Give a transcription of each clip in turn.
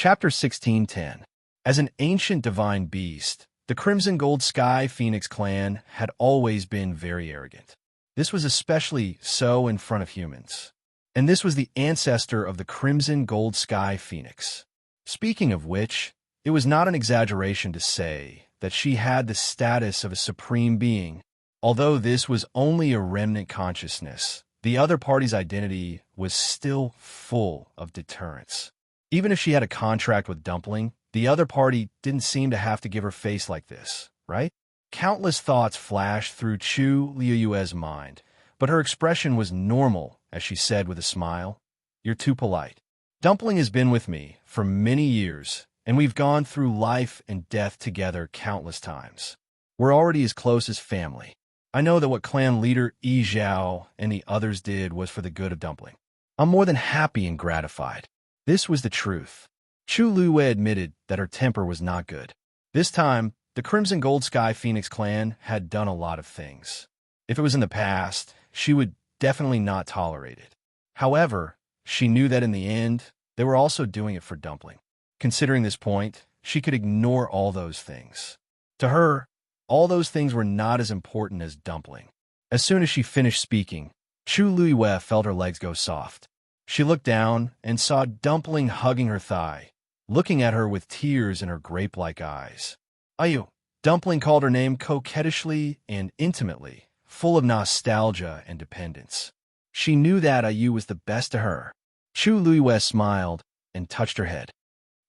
Chapter 1610. As an ancient divine beast, the Crimson Gold Sky Phoenix clan had always been very arrogant. This was especially so in front of humans. And this was the ancestor of the Crimson Gold Sky Phoenix. Speaking of which, it was not an exaggeration to say that she had the status of a supreme being. Although this was only a remnant consciousness, the other party's identity was still full of deterrence. Even if she had a contract with Dumpling, the other party didn't seem to have to give her face like this, right? Countless thoughts flashed through Chu Liuyue's mind, but her expression was normal as she said with a smile, "You're too polite. Dumpling has been with me for many years, and we've gone through life and death together countless times. We're already as close as family. I know that what clan leader Yi Zhao and the others did was for the good of Dumpling. I'm more than happy and gratified." This was the truth. Chu Liyue admitted that her temper was not good. This time, the Crimson Gold Sky Phoenix clan had done a lot of things. If it was in the past, she would definitely not tolerate it. However, she knew that in the end, they were also doing it for Dumpling. Considering this point, she could ignore all those things. To her, all those things were not as important as Dumpling. As soon as she finished speaking, Chu Liyue felt her legs go soft. She looked down and saw Dumpling hugging her thigh, looking at her with tears in her grape-like eyes. "Ayu," Dumpling called her name coquettishly and intimately, full of nostalgia and dependence. She knew that Ayu was the best to her. Chu Liyue smiled and touched her head.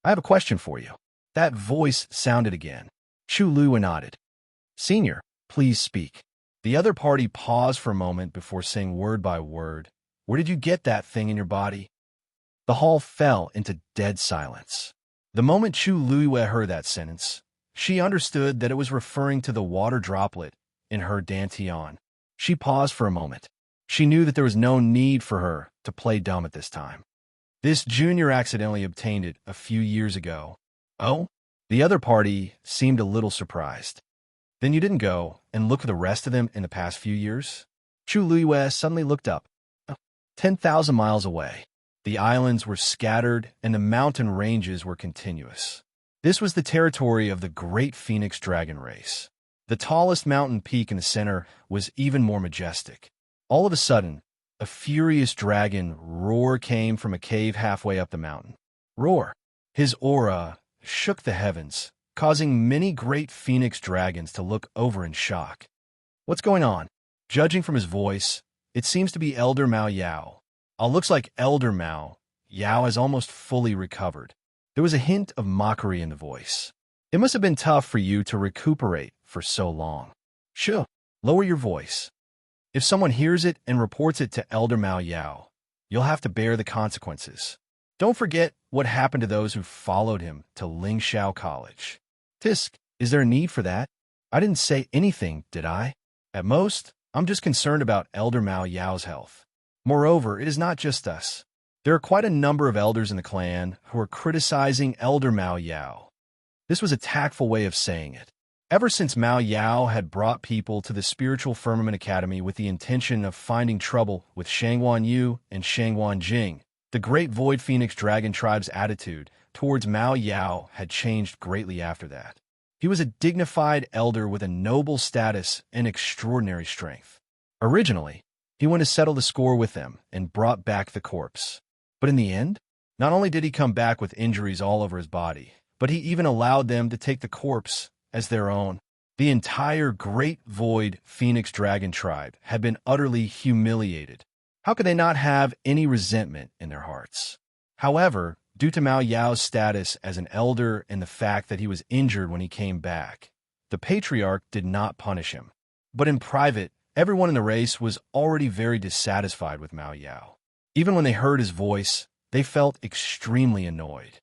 "I have a question for you." That voice sounded again. Chu Liyue nodded. "Senior, please speak." The other party paused for a moment before saying word by word, "Where did you get that thing in your body?" The hall fell into dead silence. The moment Chu Liyue heard that sentence, she understood that it was referring to the water droplet in her dantian. She paused for a moment. She knew that there was no need for her to play dumb at this time. This junior accidentally obtained it a few years ago. "Oh?" The other party seemed a little surprised. "Then you didn't go and look for the rest of them in the past few years?" Chu Liyue suddenly looked up. 10,000 miles away. The islands were scattered and the mountain ranges were continuous. This was the territory of the Great Phoenix Dragon race. The tallest mountain peak in the center was even more majestic. All of a sudden, a furious dragon roar came from a cave halfway up the mountain. Roar! His aura shook the heavens, causing many great phoenix dragons to look over in shock. "What's going on?" Judging from his voice, it seems to be Elder Mao Yao. Looks like Elder Mao Yao has almost fully recovered. There was a hint of mockery in the voice. "It must have been tough for you to recuperate for so long." "Sure, lower your voice. If someone hears it and reports it to Elder Mao Yao, you'll have to bear the consequences. Don't forget what happened to those who followed him to Lingxiao College." "Tisk, is there a need for that? I didn't say anything, did I? At most, I'm just concerned about Elder Mao Yao's health. Moreover, it is not just us. There are quite a number of elders in the clan who are criticizing Elder Mao Yao." This was a tactful way of saying it. Ever since Mao Yao had brought people to the Spiritual Firmament Academy with the intention of finding trouble with Shangguan Yu and Shangguan Jing, the Great Void Phoenix Dragon Tribe's attitude towards Mao Yao had changed greatly after that. He was a dignified elder with a noble status and extraordinary strength. Originally, he went to settle the score with them and brought back the corpse. But in the end, not only did he come back with injuries all over his body, but he even allowed them to take the corpse as their own. The entire Great Void Phoenix Dragon Tribe had been utterly humiliated. How could they not have any resentment in their hearts? However, due to Mao Yao's status as an elder and the fact that he was injured when he came back, the Patriarch did not punish him. But in private, everyone in the race was already very dissatisfied with Mao Yao. Even when they heard his voice, they felt extremely annoyed.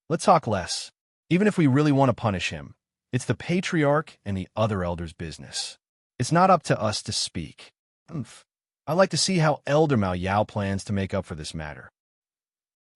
"Let's talk less. Even if we really want to punish him, it's the Patriarch and the other elders' business. It's not up to us to speak. I'd like to see how Elder Mao Yao plans to make up for this matter."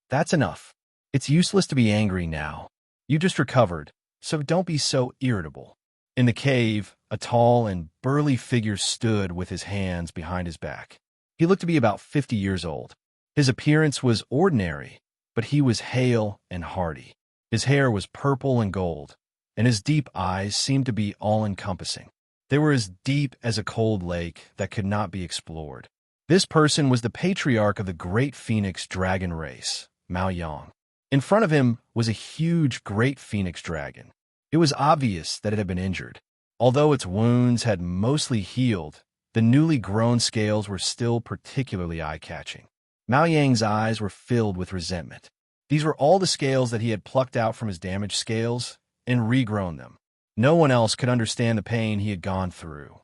"That's enough. It's useless to be angry now. You just recovered, so don't be so irritable." In the cave, a tall and burly figure stood with his hands behind his back. He looked to be about 50 years old. His appearance was ordinary, but he was hale and hearty. His hair was purple and gold, and his deep eyes seemed to be all-encompassing. They were as deep as a cold lake that could not be explored. This person was the patriarch of the great phoenix dragon race, Mao Yang. In front of him was a huge great phoenix dragon. It was obvious that it had been injured. Although its wounds had mostly healed, the newly grown scales were still particularly eye-catching. Mao Yang's eyes were filled with resentment. These were all the scales that he had plucked out from his damaged scales and regrown them. No one else could understand the pain he had gone through.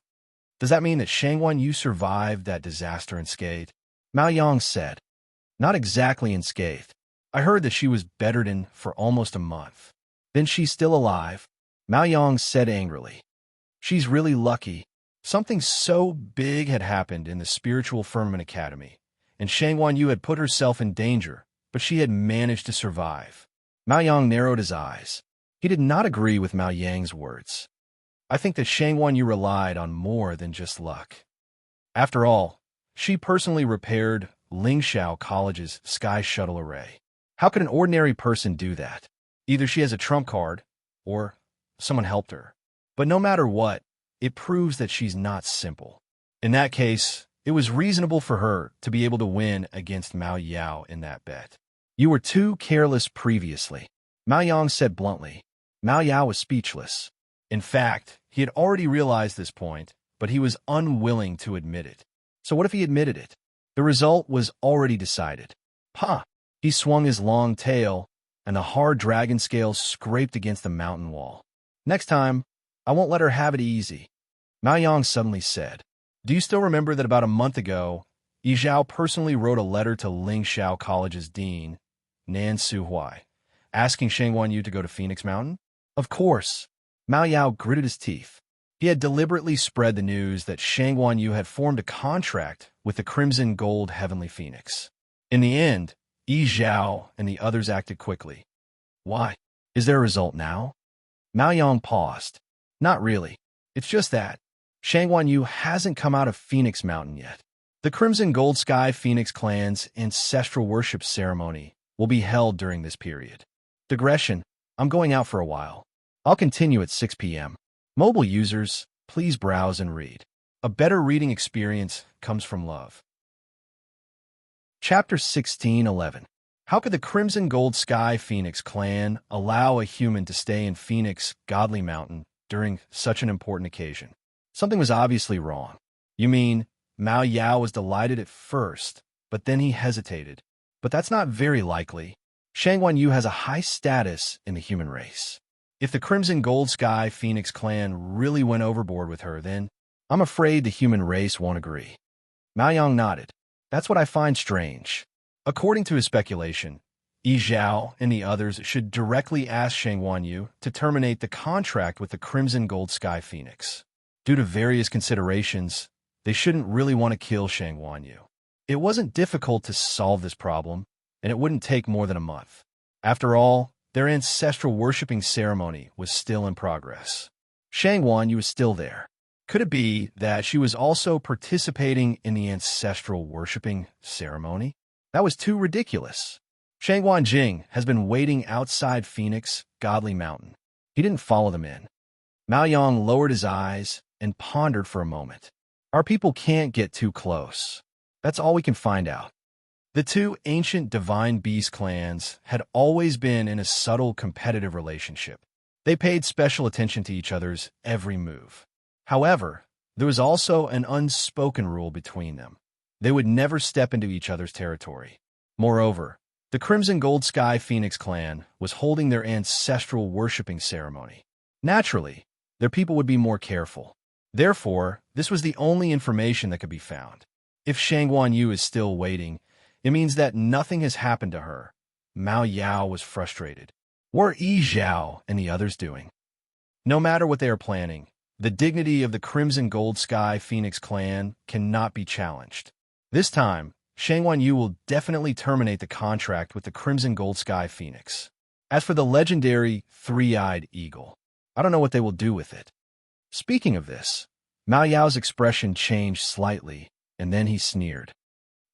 Does that mean that Shangwan Yu survived that disaster unscathed? Mao Yang said. Not exactly unscathed. I heard that she was bedridden for almost a month. Then she's still alive, Mao Yang said angrily. She's really lucky. Something so big had happened in the Spiritual Firmament Academy, and Shangwan Yu had put herself in danger, but she had managed to survive. Mao Yang narrowed his eyes. He did not agree with Mao Yang's words. I think that Shangwan Yu relied on more than just luck. After all, she personally repaired Lingxiao College's Sky Shuttle array. How could an ordinary person do that? Either she has a trump card, or someone helped her. But no matter what, it proves that she's not simple. In that case, it was reasonable for her to be able to win against Mao Yao in that bet. You were too careless previously, Mao Yang said bluntly. Mao Yao was speechless. In fact, he had already realized this point, but he was unwilling to admit it. So what if he admitted it? The result was already decided. Ha! He swung his long tail, and the hard dragon scales scraped against the mountain wall. Next time, I won't let her have it easy, Mao Yang suddenly said. Do you still remember that about a month ago, Yi Zhao personally wrote a letter to Lingxiao College's dean, Nan Suhui, asking Shangwan Yu to go to Phoenix Mountain? Of course. Mao Yao gritted his teeth. He had deliberately spread the news that Shangwan Yu had formed a contract with the Crimson Gold Heavenly Phoenix. In the end, Yi Zhao and the others acted quickly. Why? Is there a result now? Mao Yang paused. Not really. It's just that Shangwan Yu hasn't come out of Phoenix Mountain yet. The Crimson Gold Sky Phoenix Clan's ancestral worship ceremony will be held during this period. Digression, I'm going out for a while. I'll continue at 6 p.m. Mobile users, please browse and read. A better reading experience comes from love. Chapter 16:11. How could the Crimson Gold Sky Phoenix Clan allow a human to stay in Phoenix Godly Mountain during such an important occasion? Something was obviously wrong. You mean, Mao Yao was delighted at first, but then he hesitated. But that's not very likely. Shangwan Yu has a high status in the human race. If the Crimson Gold Sky Phoenix Clan really went overboard with her, then I'm afraid the human race won't agree. Mao Yang nodded. That's what I find strange. According to his speculation, Yi Zhao and the others should directly ask Shangwan Yu to terminate the contract with the Crimson Gold Sky Phoenix. Due to various considerations, they shouldn't really want to kill Shangwan Yu. It wasn't difficult to solve this problem, and it wouldn't take more than a month. After all, their ancestral worshipping ceremony was still in progress. Shangwan Yu was still there. Could it be that she was also participating in the ancestral worshipping ceremony? That was too ridiculous. Shangwan Jing has been waiting outside Phoenix Godly Mountain. He didn't follow them in. Mao Yang lowered his eyes and pondered for a moment. Our people can't get too close. That's all we can find out. The two ancient divine beast clans had always been in a subtle competitive relationship. They paid special attention to each other's every move. However, there was also an unspoken rule between them. They would never step into each other's territory. Moreover, the Crimson Gold Sky Phoenix clan was holding their ancestral worshipping ceremony. Naturally, their people would be more careful. Therefore, this was the only information that could be found. If Shangwan Yu is still waiting, it means that nothing has happened to her. Mao Yao was frustrated. What are Yi Zhao and the others doing? No matter what they are planning, the dignity of the Crimson Gold Sky Phoenix clan cannot be challenged. This time, Shangwan Yu will definitely terminate the contract with the Crimson Gold Sky Phoenix. As for the legendary three-eyed eagle, I don't know what they will do with it. Speaking of this, Mao Yao's expression changed slightly, and then he sneered.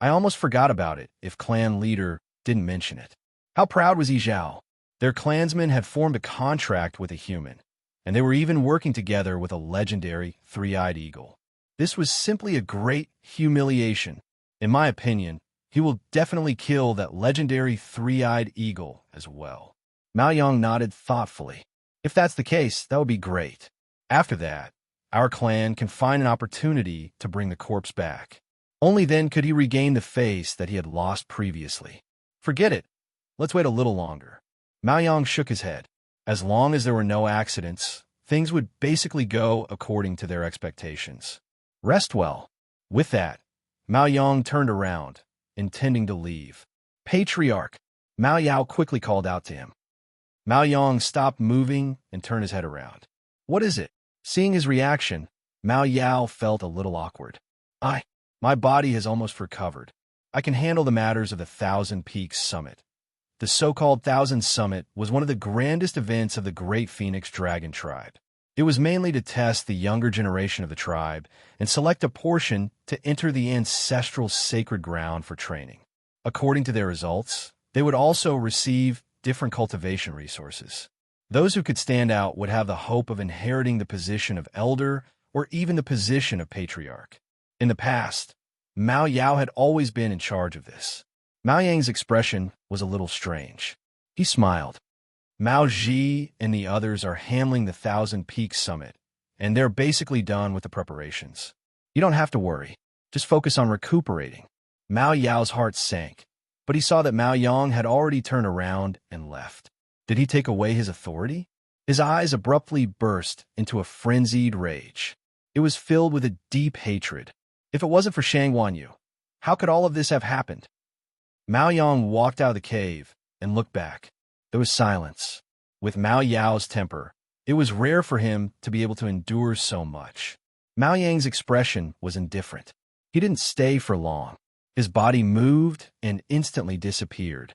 I almost forgot about it if clan leader didn't mention it. How proud was Yi Zhao? Their clansmen had formed a contract with a human, and they were even working together with a legendary three-eyed eagle. This was simply a great humiliation. In my opinion, he will definitely kill that legendary three-eyed eagle as well. Mao Yang nodded thoughtfully. If that's the case, that would be great. After that, our clan can find an opportunity to bring the corpse back. Only then could he regain the face that he had lost previously. Forget it. Let's wait a little longer. Mao Yang shook his head. As long as there were no accidents, things would basically go according to their expectations. Rest well. With that, Mao Yang turned around, intending to leave. Patriarch, Mao Yao quickly called out to him. Mao Yang stopped moving and turned his head around. What is it? Seeing his reaction, Mao Yao felt a little awkward. My body has almost recovered. I can handle the matters of the Thousand Peaks Summit. The so-called Thousand Summit was one of the grandest events of the Great Phoenix Dragon Tribe. It was mainly to test the younger generation of the tribe and select a portion to enter the ancestral sacred ground for training. According to their results, they would also receive different cultivation resources. Those who could stand out would have the hope of inheriting the position of elder or even the position of patriarch. In the past, Mao Yao had always been in charge of this. Mao Yang's expression was a little strange. He smiled. Mao Ji and the others are handling the Thousand Peaks Summit, and they're basically done with the preparations. You don't have to worry. Just focus on recuperating. Mao Yao's heart sank, but he saw that Mao Yang had already turned around and left. Did he take away his authority? His eyes abruptly burst into a frenzied rage. It was filled with a deep hatred. If it wasn't for Shang Wanyu, how could all of this have happened? Mao Yang walked out of the cave and looked back. There was silence. With Mao Yao's temper, it was rare for him to be able to endure so much. Mao Yang's expression was indifferent. He didn't stay for long. His body moved and instantly disappeared.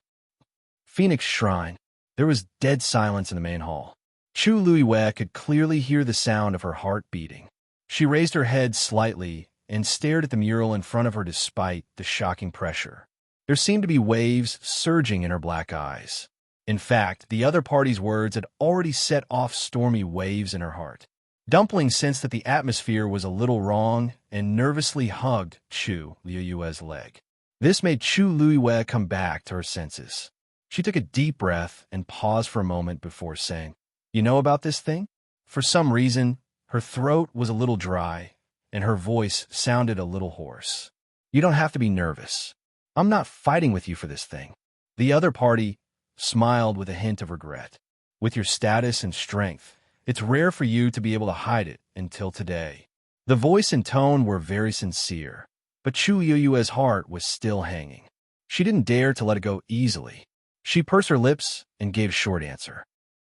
Phoenix Shrine. There was dead silence in the main hall. Chu Luiwei could clearly hear the sound of her heart beating. She raised her head slightly and stared at the mural in front of her despite the shocking pressure. There seemed to be waves surging in her black eyes. In fact, the other party's words had already set off stormy waves in her heart. Dumpling sensed that the atmosphere was a little wrong and nervously hugged Chu Luiwei's leg. This made Chu Luiwei come back to her senses. She took a deep breath and paused for a moment before saying, "You know about this thing?" For some reason, her throat was a little dry and her voice sounded a little hoarse. "You don't have to be nervous. I'm not fighting with you for this thing." The other party smiled with a hint of regret. With your status and strength, it's rare for you to be able to hide it until today. The voice and tone were very sincere, but Chu Yueyue's heart was still hanging. She didn't dare to let it go easily. She pursed her lips and gave a short answer.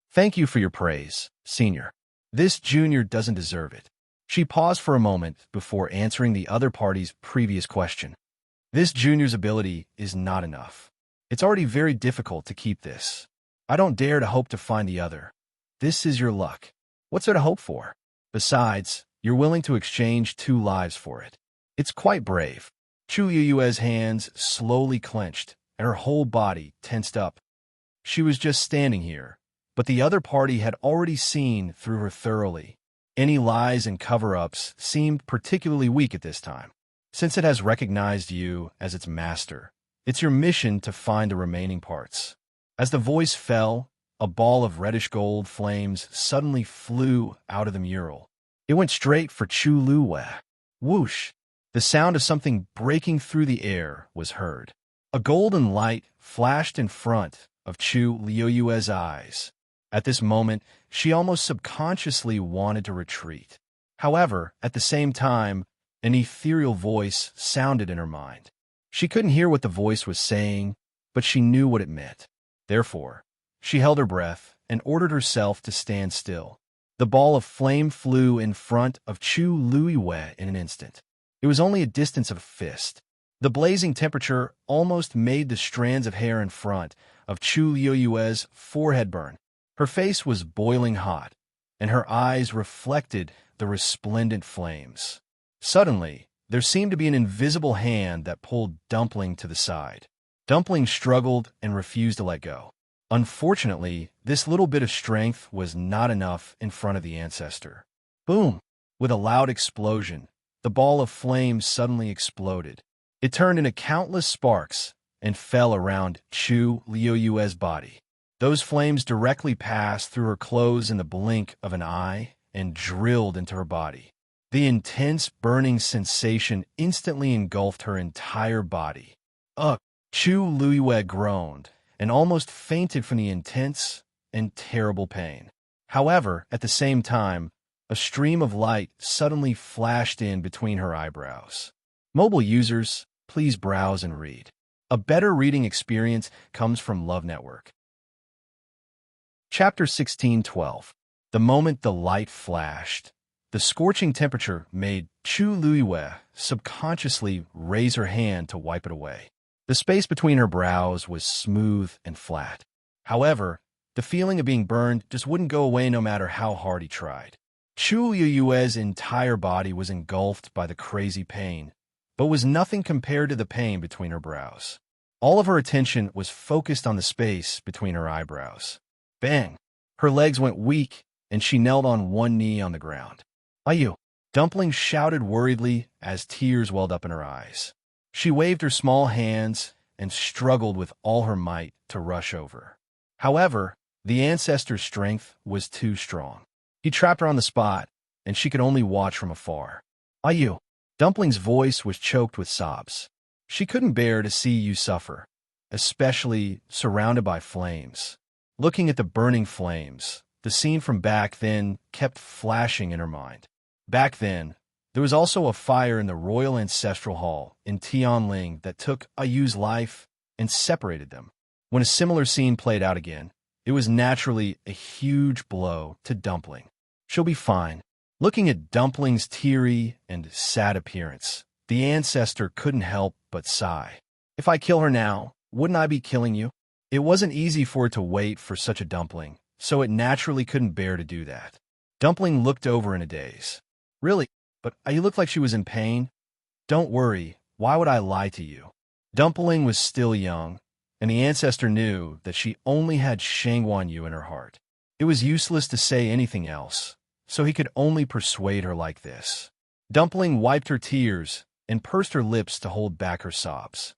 "Thank you for your praise, Senior. This junior doesn't deserve it." She paused for a moment before answering the other party's previous question. "This junior's ability is not enough. It's already very difficult to keep this. I don't dare to hope to find the other. This is your luck. What's there to hope for? Besides, you're willing to exchange 2 lives for it. It's quite brave." Chu Yueyue's hands slowly clenched, and her whole body tensed up. She was just standing here, but the other party had already seen through her thoroughly. Any lies and cover-ups seemed particularly weak at this time. Since it has recognized you as its master, it's your mission to find the remaining parts. As the voice fell, a ball of reddish-gold flames suddenly flew out of the mural. It went straight for Chu Luiwei. Whoosh! The sound of something breaking through the air was heard. A golden light flashed in front of Chu Luiwei's eyes. At this moment, she almost subconsciously wanted to retreat. However, at the same time, an ethereal voice sounded in her mind. She couldn't hear what the voice was saying, but she knew what it meant. Therefore, she held her breath and ordered herself to stand still. The ball of flame flew in front of Chu Luiwei in an instant. It was only a distance of a fist. The blazing temperature almost made the strands of hair in front of Chu Luiwei's forehead burn. Her face was boiling hot, and her eyes reflected the resplendent flames. Suddenly, there seemed to be an invisible hand that pulled Dumpling to the side. Dumpling struggled and refused to let go. Unfortunately, this little bit of strength was not enough in front of the ancestor. Boom! With a loud explosion, the ball of flame suddenly exploded. It turned into countless sparks and fell around Chu Liuyue's body. Those flames directly passed through her clothes in the blink of an eye and drilled into her body. The intense burning sensation instantly engulfed her entire body. Ugh! Chu Liyue groaned and almost fainted from the intense and terrible pain. However, at the same time, a stream of light suddenly flashed in between her eyebrows. Mobile users, please browse and read. A better reading experience comes from Love Network. Chapter 16:12. The moment the light flashed, the scorching temperature made Chu Liyue subconsciously raise her hand to wipe it away. The space between her brows was smooth and flat. However, the feeling of being burned just wouldn't go away no matter how hard he tried. Chu Liyue's entire body was engulfed by the crazy pain, but was nothing compared to the pain between her brows. All of her attention was focused on the space between her eyebrows. Bang! Her legs went weak, and she knelt on one knee on the ground. "Ayu!" Dumpling shouted worriedly as tears welled up in her eyes. She waved her small hands and struggled with all her might to rush over. However, the ancestor's strength was too strong. He trapped her on the spot, and she could only watch from afar. "Ayu!" Dumpling's voice was choked with sobs. She couldn't bear to see you suffer, especially surrounded by flames. Looking at the burning flames, the scene from back then kept flashing in her mind. Back then, there was also a fire in the royal ancestral hall in Tianling that took Ayu's life and separated them. When a similar scene played out again, it was naturally a huge blow to Dumpling. She'll be fine. Looking at Dumpling's teary and sad appearance, the ancestor couldn't help but sigh. "If I kill her now, wouldn't I be killing you?" It wasn't easy for it to wait for such a dumpling, so it naturally couldn't bear to do that. Dumpling looked over in a daze. "Really? But you looked like she was in pain." "Don't worry, why would I lie to you?" Dumpling was still young, and the ancestor knew that she only had Shangguan Yu in her heart. It was useless to say anything else, so he could only persuade her like this. Dumpling wiped her tears and pursed her lips to hold back her sobs.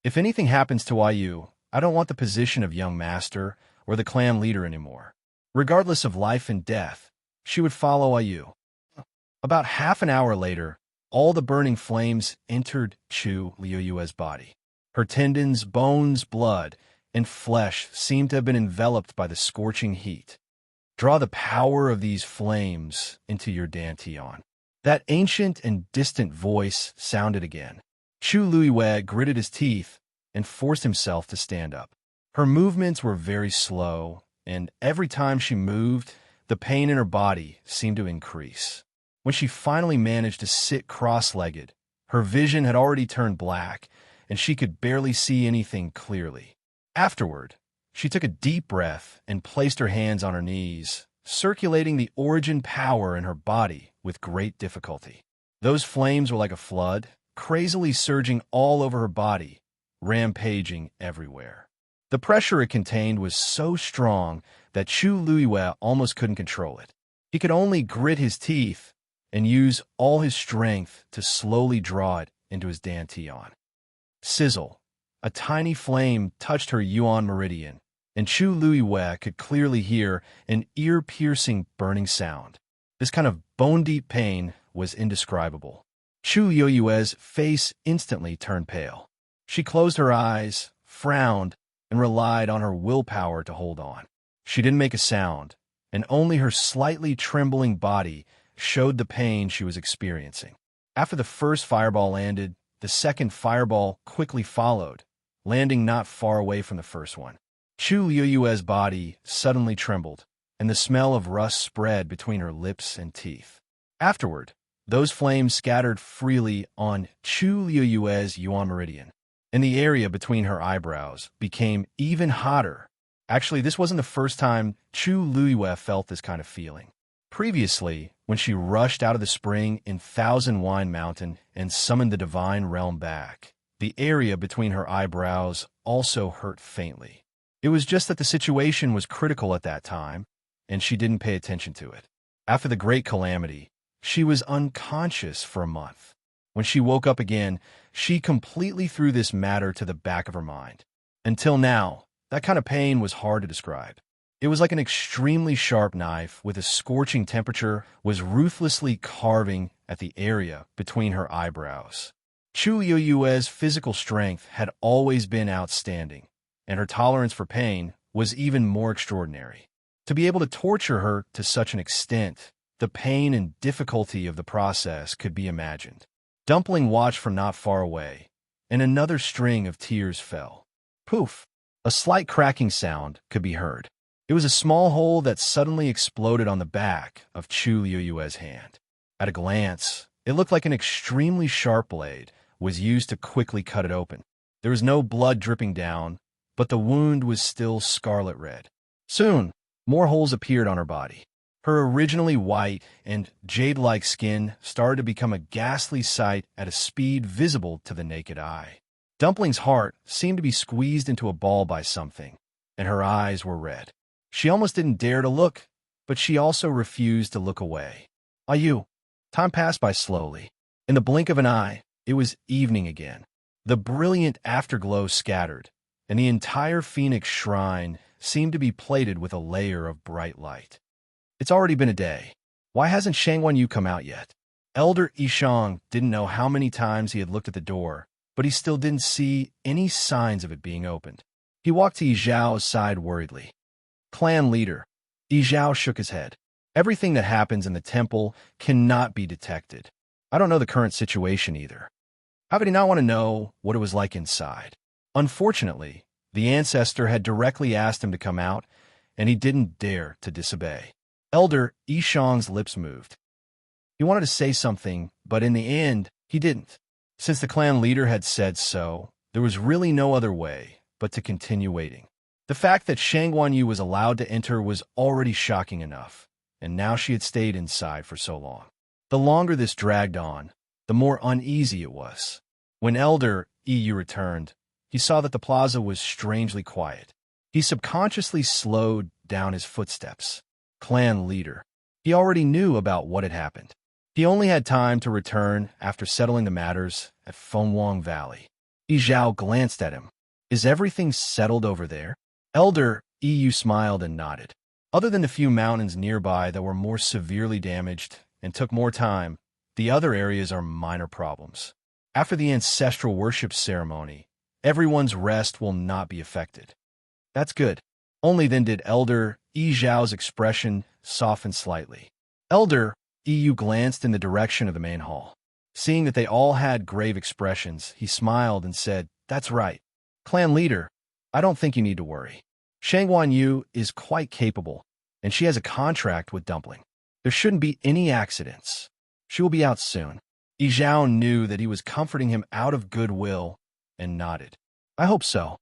"If anything happens to Ayu, I don't want the position of young master or the clan leader anymore. Regardless of life and death, she would follow Ayu." About half an hour later, all the burning flames entered Chu Liyue's body. Her tendons, bones, blood, and flesh seemed to have been enveloped by the scorching heat. "Draw the power of these flames into your dantian." That ancient and distant voice sounded again. Chu Liyue gritted his teeth and forced himself to stand up. Her movements were very slow, and every time she moved, the pain in her body seemed to increase. When she finally managed to sit cross-legged, her vision had already turned black, and she could barely see anything clearly. Afterward, she took a deep breath and placed her hands on her knees, circulating the origin power in her body with great difficulty. Those flames were like a flood, crazily surging all over her body, rampaging everywhere. The pressure it contained was so strong that Chu Liyue almost couldn't control it. He could only grit his teeth and use all his strength to slowly draw it into his dantian. Sizzle. A tiny flame touched her yuan meridian, and Chu Liyue could clearly hear an ear-piercing burning sound. This kind of bone-deep pain was indescribable. Chu Liyue's face instantly turned pale. She closed her eyes, frowned, and relied on her willpower to hold on. She didn't make a sound, and only her slightly trembling body showed the pain she was experiencing. After the first fireball landed, the second fireball quickly followed, landing not far away from the first one. Chu Liyue's body suddenly trembled, and the smell of rust spread between her lips and teeth. Afterward, those flames scattered freely on Chu Liyue's yuan meridian, and the area between her eyebrows became even hotter. Actually, this wasn't the first time Chu Liyue felt this kind of feeling. Previously, when she rushed out of the spring in Thousand Wine Mountain and summoned the divine realm back, The area between her eyebrows also hurt faintly. It was just that the situation was critical at that time, and she didn't pay attention to it. After the great calamity, she was unconscious for a month. When she woke up again, she completely threw this matter to the back of her mind. Until now, that kind of pain was hard to describe. It was like an extremely sharp knife with a scorching temperature was ruthlessly carving at the area between her eyebrows. Chu Yoyue's physical strength had always been outstanding, and her tolerance for pain was even more extraordinary. To be able to torture her to such an extent, the pain and difficulty of the process could be imagined. Dumpling watched from not far away, and another string of tears fell. Poof! A slight cracking sound could be heard. It was a small hole that suddenly exploded on the back of Chu Yoyue's hand. At a glance, it looked like an extremely sharp blade was used to quickly cut it open. There was no blood dripping down, but the wound was still scarlet red. Soon, more holes appeared on her body. Her originally white and jade-like skin started to become a ghastly sight at a speed visible to the naked eye. Dumpling's heart seemed to be squeezed into a ball by something, and her eyes were red. She almost didn't dare to look, but she also refused to look away. Ayu. Time passed by slowly. In the blink of an eye, it was evening again. The brilliant afterglow scattered, and the entire Phoenix Shrine seemed to be plated with a layer of bright light. It's already been a day. Why hasn't Shangwan Yu come out yet? Elder Yishang didn't know how many times he had looked at the door, but he still didn't see any signs of it being opened. He walked to Yizhao's side worriedly. Clan leader. Yizhao shook his head. Everything that happens in the temple cannot be detected. I don't know the current situation either. How could he not want to know what it was like inside? Unfortunately, the ancestor had directly asked him to come out, and he didn't dare to disobey. Elder Yishang's lips moved. He wanted to say something, but in the end, he didn't. Since the clan leader had said so, there was really no other way but to continue waiting. The fact that Shangwan Yu was allowed to enter was already shocking enough, and now she had stayed inside for so long. The longer this dragged on, the more uneasy it was. When Elder Yu returned, he saw that the plaza was strangely quiet. He subconsciously slowed down his footsteps. Clan leader. He already knew about what had happened. He only had time to return after settling the matters at Fengwang Valley. Yizhao glanced at him. Is everything settled over there? Elder Yu smiled and nodded. Other than the few mountains nearby that were more severely damaged and took more time, the other areas are minor problems. After the ancestral worship ceremony, everyone's rest will not be affected. That's good. Only then did Elder Yizhao's expression soften slightly. Elder Yu glanced in the direction of the main hall. Seeing that they all had grave expressions, he smiled and said, That's right. Clan leader, I don't think you need to worry. Shangwan Yu is quite capable, and she has a contract with Dumpling. There shouldn't be any accidents. She will be out soon. Yizhao knew that he was comforting him out of goodwill and nodded. I hope so.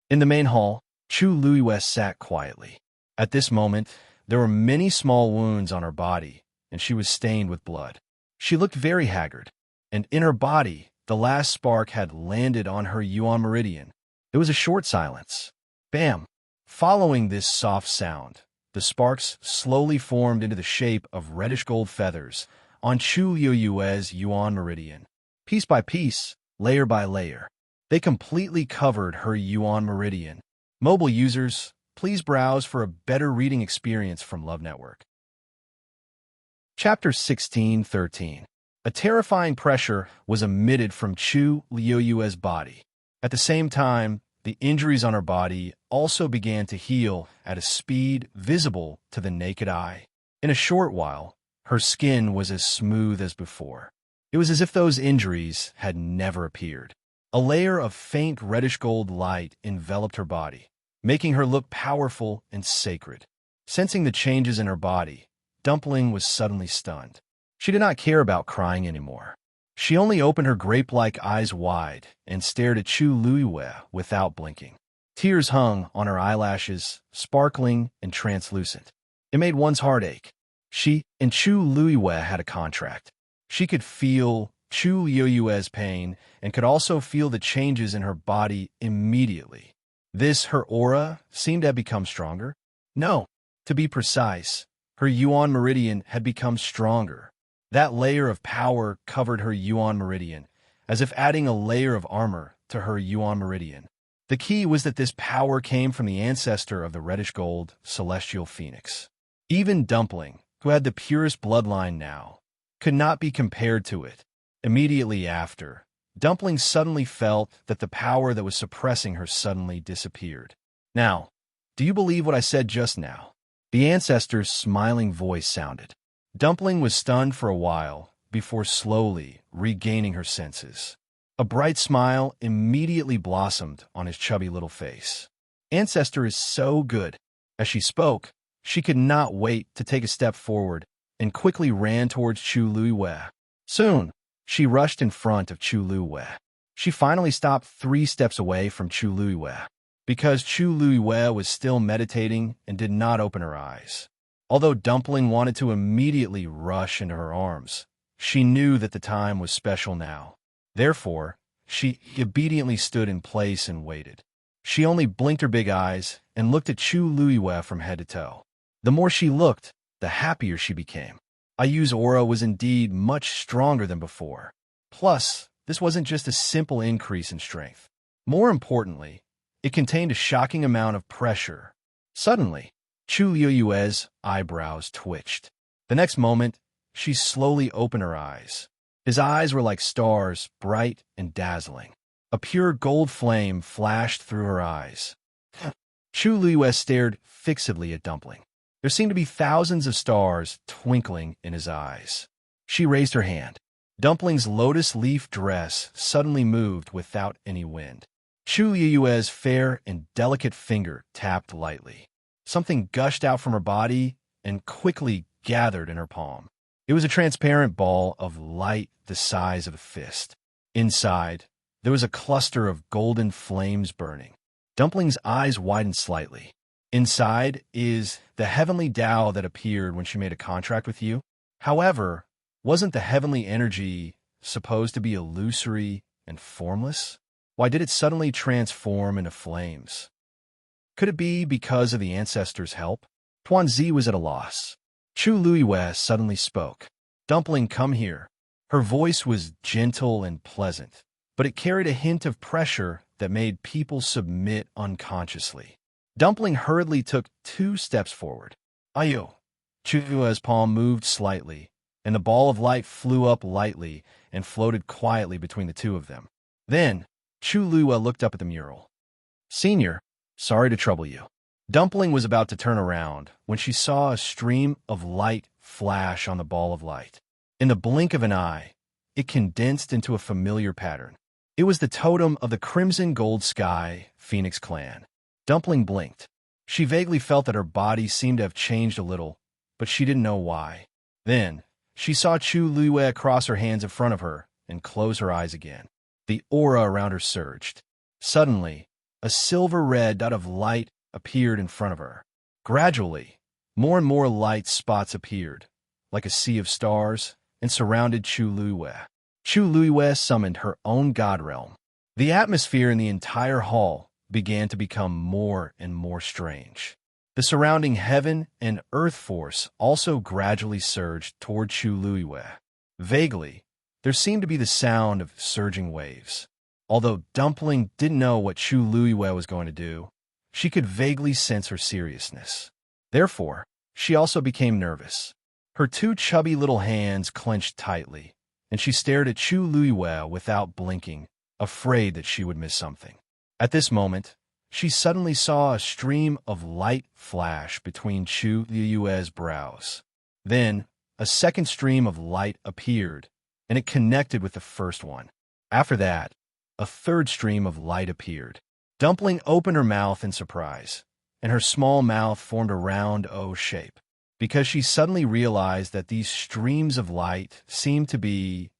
In the main hall, Chu Luiyue sat quietly. At this moment, there were many small wounds on her body, and she was stained with blood. She looked very haggard, and in her body, the last spark had landed on her yuan meridian. There was a short silence. Bam! Following this soft sound, the sparks slowly formed into the shape of reddish-gold feathers on Chu Yoyue's yuan meridian. Piece by piece, layer by layer, they completely covered her yuan meridian. Mobile users, please browse for a better reading experience from Love Network. Chapter 16:13. A terrifying pressure was emitted from Chu Yoyue's body. At the same time, the injuries on her body also began to heal at a speed visible to the naked eye. In a short while, her skin was as smooth as before. It was as if those injuries had never appeared. A layer of faint reddish-gold light enveloped her body, making her look powerful and sacred. Sensing the changes in her body, Dumpling was suddenly stunned. She did not care about crying anymore. She only opened her grape-like eyes wide and stared at Chu Luiyue without blinking. Tears hung on her eyelashes, sparkling and translucent. It made one's heart ache. She and Chu Luiyue had a contract. She could feel Chu Yue's pain and could also feel the changes in her body immediately. Her aura seemed to have become stronger. No, to be precise, her Yuan meridian had become stronger. That layer of power covered her Yuan meridian, as if adding a layer of armor to her Yuan meridian. The key was that this power came from the ancestor of the reddish gold celestial phoenix. Even Dumpling, who had the purest bloodline now, could not be compared to it. Immediately after, Dumpling suddenly felt that the power that was suppressing her suddenly disappeared. Now, do you believe what I said just now? The ancestor's smiling voice sounded. Dumpling was stunned for a while before slowly regaining her senses. A bright smile immediately blossomed on his chubby little face. Ancestor is so good. As she spoke, she could not wait to take a step forward and quickly ran towards Chu Luiwei. Soon, she rushed in front of Chu Luiwei. She finally stopped 3 steps away from Chu Luiwei, because Chu Luiwei was still meditating and did not open her eyes. Although Dumpling wanted to immediately rush into her arms, she knew that the time was special now. Therefore, she obediently stood in place and waited. She only blinked her big eyes and looked at Chu Luiwei from head to toe. The more she looked, the happier she became. Ayu's aura was indeed much stronger than before. Plus, this wasn't just a simple increase in strength. More importantly, it contained a shocking amount of pressure. Suddenly, Chu Yue's eyebrows twitched. The next moment, she slowly opened her eyes. His eyes were like stars, bright and dazzling. A pure gold flame flashed through her eyes. Chu Yue stared fixedly at Dumpling. There seemed to be thousands of stars twinkling in his eyes. She raised her hand. Dumpling's lotus leaf dress suddenly moved without any wind. Chu Yue's fair and delicate finger tapped lightly. Something gushed out from her body and quickly gathered in her palm. It was a transparent ball of light the size of a fist. Inside, there was a cluster of golden flames burning. Dumpling's eyes widened slightly. Inside is the heavenly Tao that appeared when she made a contract with you. However, wasn't the heavenly energy supposed to be illusory and formless? Why did it suddenly transform into flames? Could it be because of the ancestors' help? Tuanzi was at a loss. Chu Luiwei suddenly spoke. Dumpling, come here. Her voice was gentle and pleasant, but it carried a hint of pressure that made people submit unconsciously. Dumpling hurriedly took 2 steps forward. Ayu. Chu Luiwei's palm moved slightly, and the ball of light flew up lightly and floated quietly between the two of them. Then, Chu Luiwei looked up at the mural. Senior, sorry to trouble you. Dumpling was about to turn around when she saw a stream of light flash on the ball of light. In the blink of an eye, it condensed into a familiar pattern. It was the totem of the Crimson Gold Sky Phoenix clan. Dumpling blinked. She vaguely felt that her body seemed to have changed a little, but she didn't know why. Then, she saw Chu Luiwei cross her hands in front of her and close her eyes again. The aura around her surged. Suddenly, a silver-red dot of light appeared in front of her. Gradually, more and more light spots appeared, like a sea of stars, and surrounded Chu Luiwei. Chu Luiwei summoned her own god realm. The atmosphere in the entire hall began to become more and more strange. The surrounding heaven and earth force also gradually surged toward Chu Luiwei. Vaguely, there seemed to be the sound of surging waves. Although Dumpling didn't know what Chu Luiwei was going to do, she could vaguely sense her seriousness. Therefore, she also became nervous. Her 2 chubby little hands clenched tightly, and she stared at Chu Luiwei without blinking, afraid that she would miss something. At this moment, she suddenly saw a stream of light flash between Chu Yue's brows. Then, a second stream of light appeared, and it connected with the first one. After that, a third stream of light appeared. Dumpling opened her mouth in surprise, and her small mouth formed a round O shape, because she suddenly realized that these streams of light seemed to be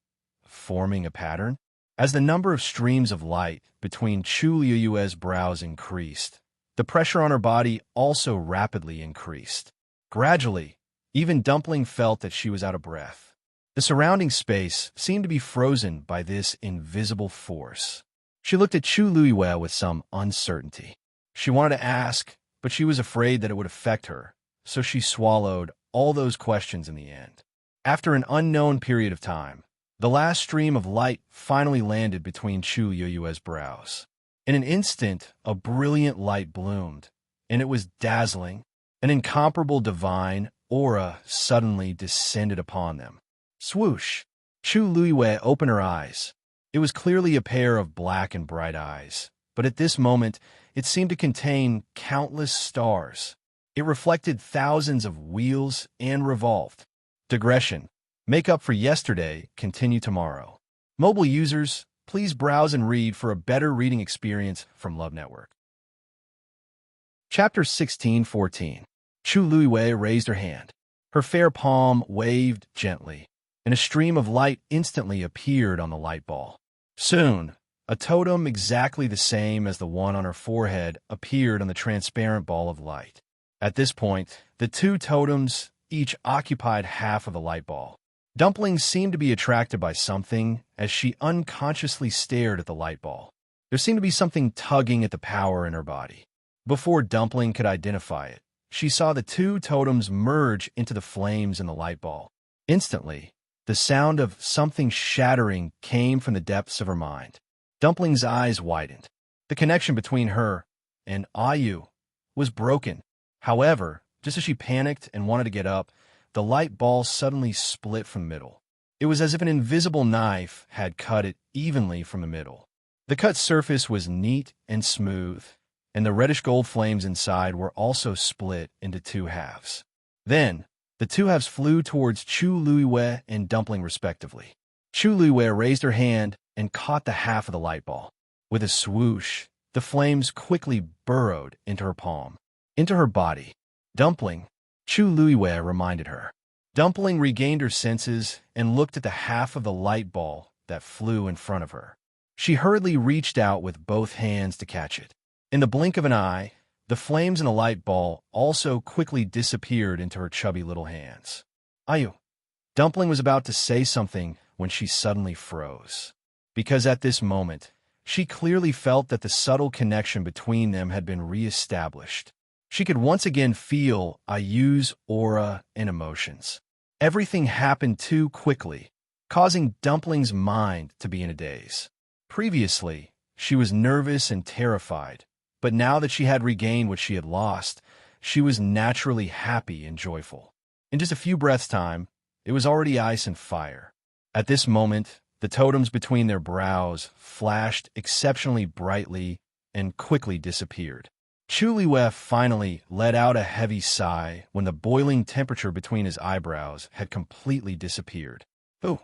forming a pattern. As the number of streams of light between Chu Yue's brows increased, the pressure on her body also rapidly increased. Gradually, even Dumpling felt that she was out of breath. The surrounding space seemed to be frozen by this invisible force. She looked at Chu Luiwei with some uncertainty. She wanted to ask, but she was afraid that it would affect her, so she swallowed all those questions in the end. After an unknown period of time, the last stream of light finally landed between Chu Luiwei's brows. In an instant, a brilliant light bloomed, and it was dazzling. An incomparable divine aura suddenly descended upon them. Swoosh! Chu Luiwei opened her eyes. It was clearly a pair of black and bright eyes, but at this moment, it seemed to contain countless stars. It reflected thousands of wheels and revolved. Digression. Make up for yesterday, continue tomorrow. Mobile users, please browse and read for a better reading experience from Love Network. Chapter 16:14. Chu Luiwei raised her hand. Her fair palm waved gently, and a stream of light instantly appeared on the light ball. Soon, a totem exactly the same as the one on her forehead appeared on the transparent ball of light. At this point, the two totems each occupied half of the light ball. Dumpling seemed to be attracted by something as she unconsciously stared at the light ball. There seemed to be something tugging at the power in her body. Before Dumpling could identify it, she saw the two totems merge into the flames in the light ball. Instantly, the sound of something shattering came from the depths of her mind. Dumpling's eyes widened. The connection between her and Ayu was broken. However, just as she panicked and wanted to get up, the light ball suddenly split from the middle. It was as if an invisible knife had cut it evenly from the middle. The cut surface was neat and smooth, and the reddish-gold flames inside were also split into two halves. Then, the two halves flew towards Chu Luiwei and Dumpling respectively. Chu Luiwei raised her hand and caught the half of the light ball. With a swoosh, the flames quickly burrowed into her palm, into her body. Dumpling, Chu Luiwei reminded her. Dumpling regained her senses and looked at the half of the light ball that flew in front of her. She hurriedly reached out with both hands to catch it. In the blink of an eye, the flames in the light ball also quickly disappeared into her chubby little hands. Ayu. Dumpling was about to say something when she suddenly froze. Because at this moment, she clearly felt that the subtle connection between them had been re-established. She could once again feel Ayu's aura and emotions. Everything happened too quickly, causing Dumpling's mind to be in a daze. Previously, she was nervous and terrified, but now that she had regained what she had lost, she was naturally happy and joyful. In just a few breaths' time, it was already ice and fire. At this moment, the totems between their brows flashed exceptionally brightly and quickly disappeared. Chu Luiwei finally let out a heavy sigh when the boiling temperature between his eyebrows had completely disappeared. Oh,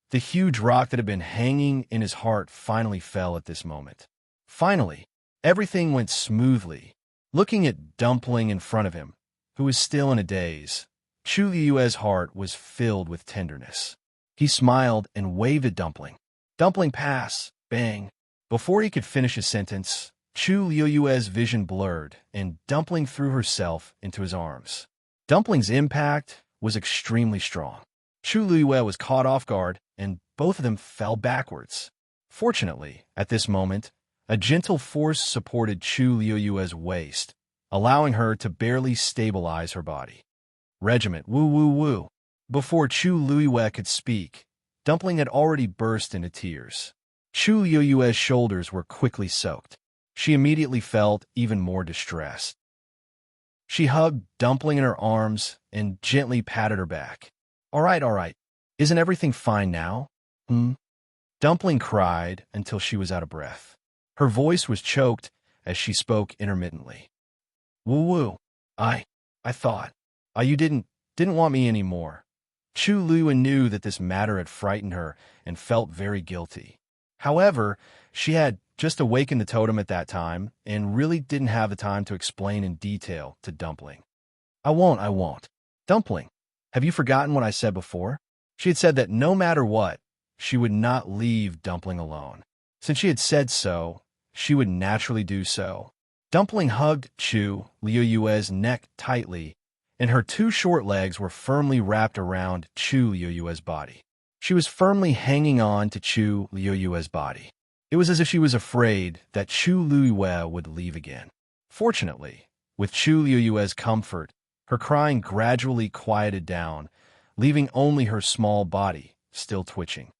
the huge rock that had been hanging in his heart finally fell at this moment. Finally, everything went smoothly. Looking at Dumpling in front of him, who was still in a daze, Chu Luiwei's heart was filled with tenderness. He smiled and waved at Dumpling. Dumpling, pass! Bang! Before he could finish his sentence, Chu Luiwei's vision blurred, and Dumpling threw herself into his arms. Dumpling's impact was extremely strong. Chu Luiwei was caught off guard, and both of them fell backwards. Fortunately, at this moment, a gentle force supported Chu Luiwei's waist, allowing her to barely stabilize her body. Regiment, woo woo woo. Before Chu Luiwei could speak, Dumpling had already burst into tears. Chu Luiwei's shoulders were quickly soaked. She immediately felt even more distressed. She hugged Dumpling in her arms and gently patted her back. All right. Isn't everything fine now? Dumpling cried until she was out of breath. Her voice was choked as she spoke intermittently. Woo-woo. I thought. You didn't want me anymore. Chu Luiwei knew that this matter had frightened her and felt very guilty. However, she had just awakened the totem at that time and really didn't have the time to explain in detail to Dumpling. I won't. Dumpling, have you forgotten what I said before? She had said that no matter what, she would not leave Dumpling alone. Since she had said so, she would naturally do so. Dumpling hugged Chu Luiwei's neck tightly, and her two short legs were firmly wrapped around Chu Luiwei's body. She was firmly hanging on to Chu Liuyue's body. It was as if she was afraid that Chu Liuyue would leave again. Fortunately, with Chu Liuyue's comfort, her crying gradually quieted down, leaving only her small body still twitching.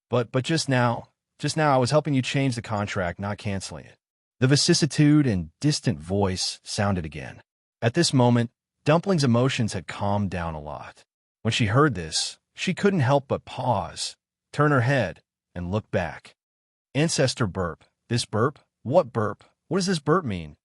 But just now I was helping you change the contract, not canceling it. The vicissitude and distant voice sounded again. At this moment, Dumpling's emotions had calmed down a lot. When she heard this, she couldn't help but pause, turn her head, and look back. Ancestor burp. This burp? What burp? What does this burp mean?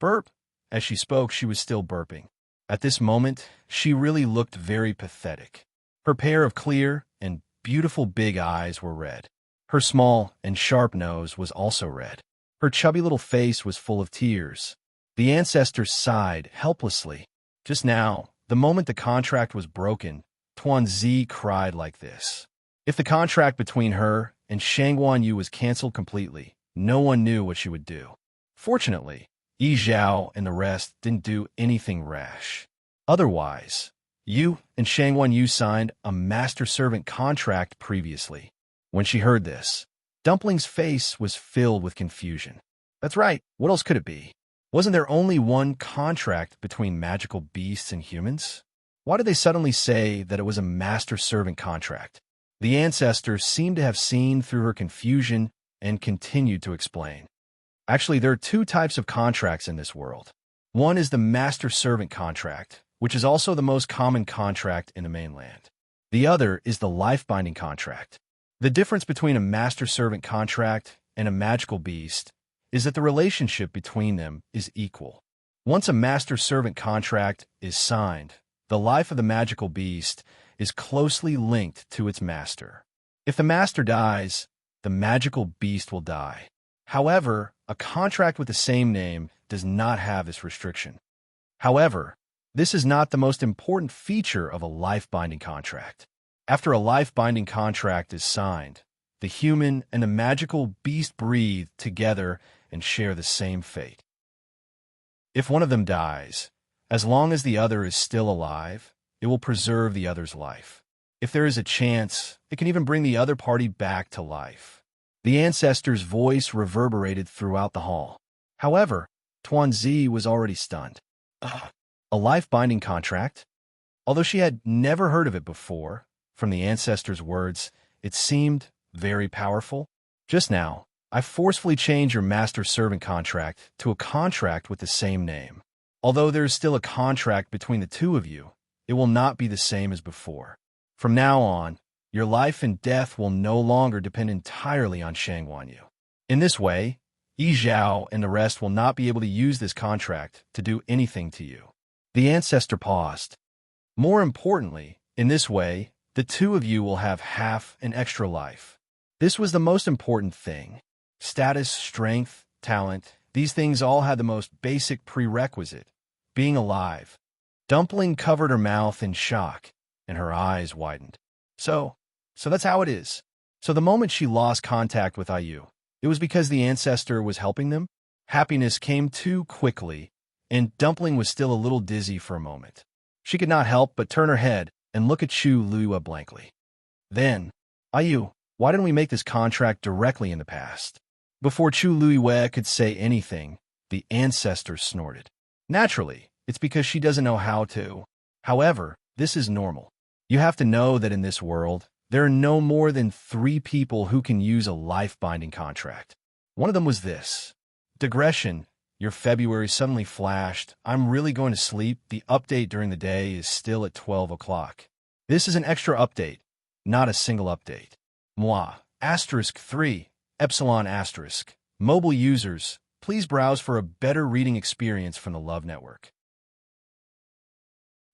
Burp? As she spoke, she was still burping. At this moment, she really looked very pathetic. Her pair of clear and beautiful big eyes were red. Her small and sharp nose was also red. Her chubby little face was full of tears. The ancestor sighed helplessly. Just now, the moment the contract was broken, Tuanzi cried like this. If the contract between her and Shangguan Yu was canceled completely, no one knew what she would do. Fortunately, Yi Zhao and the rest didn't do anything rash. Otherwise, Yu and Shangguan Yu signed a master-servant contract previously. When she heard this, Dumpling's face was filled with confusion. That's right, what else could it be? Wasn't there only one contract between magical beasts and humans? Why did they suddenly say that it was a master-servant contract? The ancestors seemed to have seen through her confusion and continued to explain. Actually, there are two types of contracts in this world. One is the master-servant contract, which is also the most common contract in the mainland. The other is the life-binding contract. The difference between a master-servant contract and a magical beast is that the relationship between them is equal. Once a master-servant contract is signed, the life of the magical beast is closely linked to its master. If the master dies, the magical beast will die. However, a contract with the same name does not have this restriction. However, this is not the most important feature of a life-binding contract. After a life-binding contract is signed, the human and the magical beast breathe together and share the same fate. If one of them dies, as long as the other is still alive, it will preserve the other's life. If there is a chance, it can even bring the other party back to life. The ancestor's voice reverberated throughout the hall. However, Tuanzi was already stunned. A life-binding contract? Although she had never heard of it before, from the ancestor's words, it seemed very powerful. Just now, I forcefully changed your master-servant contract to a contract with the same name. Although there is still a contract between the two of you, it will not be the same as before. From now on, your life and death will no longer depend entirely on Shangguan Yu. In this way, Yi Zhao and the rest will not be able to use this contract to do anything to you. The ancestor paused. More importantly, in this way, the two of you will have half an extra life. This was the most important thing. Status, strength, talent, these things all had the most basic prerequisite, being alive. Dumpling covered her mouth in shock, and her eyes widened. So that's how it is. So the moment she lost contact with Ayu, it was because the ancestor was helping them? Happiness came too quickly, and Dumpling was still a little dizzy for a moment. She could not help but turn her head and look at Chu Liuyue blankly. Then, Ayu, why didn't we make this contract directly in the past? Before Chu Liuyue could say anything, the ancestor snorted. Naturally, it's because she doesn't know how to. However, this is normal. You have to know that in this world, there are no more than 3 people who can use a life-binding contract. One of them was this. Digression, your February suddenly flashed. I'm really going to sleep. The update during the day is still at 12 o'clock. This is an extra update, not a single update. Moi, *3, epsilon asterisk. Mobile users, please browse for a better reading experience from the Love Network.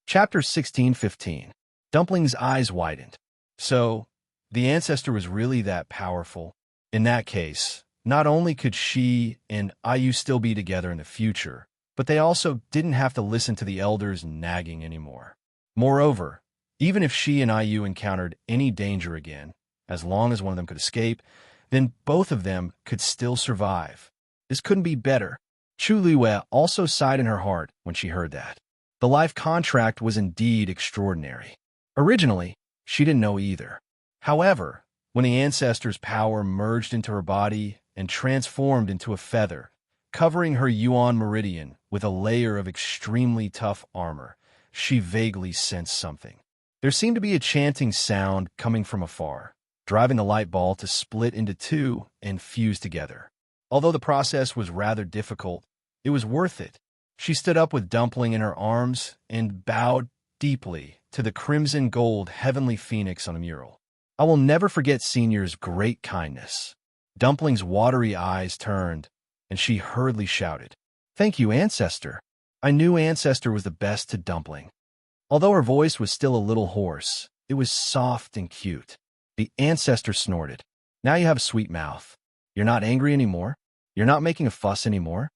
Chapter 16:15. Dumpling's eyes widened. So, the ancestor was really that powerful? In that case, not only could she and Ayu still be together in the future, but they also didn't have to listen to the elders nagging anymore. Moreover, even if she and Ayu encountered any danger again, as long as one of them could escape, then both of them could still survive. This couldn't be better. Chu Liuyue also sighed in her heart when she heard that. The life contract was indeed extraordinary. Originally, she didn't know either. However, when the ancestors' power merged into her body and transformed into a feather, covering her yuan meridian with a layer of extremely tough armor, she vaguely sensed something. There seemed to be a chanting sound coming from afar, driving the light ball to split into two and fuse together. Although the process was rather difficult, it was worth it. She stood up with Dumpling in her arms and bowed deeply to the crimson gold heavenly phoenix on a mural. I will never forget Senior's great kindness. Dumpling's watery eyes turned, and she hurriedly shouted, "Thank you, Ancestor." I knew Ancestor was the best to Dumpling. Although her voice was still a little hoarse, it was soft and cute. The Ancestor snorted. "Now you have a sweet mouth. You're not angry anymore? You're not making a fuss anymore?"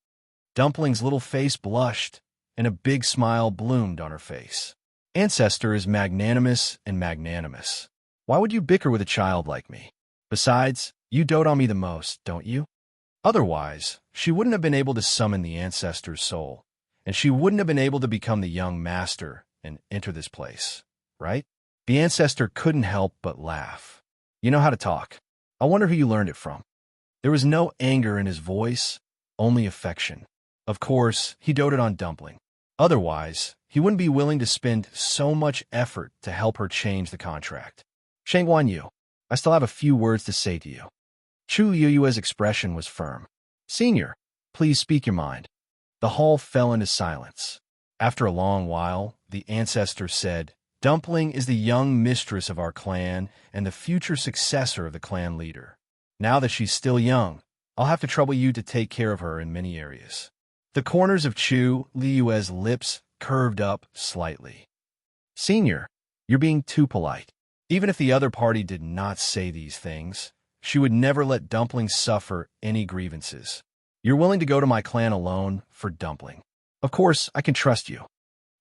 Dumpling's little face blushed, and a big smile bloomed on her face. "Ancestor is magnanimous and magnanimous. Why would you bicker with a child like me? Besides, you dote on me the most, don't you?" Otherwise, she wouldn't have been able to summon the Ancestor's soul, and she wouldn't have been able to become the young master and enter this place, right? The Ancestor couldn't help but laugh. "You know how to talk. I wonder who you learned it from." There was no anger in his voice, only affection. Of course, he doted on Dumpling. Otherwise, he wouldn't be willing to spend so much effort to help her change the contract. "Shangguan Yu, I still have a few words to say to you." Chu Yuyue's expression was firm. "Senior, please speak your mind." The hall fell into silence. After a long while, the Ancestor said, "Dumpling is the young mistress of our clan and the future successor of the clan leader. Now that she's still young, I'll have to trouble you to take care of her in many areas." The corners of Chu Liyue's lips curved up slightly. "Senior, you're being too polite." Even if the other party did not say these things, she would never let Dumpling suffer any grievances. "You're willing to go to my clan alone for Dumpling. Of course, I can trust you."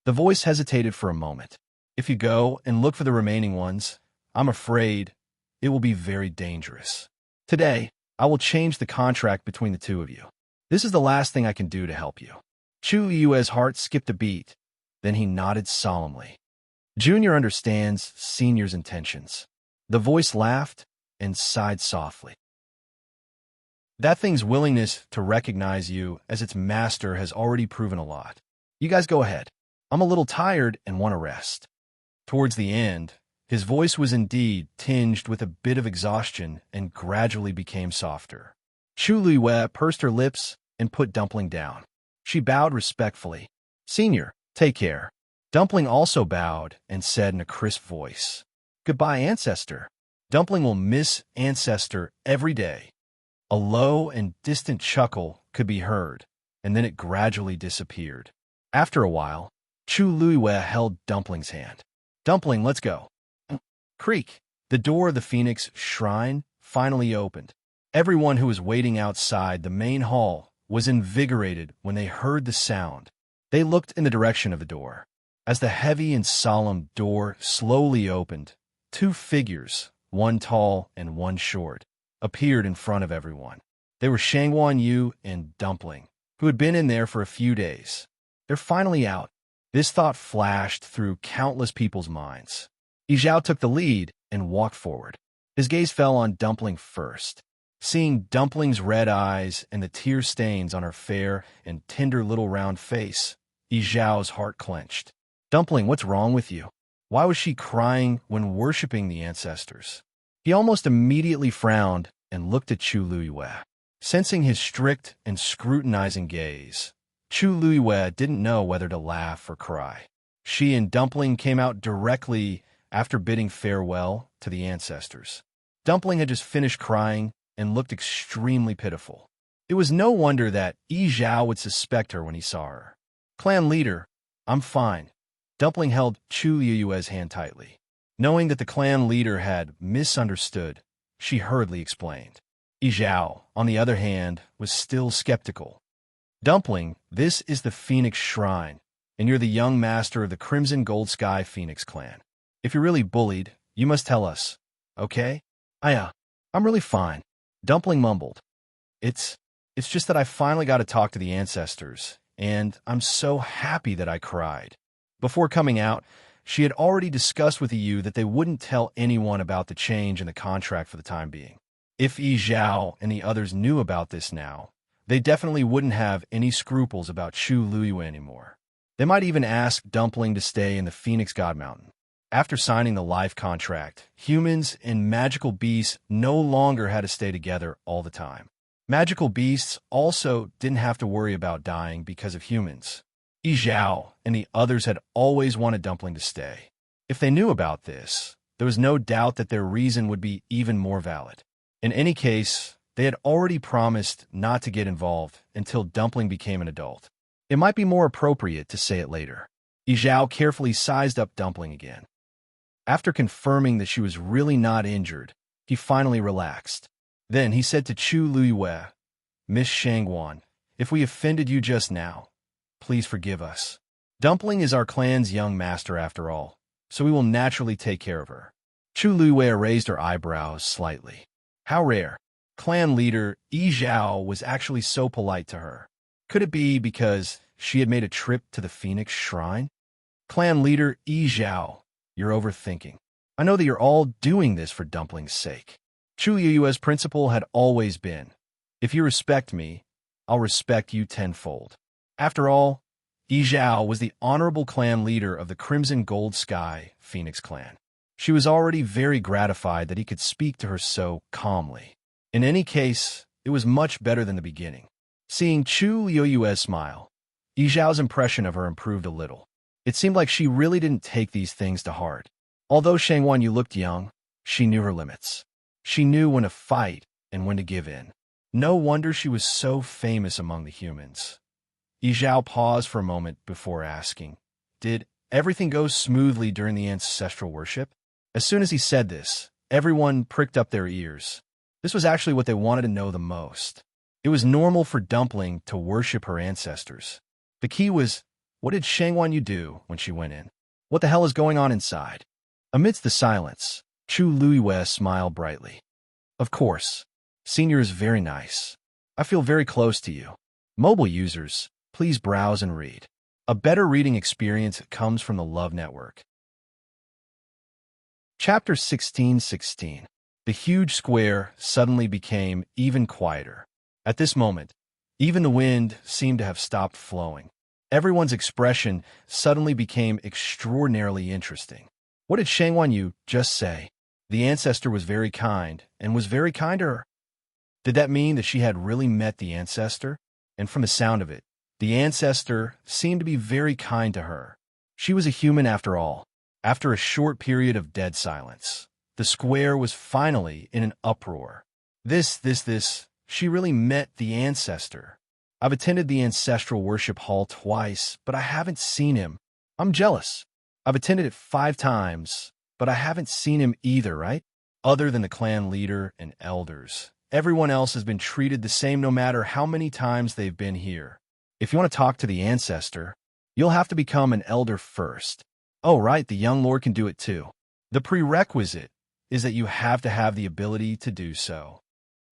The voice hesitated for a moment. "If you go and look for the remaining ones, I'm afraid it will be very dangerous. Today, I will change the contract between the two of you. This is the last thing I can do to help you." Chu Yue's heart skipped a beat, then he nodded solemnly. "Junior understands Senior's intentions." The voice laughed and sighed softly. "That thing's willingness to recognize you as its master has already proven a lot. You guys go ahead. I'm a little tired and want to rest." Towards the end, his voice was indeed tinged with a bit of exhaustion and gradually became softer. Chu Liyue pursed her lips and put Dumpling down. She bowed respectfully. "Senior, take care." Dumpling also bowed and said in a crisp voice, "Goodbye, Ancestor." Dumpling will miss Ancestor every day. A low and distant chuckle could be heard, and then it gradually disappeared. After a while, Chu Liyue held Dumpling's hand. "Dumpling, let's go." Creak. The door of the Phoenix Shrine finally opened. Everyone who was waiting outside the main hall was invigorated when they heard the sound. They looked in the direction of the door. As the heavy and solemn door slowly opened, two figures, one tall and one short, appeared in front of everyone. They were Shangguan Yu and Dumpling, who had been in there for a few days. "They're finally out." This thought flashed through countless people's minds. Yizhao took the lead and walked forward. His gaze fell on Dumpling first. Seeing Dumpling's red eyes and the tear stains on her fair and tender little round face, Yizhao's heart clenched. "Dumpling, what's wrong with you? Why was she crying when worshipping the Ancestors?" He almost immediately frowned and looked at Chu Liyue. Sensing his strict and scrutinizing gaze, Chu Liyue didn't know whether to laugh or cry. She and Dumpling came out directly after bidding farewell to the Ancestors. Dumpling had just finished crying and looked extremely pitiful. It was no wonder that Yi Zhao would suspect her when he saw her. "Clan leader, I'm fine." Dumpling held Chu Liyue's hand tightly. Knowing that the clan leader had misunderstood, she hurriedly explained. Yi Zhao, on the other hand, was still skeptical. "Dumpling, this is the Phoenix Shrine, and you're the young master of the Crimson Gold Sky Phoenix clan. If you're really bullied, you must tell us, okay?" I'm really fine," Dumpling mumbled. It's just that I finally got to talk to the Ancestors, and I'm so happy that I cried." Before coming out, She had already discussed with Yu that they wouldn't tell anyone about the change in the contract for the time being. If Yi Zhao and the others knew about this now, they definitely wouldn't have any scruples about Chu Luiyue anymore. They might even ask Dumpling to stay in the Phoenix God Mountain. After signing the life contract, humans and magical beasts no longer had to stay together all the time. Magical beasts also didn't have to worry about dying because of humans. Yi Zhao and the others had always wanted Dumpling to stay. If they knew about this, there was no doubt that their reason would be even more valid. In any case, they had already promised not to get involved until Dumpling became an adult. It might be more appropriate to say it later. Yi Zhao carefully sized up Dumpling again. After confirming that she was really not injured, he finally relaxed. Then he said to Chu Luiyue, "Miss Shangguan, if we offended you just now, please forgive us. Dumpling is our clan's young master after all, so we will naturally take care of her." Chu Luiyue raised her eyebrows slightly. How rare. Clan leader Yi Zhao was actually so polite to her. Could it be because she had made a trip to the Phoenix Shrine? Clan leader Yi Zhao, you're overthinking. I know that you're all doing this for Dumpling's sake. Chu Luiyue's principle had always been, if you respect me, I'll respect you tenfold. After all, Yi Zhao was the honorable clan leader of the Crimson Gold Sky Phoenix clan. She was already very gratified that he could speak to her so calmly. In any case, it was much better than the beginning. Seeing Chu Luiyue smile, Yi Zhao's impression of her improved a little. It seemed like she really didn't take these things to heart. Although Shangguan Yu looked young, she knew her limits. She knew when to fight and when to give in. No wonder she was so famous among the humans. Yi Zhao paused for a moment before asking, "Did everything go smoothly during the ancestral worship?" As soon as he said this, everyone pricked up their ears. This was actually what they wanted to know the most. It was normal for Dumpling to worship her ancestors. The key was, what did Shangguan Yu do when she went in? What the hell is going on inside? Amidst the silence, Chu Luiyue smiled brightly. "Of course. Senior is very nice. I feel very close to you. Mobile users, please browse and read. A better reading experience comes from the Love Network." Chapter 16:16. The huge square suddenly became even quieter. At this moment, even the wind seemed to have stopped flowing. Everyone's expression suddenly became extraordinarily interesting. What did Shangguan Yu just say? The ancestor was very kind, and was very kind to her. Did that mean that she had really met the ancestor? And from the sound of it, the ancestor seemed to be very kind to her. She was a human after all. After a short period of dead silence, the square was finally in an uproar. She really met the ancestor. I've attended the ancestral worship hall twice, but I haven't seen him. I'm jealous. I've attended it 5 times, but I haven't seen him either, right? Other than the clan leader and elders, everyone else has been treated the same no matter how many times they've been here. If you want to talk to the ancestor, you'll have to become an elder first. Oh, right, the young lord can do it too. The prerequisite is that you have to have the ability to do so.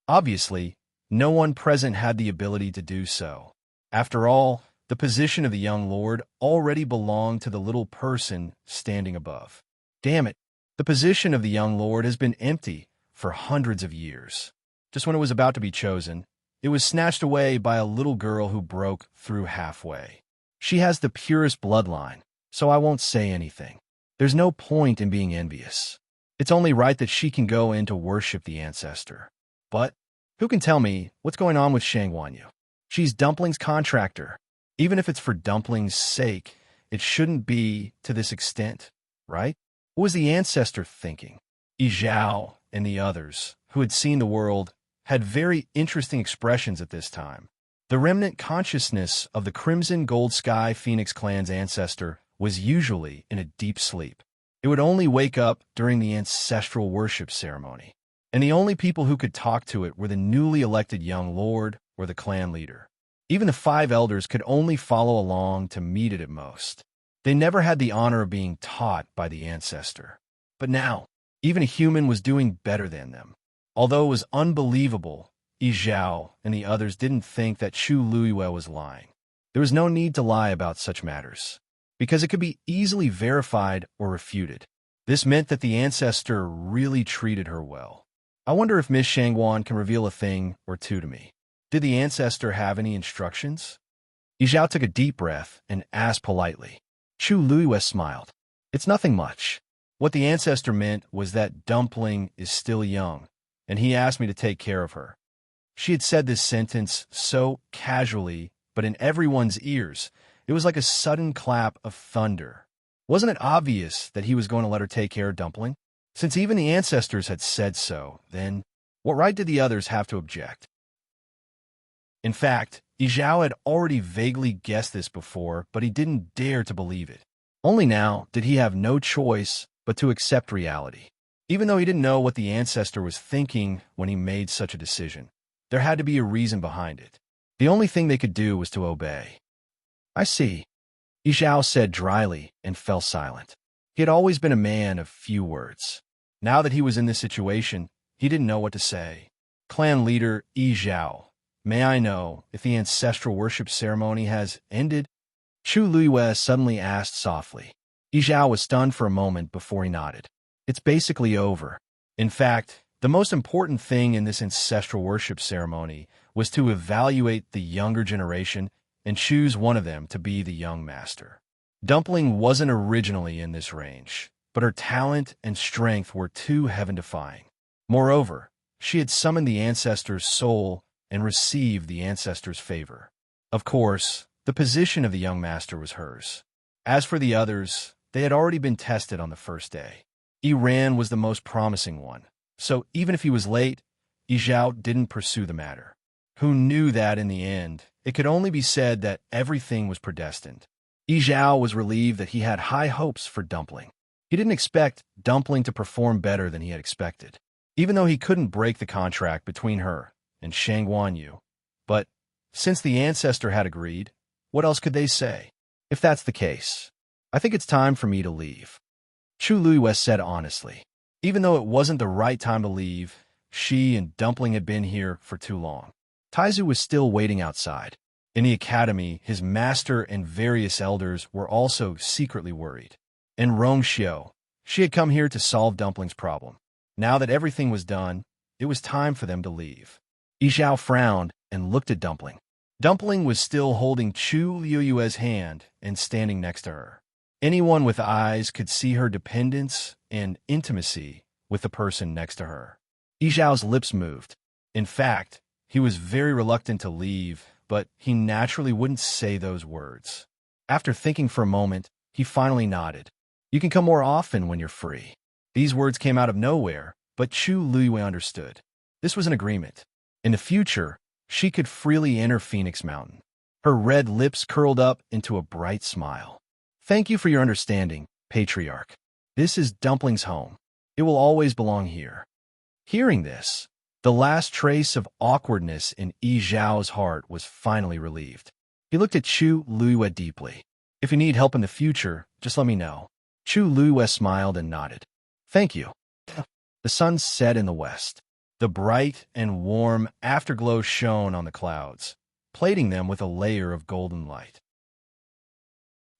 Obviously, no one present had the ability to do so. After all, the position of the young lord already belonged to the little person standing above. Damn it, the position of the young lord has been empty for hundreds of years. Just when it was about to be chosen, it was snatched away by a little girl who broke through halfway. She has the purest bloodline, so I won't say anything. There's no point in being envious. It's only right that she can go in to worship the ancestor. But who can tell me what's going on with Shangguan Yu? She's Dumpling's contractor. Even if it's for Dumpling's sake, it shouldn't be to this extent, right? What was the ancestor thinking? Yi Zhao and the others, who had seen the world, had very interesting expressions at this time. The remnant consciousness of the Crimson Gold Sky Phoenix clan's ancestor was usually in a deep sleep. It would only wake up during the ancestral worship ceremony, and the only people who could talk to it were the newly elected young lord or the clan leader. Even the 5 elders could only follow along to meet it at most. They never had the honor of being taught by the ancestor. But now, even a human was doing better than them. Although it was unbelievable, Yi Zhao and the others didn't think that Chu Luiyue was lying. There was no need to lie about such matters. because it could be easily verified or refuted. This meant that the ancestor really treated her well. I wonder if Miss Shangguan can reveal a thing or two to me. Did the ancestor have any instructions? Yizhao took a deep breath and asked politely. Chu Luiyue smiled. It's nothing much. What the ancestor meant was that Dumpling is still young, and he asked me to take care of her. She had said this sentence so casually, but in everyone's ears, it was like a sudden clap of thunder. Wasn't it obvious that he was going to let her take care of Dumpling? Since even the ancestors had said so, then what right did the others have to object? In fact, Yizhao had already vaguely guessed this before, but he didn't dare to believe it. Only now did he have no choice but to accept reality. Even though he didn't know what the ancestor was thinking when he made such a decision, there had to be a reason behind it. The only thing they could do was to obey. I see, Yizhao said dryly and fell silent. He had always been a man of few words. Now that he was in this situation, he didn't know what to say. Clan leader Yizhao, may I know if the ancestral worship ceremony has ended? Chu Luiyue suddenly asked softly. Yizhao was stunned for a moment before he nodded. It's basically over. In fact, the most important thing in this ancestral worship ceremony was to evaluate the younger generation and choose one of them to be the young master. Dumpling wasn't originally in this range, but her talent and strength were too heaven-defying. Moreover, she had summoned the ancestor's soul and received the ancestor's favor. Of course, the position of the young master was hers. As for the others, they had already been tested on the first day. Iran was the most promising one, so even if he was late, Yizhao didn't pursue the matter. Who knew that in the end, it could only be said that everything was predestined. Yizhao was relieved that he had high hopes for Dumpling. He didn't expect Dumpling to perform better than he had expected, even though he couldn't break the contract between her and Shangguan Yu. But since the ancestor had agreed, what else could they say? If that's the case, I think it's time for me to leave, Chu Luiyue said honestly. Even though it wasn't the right time to leave, she and Dumpling had been here for too long. Taizu was still waiting outside. In the academy, his master and various elders were also secretly worried. And Rongxiu, she had come here to solve Dumpling's problem. Now that everything was done, it was time for them to leave. Yizhao frowned and looked at Dumpling. Dumpling was still holding Chu Luiyue's hand and standing next to her. Anyone with eyes could see her dependence and intimacy with the person next to her. Yizhao's lips moved. In fact, he was very reluctant to leave, but he naturally wouldn't say those words. After thinking for a moment, he finally nodded. You can come more often when you're free. These words came out of nowhere, but Chu Luiyue understood. This was an agreement. In the future, she could freely enter Phoenix Mountain. Her red lips curled up into a bright smile. Thank you for your understanding, Patriarch. This is Dumpling's home. It will always belong here. Hearing this, the last trace of awkwardness in Yizhao's heart was finally relieved. He looked at Chu Luiyue deeply. If you need help in the future, just let me know. Chu Luiyue smiled and nodded. Thank you. The sun set in the west. The bright and warm afterglow shone on the clouds, plating them with a layer of golden light.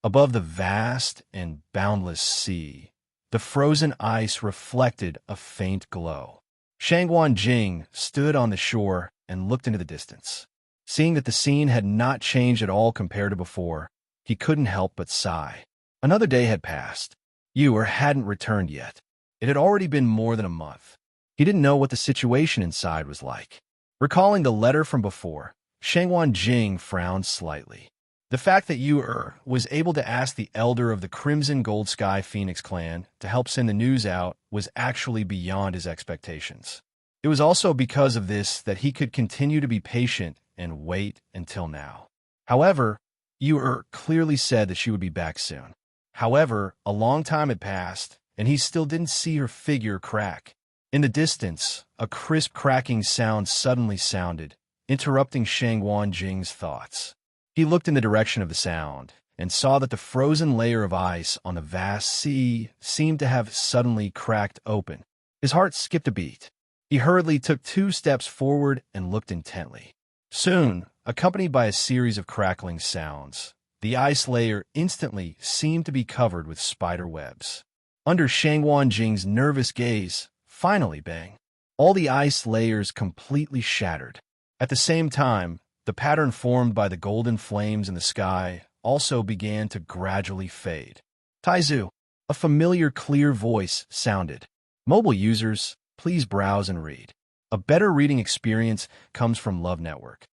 Above the vast and boundless sea, the frozen ice reflected a faint glow. Shangguan Jing stood on the shore and looked into the distance. Seeing that the scene had not changed at all compared to before, he couldn't help but sigh. Another day had passed. Ewer hadn't returned yet. It had already been more than a month. He didn't know what the situation inside was like. Recalling the letter from before, Shangguan Jing frowned slightly. The fact that Ewer was able to ask the elder of the Crimson Gold Sky Phoenix clan to help send the news out was actually beyond his expectations. It was also because of this that he could continue to be patient and wait until now. However, Ewer clearly said that she would be back soon. However, a long time had passed, and he still didn't see her figure crack. In the distance, a crisp cracking sound suddenly sounded, interrupting Shangguan Jing's thoughts. He looked in the direction of the sound and saw that the frozen layer of ice on the vast sea seemed to have suddenly cracked open. His heart skipped a beat. He hurriedly took 2 steps forward and looked intently. Soon, accompanied by a series of crackling sounds, The ice layer instantly seemed to be covered with spider webs. Under Shangwan Jing's nervous gaze, finally, bang, all the ice layers completely shattered. At the same time, the pattern formed by the golden flames in the sky also began to gradually fade. Taizu, a familiar clear voice sounded. Mobile users, please browse and read. A better reading experience comes from Love Network.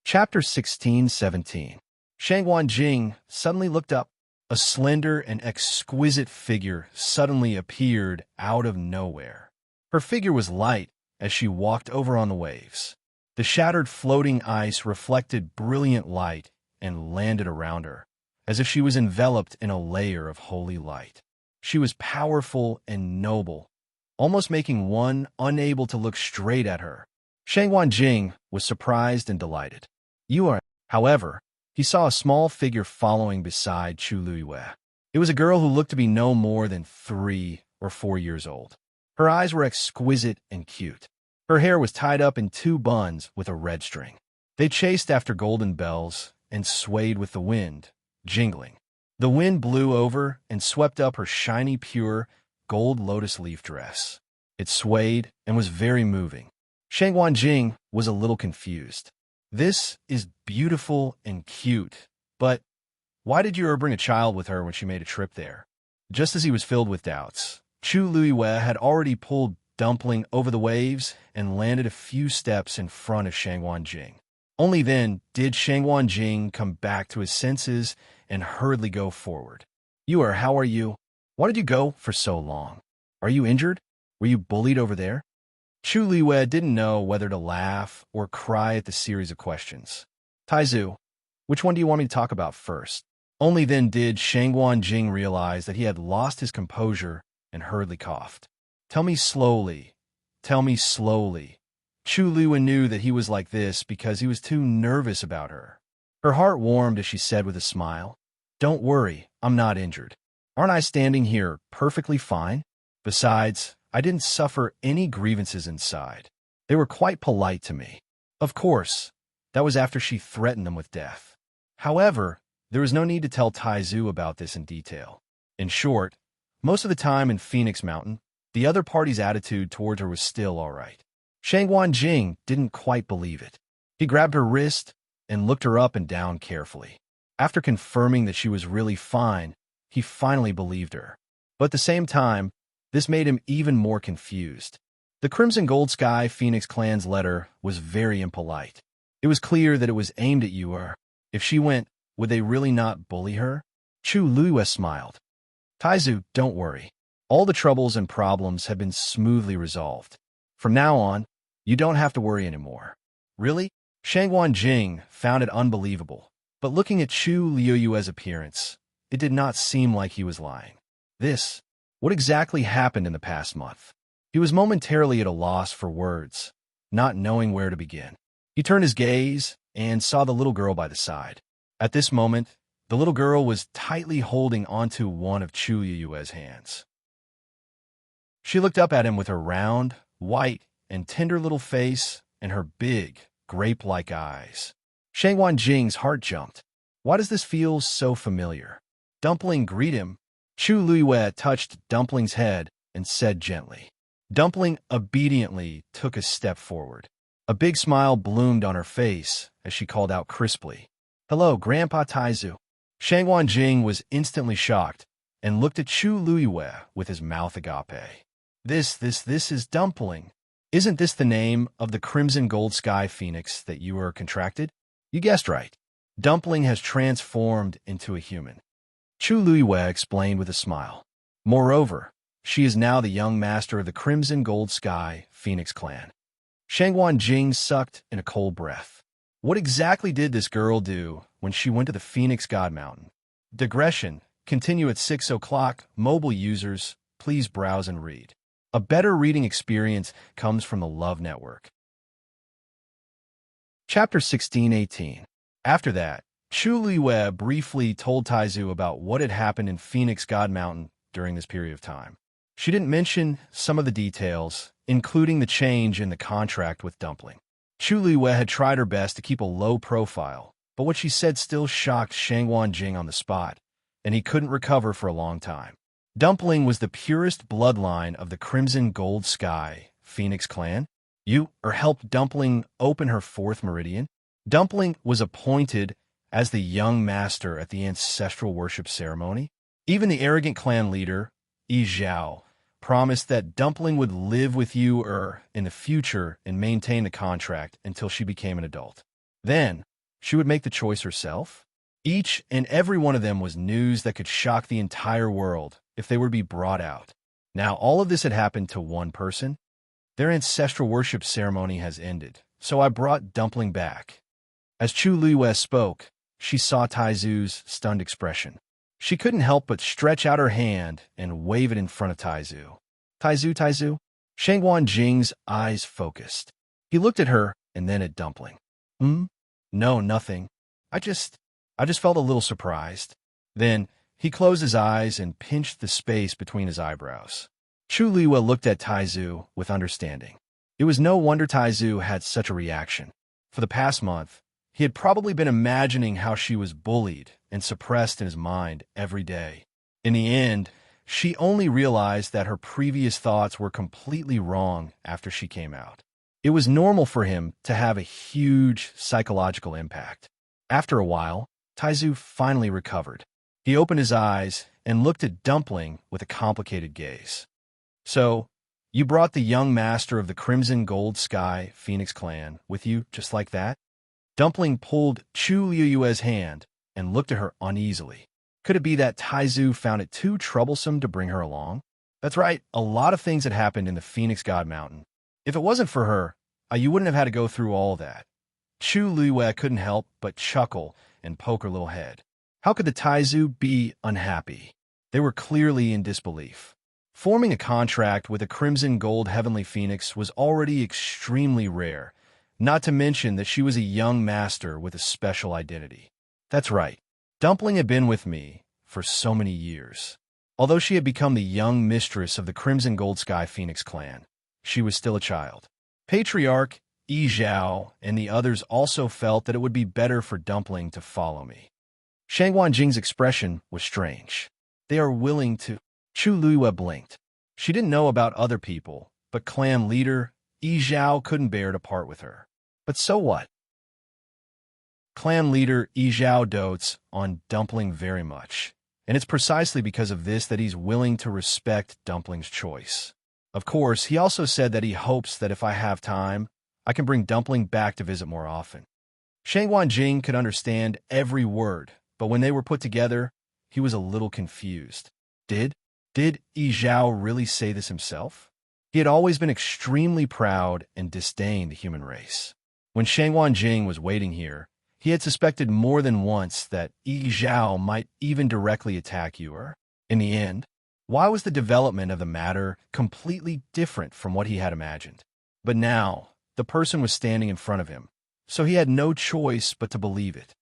Chapter 16-17. Shangwan Jing suddenly looked up. A slender and exquisite figure suddenly appeared out of nowhere. Her figure was light as she walked over on the waves. The shattered floating ice reflected brilliant light and landed around her, as if she was enveloped in a layer of holy light. She was powerful and noble, almost making one unable to look straight at her. Shangwan Jing was surprised and delighted. You are, however, he saw a small figure following beside Chu Luiyue. It was a girl who looked to be no more than 3 or 4 years old. Her eyes were exquisite and cute. Her hair was tied up in 2 buns with a red string. They chased after golden bells and swayed with the wind, jingling. The wind blew over and swept up her shiny, pure, gold lotus leaf dress. It swayed and was very moving. Shangwan Jing was a little confused. This is beautiful and cute, but why did you bring a child with her when she made a trip there? Just as he was filled with doubts, Chu Luiyue had already pulled Dumpling over the waves and landed a few steps in front of Shangwan Jing. Only then did Shangwan Jing come back to his senses and hurriedly go forward. How are you? Why did you go for so long? Are you injured? Were you bullied over there? Chu Luiyue didn't know whether to laugh or cry at the series of questions. Taizu, which one do you want me to talk about first? Only then did Shangwan Jing realize that he had lost his composure and hurriedly coughed. Tell me slowly. Tell me slowly. Chu Luiyue knew that he was like this because he was too nervous about her. Her heart warmed as she said with a smile, Don't worry, I'm not injured. Aren't I standing here perfectly fine? Besides, I didn't suffer any grievances inside. They were quite polite to me. Of course, that was after she threatened them with death. However, there was no need to tell Taizu about this in detail. In short, most of the time in Phoenix Mountain, the other party's attitude towards her was still all right. Shangwan Jing didn't quite believe it. He grabbed her wrist and looked her up and down carefully. After confirming that she was really fine, he finally believed her. But at the same time, this made him even more confused. The Crimson Gold Sky Phoenix Clan's letter was very impolite. It was clear that it was aimed at you, or if she went, would they really not bully her? Chu Luiyue smiled. Taizu, don't worry. All the troubles and problems have been smoothly resolved. From now on, you don't have to worry anymore. Really? Shangwan Jing found it unbelievable, but looking at Chu Luiyue's appearance, it did not seem like he was lying. What exactly happened in the past month? He was momentarily at a loss for words, not knowing where to begin. He turned his gaze and saw the little girl by the side. At this moment, the little girl was tightly holding onto one of Chu Luiyue's hands. She looked up at him with her round, white, and tender little face and her big, grape-like eyes. Shangwan Jing's heart jumped. Why does this feel so familiar? Dumpling greeted him. Chu Luiyue touched Dumpling's head and said gently. Dumpling obediently took a step forward. A big smile bloomed on her face as she called out crisply, Hello, Grandpa Taizu. Shangwan Jing was instantly shocked and looked at Chu Luiyue with his mouth agape. This is Dumpling. Isn't this the name of the Crimson Gold Sky Phoenix that you were contracted? You guessed right. Dumpling has transformed into a human. Chu Luiyue explained with a smile. Moreover, she is now the young master of the Crimson Gold Sky Phoenix clan. Shangwan Jing sucked in a cold breath. What exactly did this girl do when she went to the Phoenix God Mountain? Digression. Continue at 6 o'clock. Mobile users, please browse and read. A better reading experience comes from the Love Network. Chapter 16-18. After that, Chu Luiyue briefly told Taizu about what had happened in Phoenix God Mountain during this period of time. She didn't mention some of the details, including the change in the contract with Dumpling. Chu Luiyue had tried her best to keep a low profile, but what she said still shocked Shangwan Jing on the spot, and he couldn't recover for a long time. Dumpling was the purest bloodline of the Crimson Gold Sky Phoenix clan. You helped Dumpling open her fourth meridian. Dumpling was appointed as the young master at the ancestral worship ceremony. Even the arrogant clan leader, Yi Zhao, promised that Dumpling would live with you in the future and maintain the contract until she became an adult. Then, she would make the choice herself. Each and every one of them was news that could shock the entire world if they were to be brought out. Now, all of this had happened to one person. Their ancestral worship ceremony has ended, so I brought Dumpling back. As Chu Luiyue spoke, she saw Taizu's stunned expression. She couldn't help but stretch out her hand and wave it in front of Taizu. Taizu? Shangwan Jing's eyes focused. He looked at her and then at Dumpling. No, nothing. I just felt a little surprised. Then he closed his eyes and pinched the space between his eyebrows. Chu Luiyue looked at Taizu with understanding. It was no wonder Taizu had such a reaction. For the past month, he had probably been imagining how she was bullied and suppressed in his mind every day. In the end, she only realized that her previous thoughts were completely wrong after she came out. It was normal for him to have a huge psychological impact. After a while, Taizu finally recovered. He opened his eyes and looked at Dumpling with a complicated gaze. So, you brought the young master of the Crimson Gold Sky Phoenix clan with you just like that? Dumpling pulled Chu Luiyue's hand and looked at her uneasily. Could it be that Taizu found it too troublesome to bring her along? That's right, a lot of things had happened in the Phoenix God Mountain. If it wasn't for her, you wouldn't have had to go through all that. Chu Luiyue couldn't help but chuckle and poke her little head. How could the Taizu be unhappy? They were clearly in disbelief. Forming a contract with a Crimson Gold Heavenly Phoenix was already extremely rare, not to mention that she was a young master with a special identity. That's right, Dumpling had been with me for so many years. Although she had become the young mistress of the Crimson Gold Sky Phoenix clan, she was still a child. Patriarch Yi Zhao and the others also felt that it would be better for Dumpling to follow me. Shangwan Jing's expression was strange. They are willing to... Chu Luiyue blinked. She didn't know about other people, but clan leader Yi Zhao couldn't bear to part with her. But so what? Clan leader Yi Zhao dotes on Dumpling very much, and it's precisely because of this that he's willing to respect Dumpling's choice. Of course, he also said that he hopes that if I have time, I can bring Dumpling back to visit more often. Shangwan Jing could understand every word, but when they were put together, he was a little confused. Did Yi Zhao really say this himself? He had always been extremely proud and disdained the human race. When Shangwan Jing was waiting here, he had suspected more than once that Yi Zhao might even directly attack you. In the end, why was the development of the matter completely different from what he had imagined? But now, the person was standing in front of him, so he had no choice but to believe it.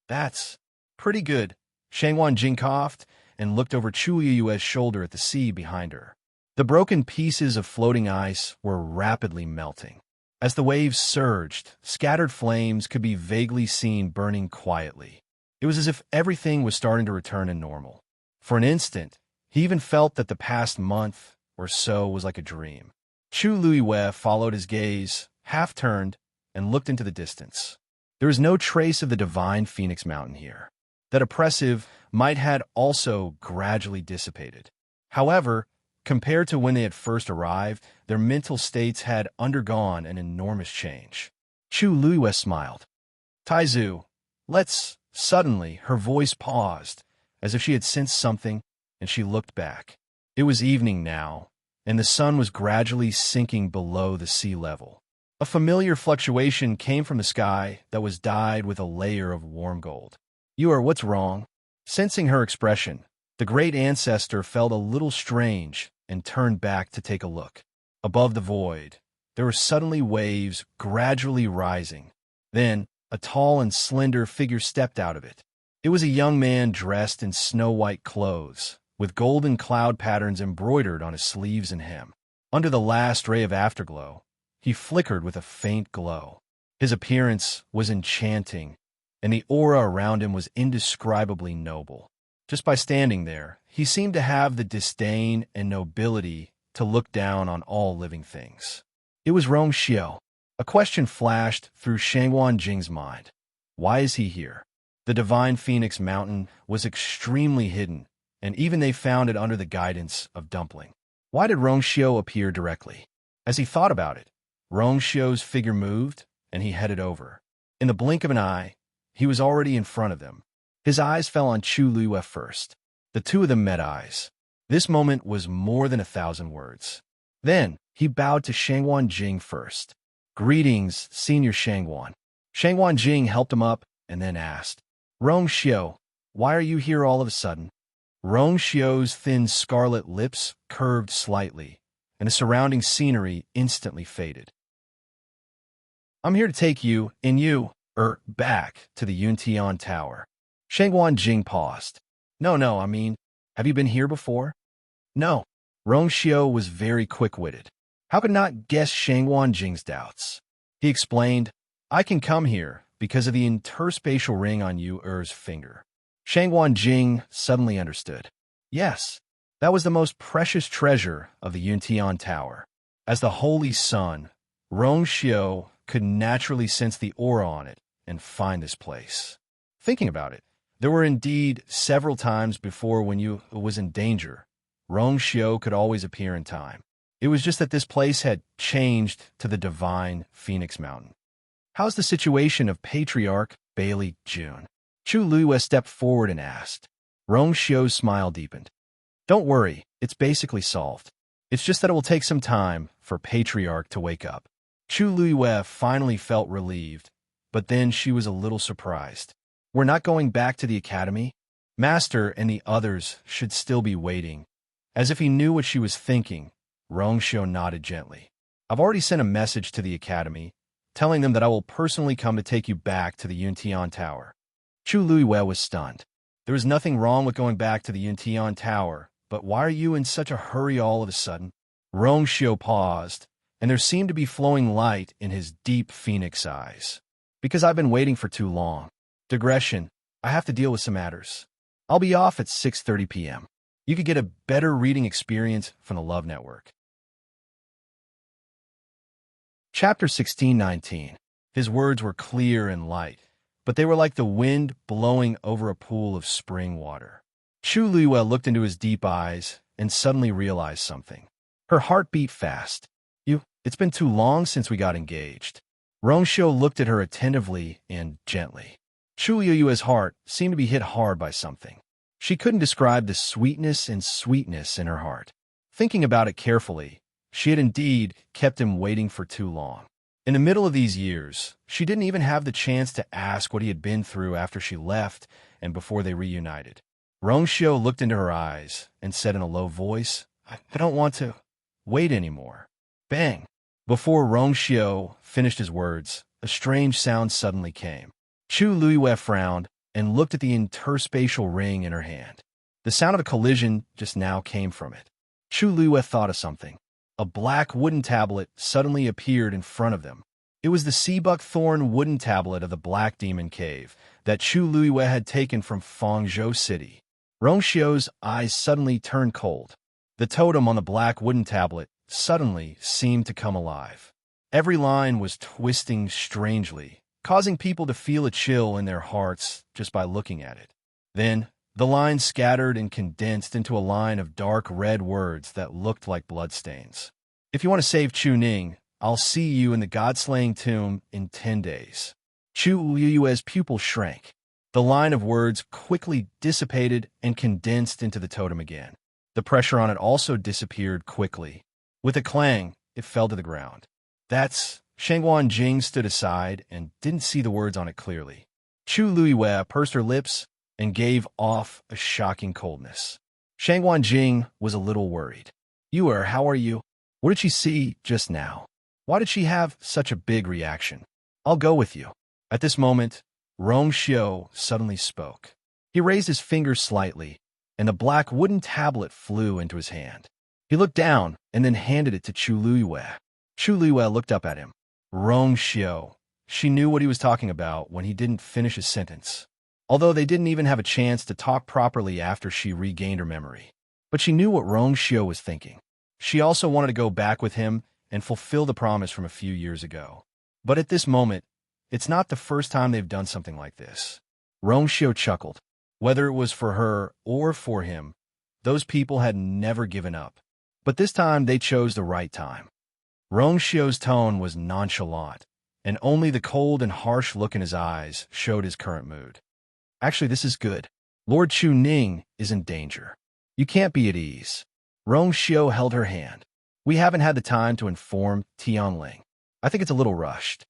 That's pretty good. Shangwan Jing coughed and looked over Chu Luiyue's shoulder at the sea behind her. The broken pieces of floating ice were rapidly melting. As the waves surged, scattered flames could be vaguely seen burning quietly. It was as if everything was starting to return to normal. For an instant, he even felt that the past month or so was like a dream. Chu Luiyue followed his gaze, half-turned, and looked into the distance. There was no trace of the divine Phoenix Mountain here. That oppressive might had also gradually dissipated. However, compared to when they had first arrived, their mental states had undergone an enormous change. Chu Luiyue smiled. Taizu, let's... Suddenly, her voice paused, as if she had sensed something, and she looked back. It was evening now, and the sun was gradually sinking below the sea level. A familiar fluctuation came from the sky that was dyed with a layer of warm gold. What's wrong? Sensing her expression, the great ancestor felt a little strange and turned back to take a look. Above the void, there were suddenly waves gradually rising. Then, a tall and slender figure stepped out of it. It was a young man dressed in snow-white clothes, with golden cloud patterns embroidered on his sleeves and hem. Under the last ray of afterglow, he flickered with a faint glow. His appearance was enchanting, and the aura around him was indescribably noble. Just by standing there, he seemed to have the disdain and nobility to look down on all living things. It was Rong Xiao. A question flashed through Shangguan Jing's mind. Why is he here? The divine Phoenix Mountain was extremely hidden, and even they found it under the guidance of Dumpling. Why did Rong Xiao appear directly? As he thought about it, Rong Xiao's figure moved, and he headed over. In the blink of an eye, he was already in front of them. His eyes fell on Chu Luiyue first. The two of them met eyes. This moment was more than 1,000 words. Then, he bowed to Shangguan Jing first. Greetings, Senior Shangguan. Shangguan Jing helped him up and then asked, Rong Xiao, why are you here all of a sudden? Rong Xiao's thin scarlet lips curved slightly, and the surrounding scenery instantly faded. I'm here to take you, back to the Yuntian Tower. Shangguan Jing paused. No, I mean, have you been here before? No. Rong Xiao was very quick-witted. How could not guess Shangguan Jing's doubts? He explained, I can come here because of the interspatial ring on Yu's finger. Shangguan Jing suddenly understood. Yes, that was the most precious treasure of the Yuntian Tower. As the Holy Sun, Rong Xiao could naturally sense the aura on it and find this place. Thinking about it, there were indeed several times before when Yu was in danger. Rong Xiao could always appear in time. It was just that this place had changed to the divine Phoenix Mountain. How's the situation of Patriarch Bailey Jun? Chu Luiyue stepped forward and asked. Rong Xiao's smile deepened. Don't worry, it's basically solved. It's just that it will take some time for Patriarch to wake up. Chu Luiyue finally felt relieved, but then she was a little surprised. We're not going back to the academy? Master and the others should still be waiting. As if he knew what she was thinking, Rong Xiao nodded gently. I've already sent a message to the academy, telling them that I will personally come to take you back to the Yuntian Tower. Chu Luiyue was stunned. There was nothing wrong with going back to the Yuntian Tower, but why are you in such a hurry all of a sudden? Rong Xiao paused, and there seemed to be flowing light in his deep phoenix eyes. Because I've been waiting for too long. Digression, I have to deal with some matters. I'll be off at 6:30 p.m. You could get a better reading experience from the Love Network. Chapter 16:19. His words were clear and light, but they were like the wind blowing over a pool of spring water. Chu Luiyue looked into his deep eyes and suddenly realized something. Her heart beat fast. It's been too long since we got engaged. Rong Xiao looked at her attentively and gently. Chu Luiyue's heart seemed to be hit hard by something. She couldn't describe the sweetness in her heart. Thinking about it carefully, she had indeed kept him waiting for too long. In the middle of these years, she didn't even have the chance to ask what he had been through after she left and before they reunited. Rong Xiao looked into her eyes and said in a low voice, I don't want to wait anymore. Bang! Before Rong Xiao finished his words, a strange sound suddenly came. Chu Luiyue frowned and looked at the interspatial ring in her hand. The sound of a collision just now came from it. Chu Luiyue thought of something. A black wooden tablet suddenly appeared in front of them. It was the sea buckthorn wooden tablet of the Black Demon Cave that Chu Luiyue had taken from Fangzhou City. Rong Xiao's eyes suddenly turned cold. The totem on the black wooden tablet suddenly seemed to come alive. Every line was twisting strangely, causing people to feel a chill in their hearts just by looking at it. Then, the lines scattered and condensed into a line of dark red words that looked like bloodstains. If you want to save Chu Ning, I'll see you in the God-slaying tomb in 10 days. Chu Luiyue's pupil shrank. The line of words quickly dissipated and condensed into the totem again. The pressure on it also disappeared quickly. With a clang, it fell to the ground. Shangguan Jing stood aside and didn't see the words on it clearly. Chu Luiyue pursed her lips and gave off a shocking coldness. Shangguan Jing was a little worried. How are you? What did she see just now? Why did she have such a big reaction? I'll go with you. At this moment, Rong Xiao suddenly spoke. He raised his finger slightly, and the black wooden tablet flew into his hand. He looked down and then handed it to Chu Luiyue. Chu Luiyue looked up at him. Rong Xiao, She knew what he was talking about when he didn't finish his sentence, although they didn't even have a chance to talk properly after she regained her memory. But she knew what Rongshio was thinking. She also wanted to go back with him and fulfill the promise from a few years ago. But at this moment, it's not the first time they've done something like this. Rongshio chuckled. Whether it was for her or for him, those people had never given up. But this time they chose the right time. Rongshio's tone was nonchalant, and only the cold and harsh look in his eyes showed his current mood. Actually, this is good. Lord Chu Ning is in danger. You can't be at ease. Rongshio held her hand. We haven't had the time to inform Tianling. I think it's a little rushed.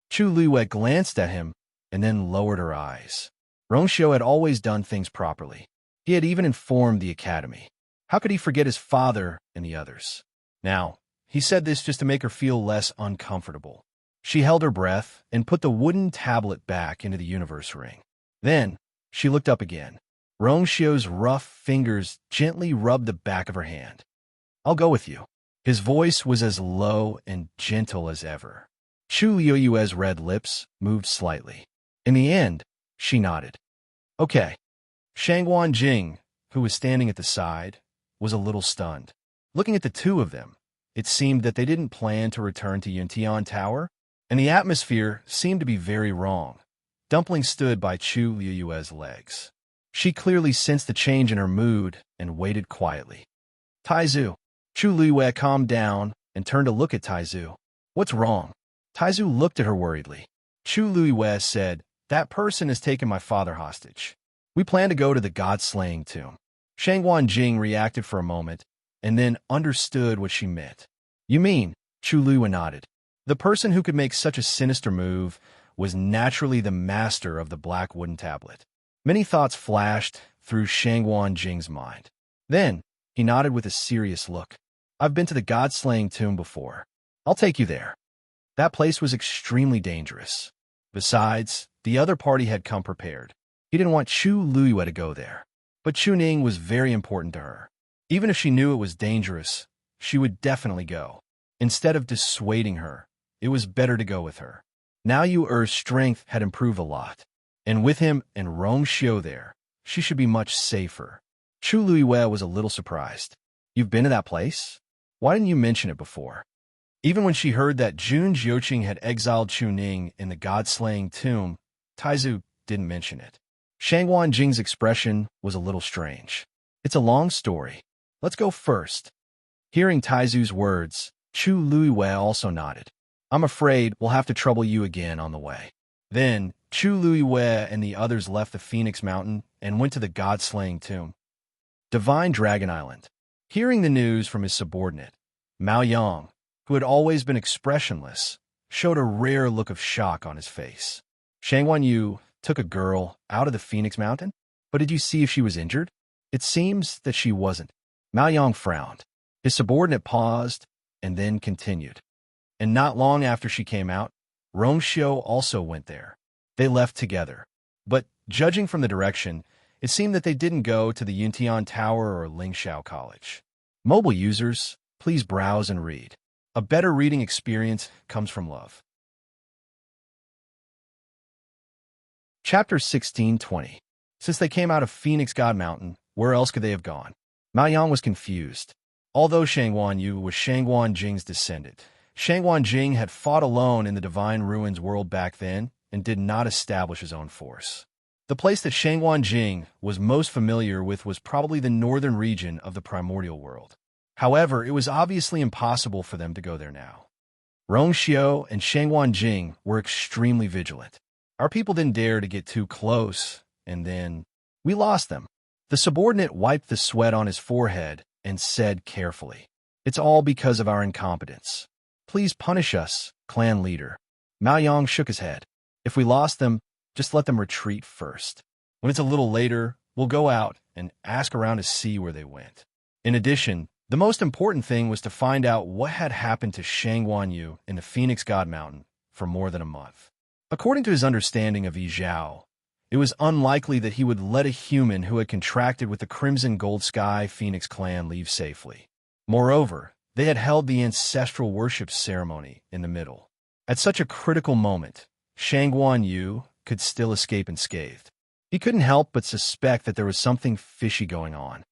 Chu Liwei glanced at him and then lowered her eyes. Rongshio had always done things properly. He had even informed the academy. How could he forget his father and the others? Now, he said this just to make her feel less uncomfortable. She held her breath and put the wooden tablet back into the universe ring. Then, she looked up again. Rongshio's rough fingers gently rubbed the back of her hand. I'll go with you. His voice was as low and gentle as ever. Chu Liuyue's red lips moved slightly. In the end, she nodded. Okay. Shangguan Jing, who was standing at the side, was a little stunned. Looking at the two of them, it seemed that they didn't plan to return to Yuntian Tower, and the atmosphere seemed to be very wrong. Dumpling stood by Chu Liuyue's legs. She clearly sensed the change in her mood and waited quietly. Taizu. Chu Liuyue calmed down and turned to look at Taizu. What's wrong? Taizu looked at her worriedly. Chu Liuyue said, that person has taken my father hostage. We plan to go to the god-slaying tomb. Shangguan Jing reacted for a moment and then understood what she meant. You mean? Chu Liuyue nodded. The person who could make such a sinister move was naturally the master of the black wooden tablet. Many thoughts flashed through Shangguan Jing's mind. Then, he nodded with a serious look. I've been to the god-slaying tomb before. I'll take you there. That place was extremely dangerous. Besides, the other party had come prepared. He didn't want Chu Liuyue to go there. But Chu Ning was very important to her. Even if she knew it was dangerous, she would definitely go. Instead of dissuading her, it was better to go with her. Now Yu'er's strength had improved a lot. And with him and Rongshio there, she should be much safer. Chu Liuyue was a little surprised. You've been to that place? Why didn't you mention it before? Even when she heard that Jun Jiuqing had exiled Chu Ning in the god-slaying tomb, Taizu didn't mention it. Shangguan Jing's expression was a little strange. It's a long story. Let's go first. Hearing Taizu's words, Chu Liuyue also nodded. I'm afraid we'll have to trouble you again on the way. Then, Chu Liuyue and the others left the Phoenix Mountain and went to the god-slaying tomb. Divine Dragon Island. Hearing the news from his subordinate, Mao Yang, who had always been expressionless, showed a rare look of shock on his face. Shangguan Yu took a girl out of the Phoenix Mountain? But did you see if she was injured? It seems that she wasn't. Mao Yang frowned. His subordinate paused and then continued. And not long after she came out, Rongshio also went there. They left together. But, judging from the direction, it seemed that they didn't go to the Yuntian Tower or Lingxiao College. Mobile users, please browse and read. A better reading experience comes from love. Chapter 16:20. Since they came out of Phoenix God Mountain, where else could they have gone? Mao Yang was confused. Although Shangguan Yu was Shangguan Jing's descendant, Shangguan Jing had fought alone in the Divine Ruins world back then and did not establish his own force. The place that Shangguan Jing was most familiar with was probably the northern region of the primordial world. However, it was obviously impossible for them to go there now. Rongshio and Shangguan Jing were extremely vigilant. Our people didn't dare to get too close, and then we lost them. The subordinate wiped the sweat on his forehead and said carefully, It's all because of our incompetence. Please punish us, clan leader. Mao Yang shook his head. If we lost them, just let them retreat first. When it's a little later, we'll go out and ask around to see where they went. In addition, the most important thing was to find out what had happened to Shangguan Yu in the Phoenix God Mountain for more than a month. According to his understanding of Yi Zhao, it was unlikely that he would let a human who had contracted with the Crimson Gold Sky Phoenix clan leave safely. Moreover, they had held the ancestral worship ceremony in the middle. At such a critical moment, Shangguan Yu could still escape unscathed. He couldn't help but suspect that there was something fishy going on.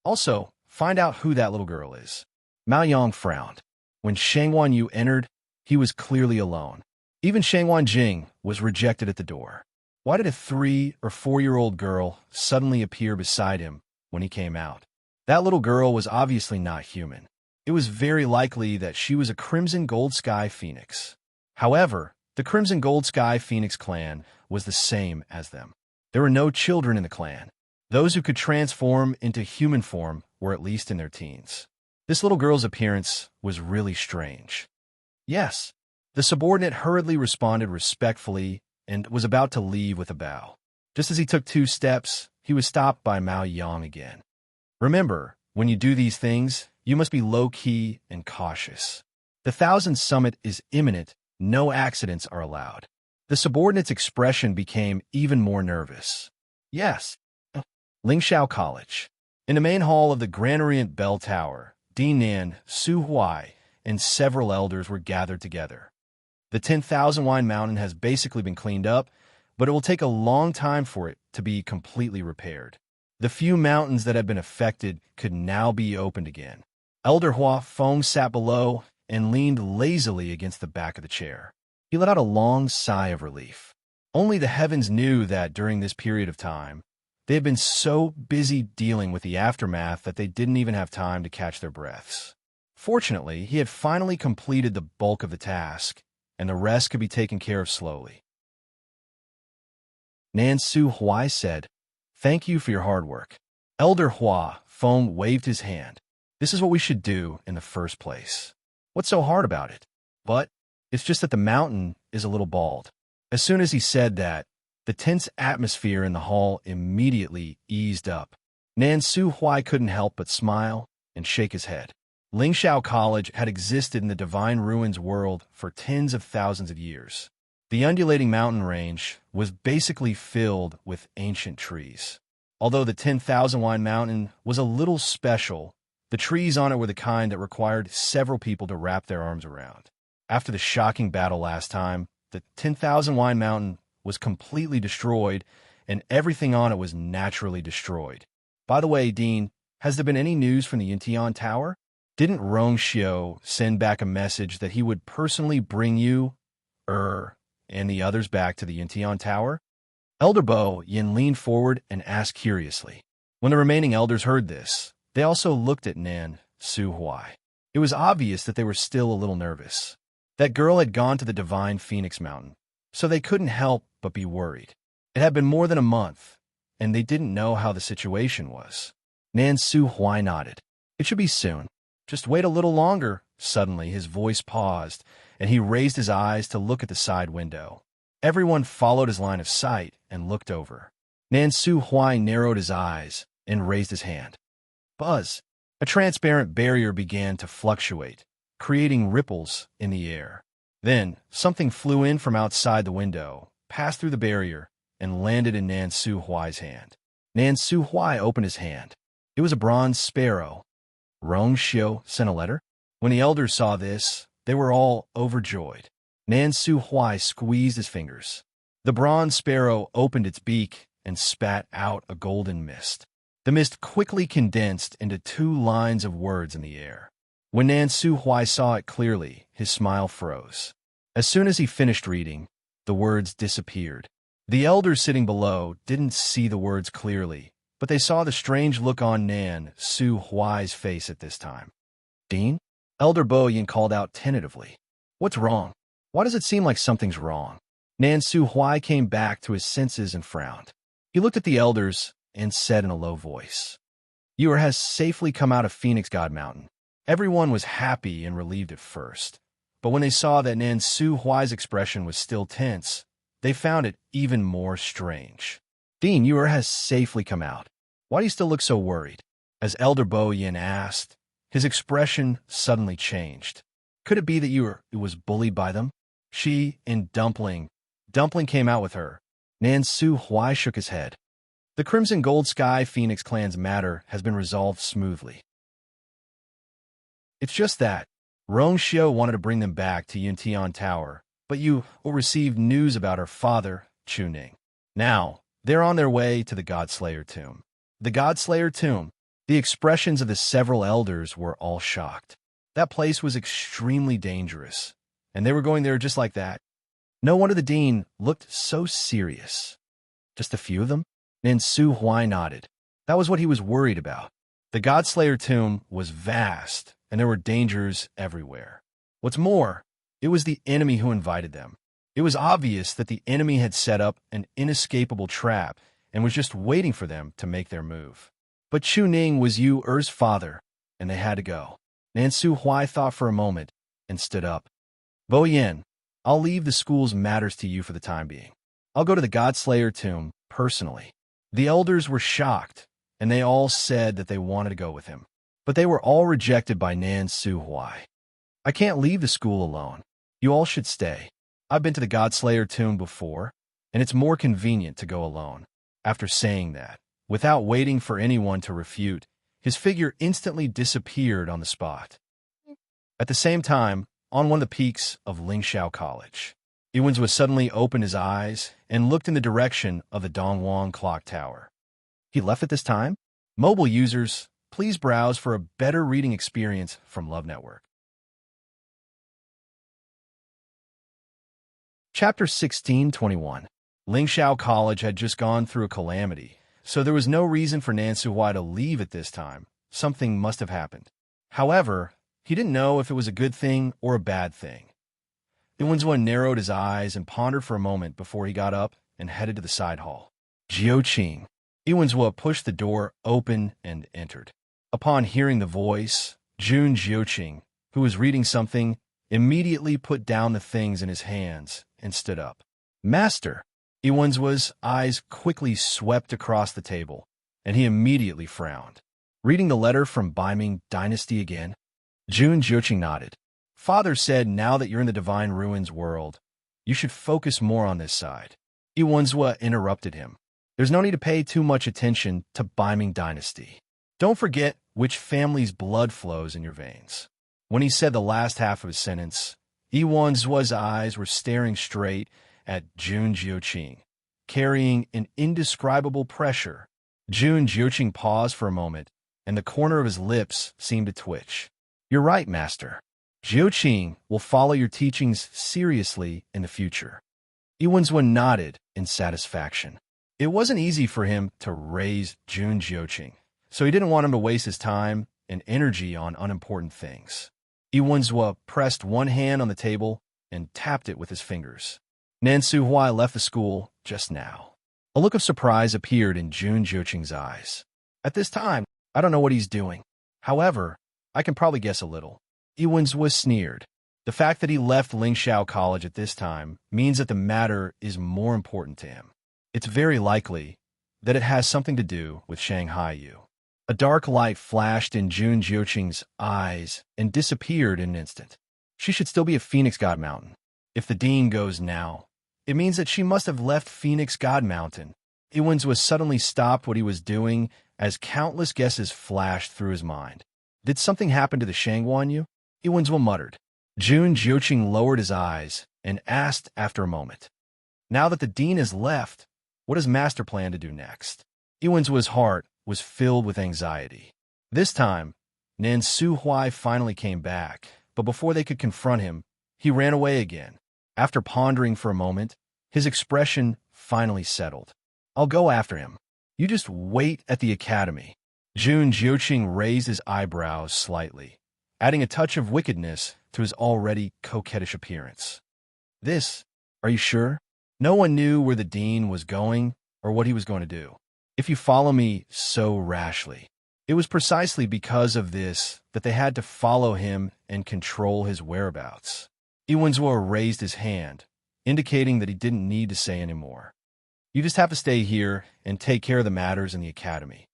Also, find out who that little girl is. Mao Yang frowned. When Shangguan Yu entered, he was clearly alone. Even Shangguan Jing was rejected at the door. Why did a 3- or 4-year-old girl suddenly appear beside him when he came out? That little girl was obviously not human. It was very likely that she was a Crimson Gold Sky Phoenix. However, the Crimson Gold Sky Phoenix clan was the same as them. There were no children in the clan. Those who could transform into human form were at least in their teens. This little girl's appearance was really strange. Yes, the subordinate hurriedly responded respectfully and was about to leave with a bow. Just as he took 2 steps, he was stopped by Mao Yang again. Remember, when you do these things, you must be low-key and cautious. The Thousand Summit is imminent. No accidents are allowed. The subordinate's expression became even more nervous. Yes. Lingxiao College. In the main hall of the Grand Orient Bell Tower, Dean Nan, Su Huai, and several elders were gathered together. The 10,000 Wine Mountain has basically been cleaned up, but it will take a long time for it to be completely repaired. The few mountains that had been affected could now be opened again. Elder Hua Feng sat below and leaned lazily against the back of the chair. He let out a long sigh of relief. Only the heavens knew that during this period of time, they had been so busy dealing with the aftermath that they didn't even have time to catch their breaths. Fortunately, he had finally completed the bulk of the task, and the rest could be taken care of slowly. Nan Su Huai said, "Thank you for your hard work." Elder Hua Feng waved his hand. "This is what we should do in the first place. What's so hard about it? But it's just that the mountain is a little bald." As soon as he said that, the tense atmosphere in the hall immediately eased up. Nan Su Huai couldn't help but smile and shake his head. Lingxiao College had existed in the Divine Ruins world for tens of thousands of years. The undulating mountain range was basically filled with ancient trees. Although the 10,000 Wine Mountain was a little special, the trees on it were the kind that required several people to wrap their arms around. After the shocking battle last time, the 10,000 Wine Mountain was completely destroyed, and everything on it was naturally destroyed. By the way, Dean, has there been any news from the Yuntian Tower? Didn't Rong Xiu send back a message that he would personally bring you, and the others back to the Yuntian Tower? Elder Bo Yin leaned forward and asked curiously. When the remaining elders heard this, they also looked at Nan Su Huai. It was obvious that they were still a little nervous. That girl had gone to the Divine Phoenix Mountain, so they couldn't help but be worried. It had been more than a month, and they didn't know how the situation was. Nan Su Huai nodded. "It should be soon. Just wait a little longer." Suddenly, his voice paused, and he raised his eyes to look at the side window. Everyone followed his line of sight and looked over. Nan Su Huai narrowed his eyes and raised his hand. Buzz! A transparent barrier began to fluctuate, creating ripples in the air. Then, something flew in from outside the window, passed through the barrier, and landed in Nan Su Huai's hand. Nan Su Huai opened his hand. It was a bronze sparrow. Rong Xiu sent a letter? When the elders saw this, they were all overjoyed. Nan Su Huai squeezed his fingers. The bronze sparrow opened its beak and spat out a golden mist. The mist quickly condensed into 2 lines of words in the air. When Nan Su Huai saw it clearly, his smile froze. As soon as he finished reading, the words disappeared. The elders sitting below didn't see the words clearly, but they saw the strange look on Nan Su Huai's face at this time. "Dean?" Elder Bo Yin called out tentatively. "What's wrong? Why does it seem like something's wrong?" Nan Su Huai came back to his senses and frowned. He looked at the elders and said in a low voice, "You has safely come out of Phoenix God Mountain." Everyone was happy and relieved at first, but when they saw that Nan Su Huai's expression was still tense, they found it even more strange. "Dean, you has safely come out. Why do you still look so worried?" As Elder Bo Yin asked, his expression suddenly changed. "Could it be that you was bullied by them?" She and Dumpling came out with her. Nan Su Huai shook his head. "The Crimson Gold Sky Phoenix clan's matter has been resolved smoothly. It's just that Rong Xiu wanted to bring them back to Yuntian Tower but you will receive news about our father, Chu Ning. Now, they're on their way to the Godslayer tomb. The Godslayer tomb. The expressions of the several elders were all shocked. That place was extremely dangerous, and they were going there just like that. No wonder the dean looked so serious. Just a few of them? Nan Su Huai nodded. That was what he was worried about. The Godslayer tomb was vast, and there were dangers everywhere. What's more, it was the enemy who invited them. It was obvious that the enemy had set up an inescapable trap and was just waiting for them to make their move. But Chu Ning was Yu Er's father, and they had to go. Nan Su Huai thought for a moment and stood up. Bo Yin, I'll leave the school's matters to you for the time being. I'll go to the Godslayer tomb personally. The elders were shocked, and they all said that they wanted to go with him. But they were all rejected by Nan Su Huai. I can't leave the school alone. You all should stay. I've been to the Godslayer tomb before, and it's more convenient to go alone. After saying that, without waiting for anyone to refute, his figure instantly disappeared on the spot. At the same time, on one of the peaks of Lingxiao College, Iwans suddenly opened his eyes and looked in the direction of the Dongwang clock tower. He left at this time? Mobile users, please browse for a better reading experience from Love Network. Chapter 1621. Lingxiao College had just gone through a calamity, so there was no reason for Nan Su Huai to leave at this time. Something must have happened. However, he didn't know if it was a good thing or a bad thing. Iwans narrowed his eyes and pondered for a moment before he got up and headed to the side hall. Jiuqing. Iwans pushed the door open and entered. Upon hearing the voice, Jun Jiuqing, who was reading something, immediately put down the things in his hands and stood up. Master! Iwans' eyes quickly swept across the table, and he immediately frowned. Reading the letter from Baiming Dynasty again? Jun Jiuqing nodded. Father said now that you're in the Divine Ruins world, you should focus more on this side. Iwans interrupted him. There's no need to pay too much attention to Baiming Dynasty. Don't forget which family's blood flows in your veins. When he said the last half of his sentence, Iwans' eyes were staring straight at Jun Jiuqing, carrying an indescribable pressure. Jun Jiuqing paused for a moment, and the corner of his lips seemed to twitch. You're right, Master. Jiuqing will follow your teachings seriously in the future. Iwans nodded in satisfaction. It wasn't easy for him to raise Jun Jiuqing, so he didn't want him to waste his time and energy on unimportant things. Iwans pressed one hand on the table and tapped it with his fingers. Nan Su Huai left the school just now. A look of surprise appeared in Jun Jiuqing's eyes. At this time, I don't know what he's doing. However, I can probably guess a little. Iwans sneered. The fact that he left Lingxiao College at this time means that the matter is more important to him. It's very likely that it has something to do with Shanghai Yu. A dark light flashed in Jun Jiuqing's eyes and disappeared in an instant. She should still be at Phoenix God Mountain. If the dean goes now, it means that she must have left Phoenix God Mountain. Iwans suddenly stopped what he was doing as countless guesses flashed through his mind. Did something happen to the Shangguan Yu? Iwans muttered. Jun Jiuqing lowered his eyes and asked after a moment. Now that the dean has left, what does Master plan to do next? Iwans' heart was filled with anxiety. This time, Nan Su Huai finally came back, but before they could confront him, he ran away again. After pondering for a moment, his expression finally settled. I'll go after him. You just wait at the academy. Jun Jiuqing raised his eyebrows slightly, adding a touch of wickedness to his already coquettish appearance. Are you sure? No one knew where the dean was going or what he was going to do. If you follow me so rashly. It was precisely because of this that they had to follow him and control his whereabouts. Iwans raised his hand, indicating that he didn't need to say any more. You just have to stay here and take care of the matters in the academy.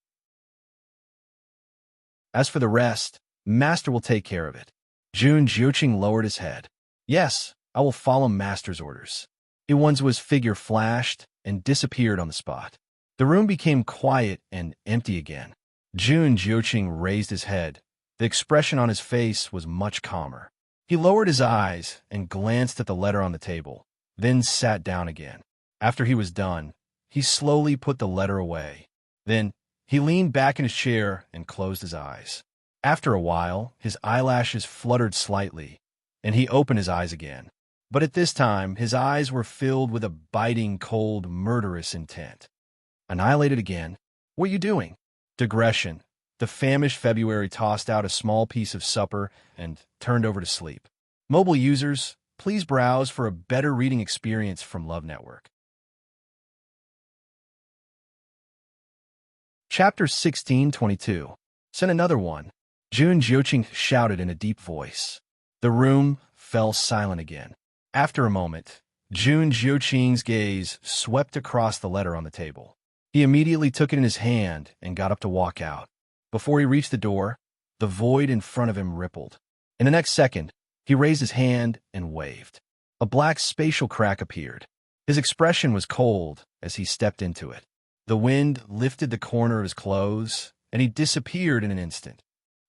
As for the rest, Master will take care of it. Jun Jiuqing lowered his head. Yes, I will follow Master's orders. Iwans' figure flashed and disappeared on the spot. The room became quiet and empty again. Jun Jiuqing raised his head. The expression on his face was much calmer. He lowered his eyes and glanced at the letter on the table, then sat down again. After he was done, he slowly put the letter away. Then, he leaned back in his chair and closed his eyes. After a while, his eyelashes fluttered slightly, and he opened his eyes again. But at this time, his eyes were filled with a biting, cold, murderous intent. Annihilated again? What are you doing? Digression. The famished February tossed out a small piece of supper and turned over to sleep. Mobile users, please browse for a better reading experience from Love Network. Chapter 1622. Send another one. Jun Jiuqing shouted in a deep voice. The room fell silent again. After a moment, Jun Jiuqing's gaze swept across the letter on the table. He immediately took it in his hand and got up to walk out. Before he reached the door, the void in front of him rippled. In the next second, he raised his hand and waved. A black spatial crack appeared. His expression was cold as he stepped into it. The wind lifted the corner of his clothes, and he disappeared in an instant.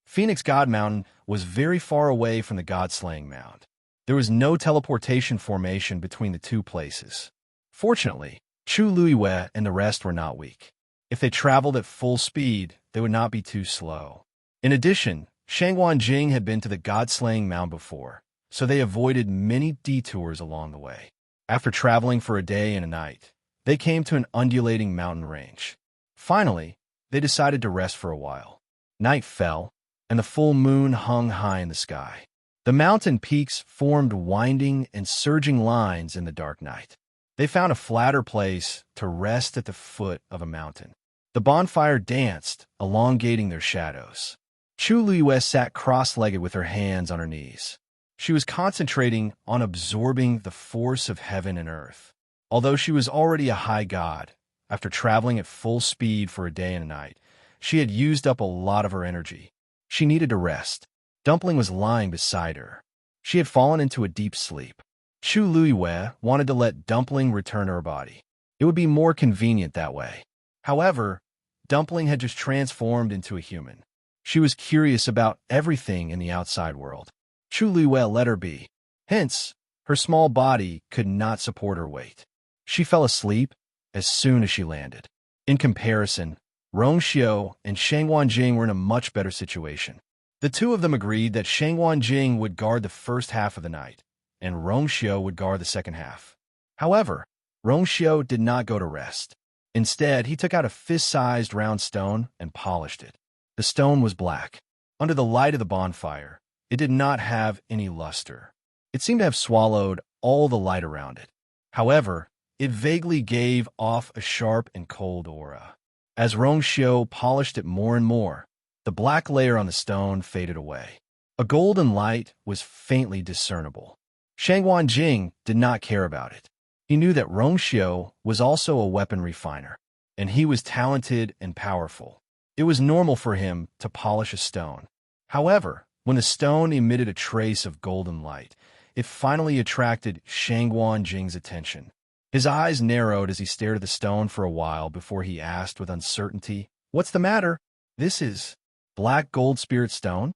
Phoenix God Mountain was very far away from the God-slaying mound. There was no teleportation formation between the two places. Fortunately, Chu Luiwei and the rest were not weak. If they traveled at full speed, they would not be too slow. In addition, Shangguan Jing had been to the God-slaying mound before, so they avoided many detours along the way. After traveling for a day and a night, they came to an undulating mountain range. Finally, they decided to rest for a while. Night fell, and the full moon hung high in the sky. The mountain peaks formed winding and surging lines in the dark night. They found a flatter place to rest at the foot of a mountain. The bonfire danced, elongating their shadows. Chu Luiwei sat cross-legged with her hands on her knees. She was concentrating on absorbing the force of heaven and earth. Although she was already a high god, after traveling at full speed for a day and a night, she had used up a lot of her energy. She needed to rest. Dumpling was lying beside her. She had fallen into a deep sleep. Chu Luiwei wanted to let Dumpling return to her body. It would be more convenient that way. However, Dumpling had just transformed into a human. She was curious about everything in the outside world. Chu Luiwei let her be. Hence, her small body could not support her weight. She fell asleep as soon as she landed. In comparison, Rongxiu and Shangguan Jing were in a much better situation. The two of them agreed that Shangguan Jing would guard the first half of the night, and Rongxiu would guard the second half. However, Rongxiu did not go to rest. Instead, he took out a fist-sized round stone and polished it. The stone was black. Under the light of the bonfire, it did not have any luster. It seemed to have swallowed all the light around it. However, it vaguely gave off a sharp and cold aura. As Rongxiu polished it more and more, the black layer on the stone faded away. A golden light was faintly discernible. Shangguan Jing did not care about it. He knew that Rongxiu was also a weapon refiner, and he was talented and powerful. It was normal for him to polish a stone. However, when the stone emitted a trace of golden light, it finally attracted Shangguan Jing's attention. His eyes narrowed as he stared at the stone for a while before he asked with uncertainty, "What's the matter? This is black gold spirit stone?"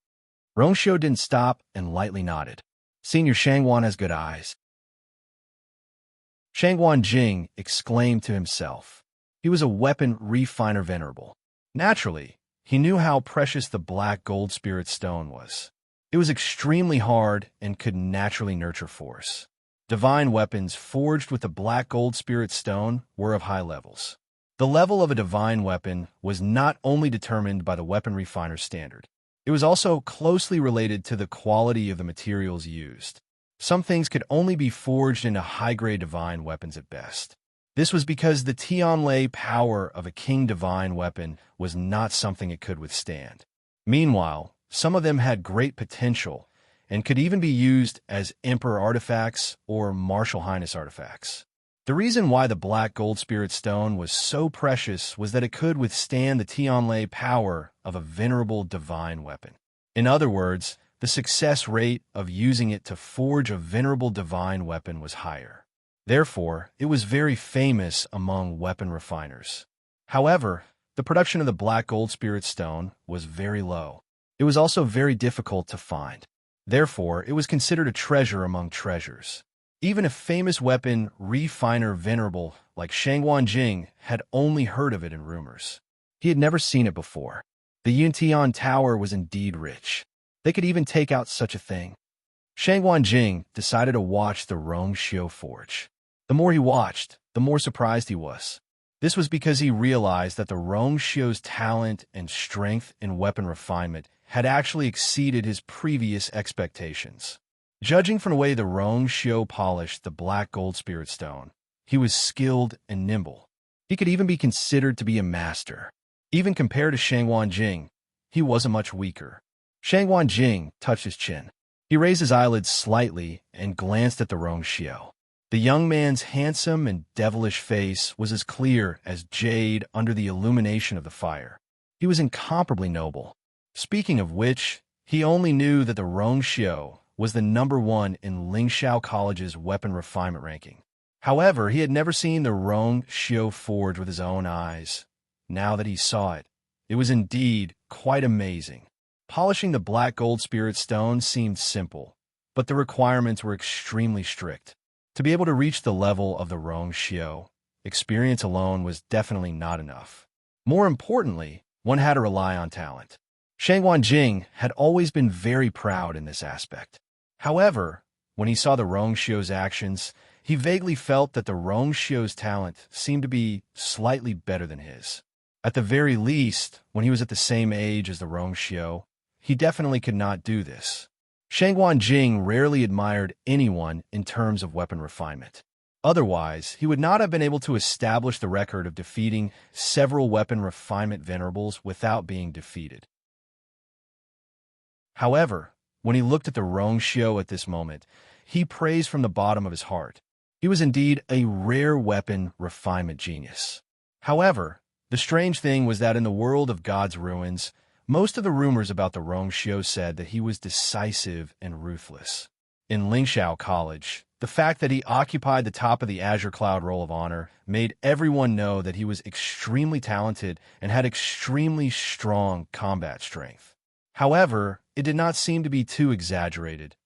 Rongxiu didn't stop and lightly nodded. "Senior Shangguan has good eyes." Shangguan Jing exclaimed to himself. He was a weapon refiner venerable. Naturally, he knew how precious the black gold spirit stone was. It was extremely hard and could naturally nurture force. Divine weapons forged with the black gold spirit stone were of high levels. The level of a divine weapon was not only determined by the weapon refiner's standard. It was also closely related to the quality of the materials used. Some things could only be forged into high-grade divine weapons at best. This was because the Tianlei power of a king divine weapon was not something it could withstand. Meanwhile, some of them had great potential and could even be used as emperor artifacts or martial highness artifacts. The reason why the black gold spirit stone was so precious was that it could withstand the Tianlei power of a venerable divine weapon. In other words, the success rate of using it to forge a venerable divine weapon was higher. Therefore, it was very famous among weapon refiners. However, the production of the black gold spirit stone was very low. It was also very difficult to find. Therefore, it was considered a treasure among treasures. Even a famous weapon refiner venerable like Shangguan Jing had only heard of it in rumors. He had never seen it before. The Yuntian Tower was indeed rich. They could even take out such a thing. Shangguan Jing decided to watch the Rongxiu forge. The more he watched, the more surprised he was. This was because he realized that the Rongxiu's talent and strength in weapon refinement had actually exceeded his previous expectations. Judging from the way the Rongxiu polished the black gold spirit stone, he was skilled and nimble. He could even be considered to be a master. Even compared to Shangguan Jing, he wasn't much weaker. Shangguan Jing touched his chin. He raised his eyelids slightly and glanced at the Rongxiu. The young man's handsome and devilish face was as clear as jade under the illumination of the fire. He was incomparably noble. Speaking of which, he only knew that the Rongxiu was the #1 in Lingxiao College's weapon refinement ranking. However, he had never seen the Rongxiu forge with his own eyes. Now that he saw it, it was indeed quite amazing. Polishing the black gold spirit stone seemed simple, but the requirements were extremely strict. To be able to reach the level of the Rongxiu, experience alone was definitely not enough. More importantly, one had to rely on talent. Shangguan Jing had always been very proud in this aspect. However, when he saw the Rongxiu's actions, he vaguely felt that the Rongxiu's talent seemed to be slightly better than his. At the very least, when he was at the same age as the Rongxiu, he definitely could not do this. Shangguan Jing rarely admired anyone in terms of weapon refinement. Otherwise, he would not have been able to establish the record of defeating several weapon refinement venerables without being defeated. However, when he looked at the Rongxiu at this moment, he praised from the bottom of his heart. He was indeed a rare weapon refinement genius. However, the strange thing was that in the world of God's ruins, most of the rumors about the Rongxiu said that he was decisive and ruthless. In Lingxiao College, the fact that he occupied the top of the Azure Cloud Roll of Honor made everyone know that he was extremely talented and had extremely strong combat strength. However, it did not seem to be too exaggerated.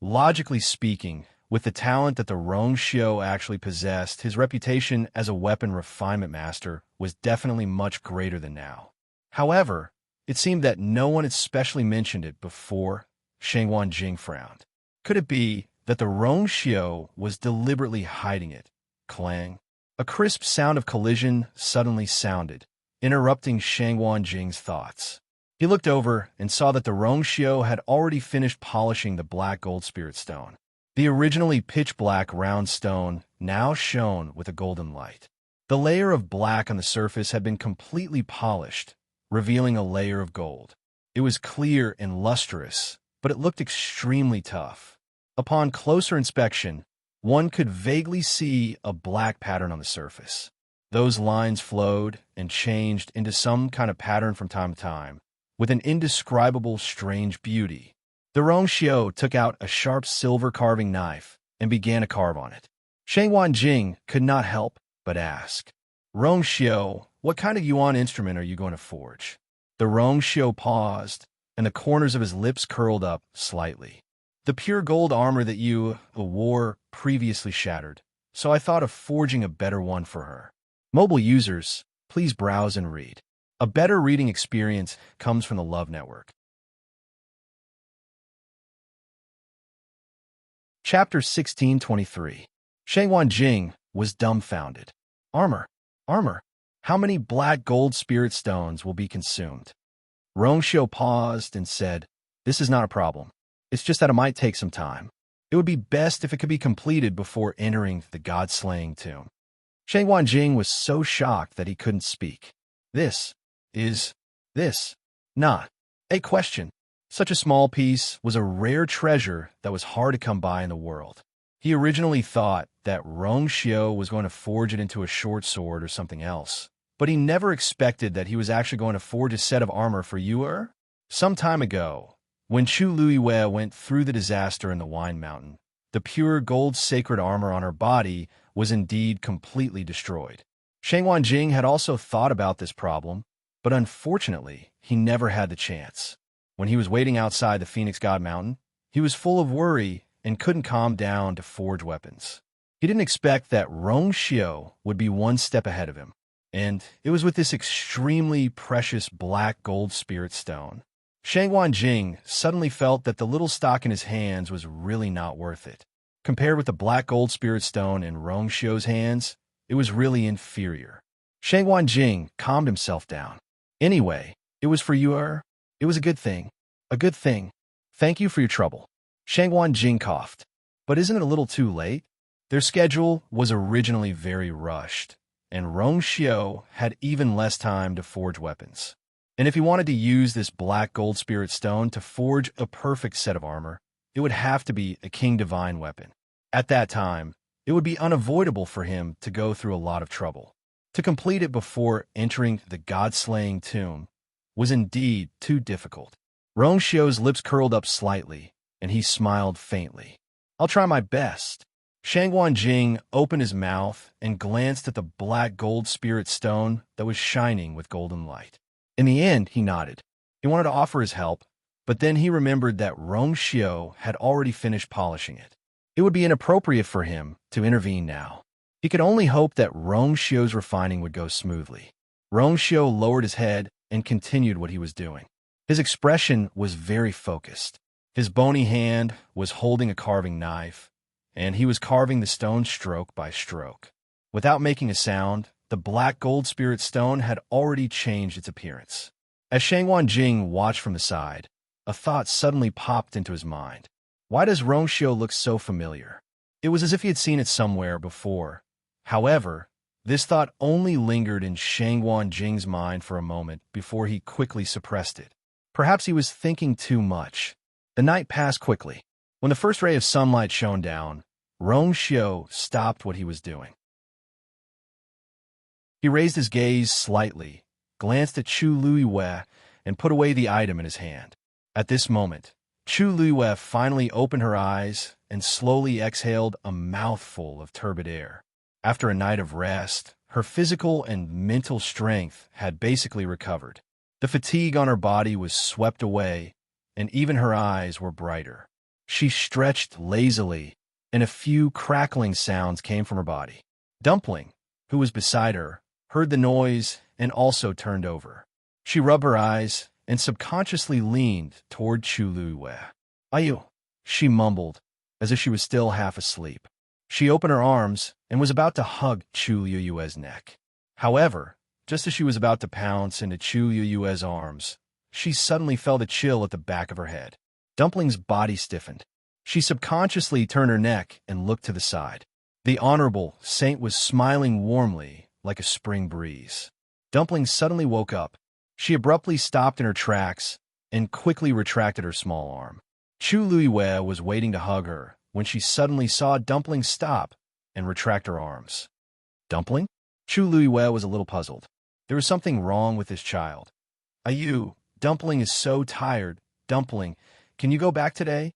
Logically speaking, with the talent that the Rongxiu actually possessed, his reputation as a weapon refinement master was definitely much greater than now. However, it seemed that no one had specially mentioned it before. Shangguan Jing frowned. Could it be that the Rongxiu was deliberately hiding it? Clang. A crisp sound of collision suddenly sounded, interrupting Shangguan Jing's thoughts. He looked over and saw that the Rongxiu had already finished polishing the black gold spirit stone. The originally pitch-black round stone now shone with a golden light. The layer of black on the surface had been completely polished, revealing a layer of gold. It was clear and lustrous, but it looked extremely tough. Upon closer inspection, one could vaguely see a black pattern on the surface. Those lines flowed and changed into some kind of pattern from time to time, with an indescribable strange beauty. The Rongxiu took out a sharp silver carving knife and began to carve on it. Shangguan Jing could not help but ask, "Rongxiu, what kind of yuan instrument are you going to forge?" The Rongxiu paused, and the corners of his lips curled up slightly. "The pure gold armor that you wore previously shattered, so I thought of forging a better one for her." Mobile users, please browse and read. A better reading experience comes from the Love Network. Chapter 1623. Shangguan Jing was dumbfounded. Armor. Armor. How many black gold spirit stones will be consumed? Rongxiu paused and said, "This is not a problem. It's just that it might take some time. It would be best if it could be completed before entering the god-slaying tomb." Shangguan Jing was so shocked that he couldn't speak. This not a question. Such a small piece was a rare treasure that was hard to come by in the world. He originally thought that Rongxiu was going to forge it into a short sword or something else, but he never expected that he was actually going to forge a set of armor for Yuer. Some time ago, when Chu Luiwei went through the disaster in the Wine Mountain, the pure gold sacred armor on her body was indeed completely destroyed. Shangguan Jing had also thought about this problem, but unfortunately, he never had the chance. When he was waiting outside the Phoenix God Mountain, He was full of worry and couldn't calm down to forge weapons. He didn't expect that Rongxiu would be one step ahead of him, and it was with this extremely precious black gold spirit stone. Shangwan Jing suddenly felt that the little stock in his hands was really not worth it. Compared with the black gold spirit stone in Rongxiu's hands, it was really inferior. Shangwan Jing calmed himself down. Anyway, it was for you, It was a good thing. A good thing. Thank you for your trouble. Shangwan Jing coughed. But isn't it a little too late? Their schedule was originally very rushed, and Rongxiu had even less time to forge weapons. And if he wanted to use this black gold spirit stone to forge a perfect set of armor, it would have to be a King Divine weapon. At that time, it would be unavoidable for him to go through a lot of trouble. To complete it before entering the God-slaying tomb was indeed too difficult. Rongxiu's lips curled up slightly, and he smiled faintly. I'll try my best. Shangwan Jing opened his mouth and glanced at the black gold spirit stone that was shining with golden light. In the end, he nodded. He wanted to offer his help, but then he remembered that Rongxiu had already finished polishing it. It would be inappropriate for him to intervene now. He could only hope that Rongxiu's refining would go smoothly. Rongxiu lowered his head and continued what he was doing. His expression was very focused. His bony hand was holding a carving knife, and he was carving the stone stroke by stroke. Without making a sound, the black gold spirit stone had already changed its appearance. As Shangwan Jing watched from the side, a thought suddenly popped into his mind. Why does Rongxiu look so familiar? It was as if he had seen it somewhere before. However, this thought only lingered in Shangwan Jing's mind for a moment before he quickly suppressed it. Perhaps he was thinking too much. The night passed quickly. When the first ray of sunlight shone down, Rongxiu stopped what he was doing. He raised his gaze slightly, glanced at Chu Luiyue, and put away the item in his hand. At this moment, Chu Luiyue finally opened her eyes and slowly exhaled a mouthful of turbid air. After a night of rest, her physical and mental strength had basically recovered. The fatigue on her body was swept away, and even her eyes were brighter. She stretched lazily, and a few crackling sounds came from her body. Dumpling, who was beside her, heard the noise and also turned over. She rubbed her eyes and subconsciously leaned toward Chu Luiyue. "Ayu," she mumbled, as if she was still half asleep. She opened her arms and was about to hug Chu Luiyue's neck. However, just as she was about to pounce into Chu Luiyue's arms, she suddenly felt a chill at the back of her head. Dumpling's body stiffened. She subconsciously turned her neck and looked to the side. The Honorable Saint was smiling warmly like a spring breeze. Dumpling suddenly woke up. She abruptly stopped in her tracks and quickly retracted her small arm. Chu Luiyue was waiting to hug her when she suddenly saw Dumpling stop and retract her arms. Dumpling? Chu Luiyue was a little puzzled. There was something wrong with this child. "Ayu, Dumpling is so tired. Dumpling, can you go back today?"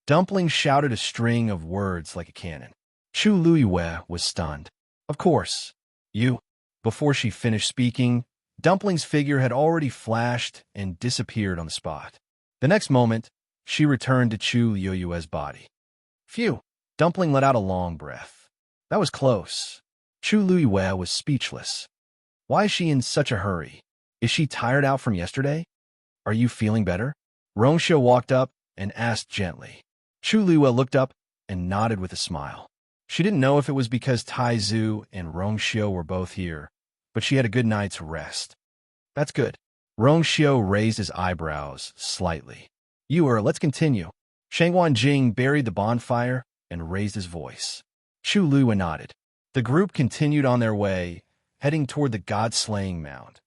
Dumpling shouted a string of words like a cannon. Chu Luiyue was stunned. "Of course. You." Before she finished speaking, Dumpling's figure had already flashed and disappeared on the spot. The next moment, she returned to Chu Luiyue's body. Phew! Dumpling let out a long breath. That was close. Chu Luiyue was speechless. Why is she in such a hurry? Is she tired out from yesterday? Are you feeling better? Rongxiu walked up and asked gently. Chu Luiyue looked up and nodded with a smile. She didn't know if it was because Tai Zhu and Rongxiu were both here, but she had a good night's rest. That's good. Rongxiu raised his eyebrows slightly. Let's continue. Shangwan Jing buried the bonfire and raised his voice. Chu Luiyue nodded. The group continued on their way, heading toward the god-slaying mound.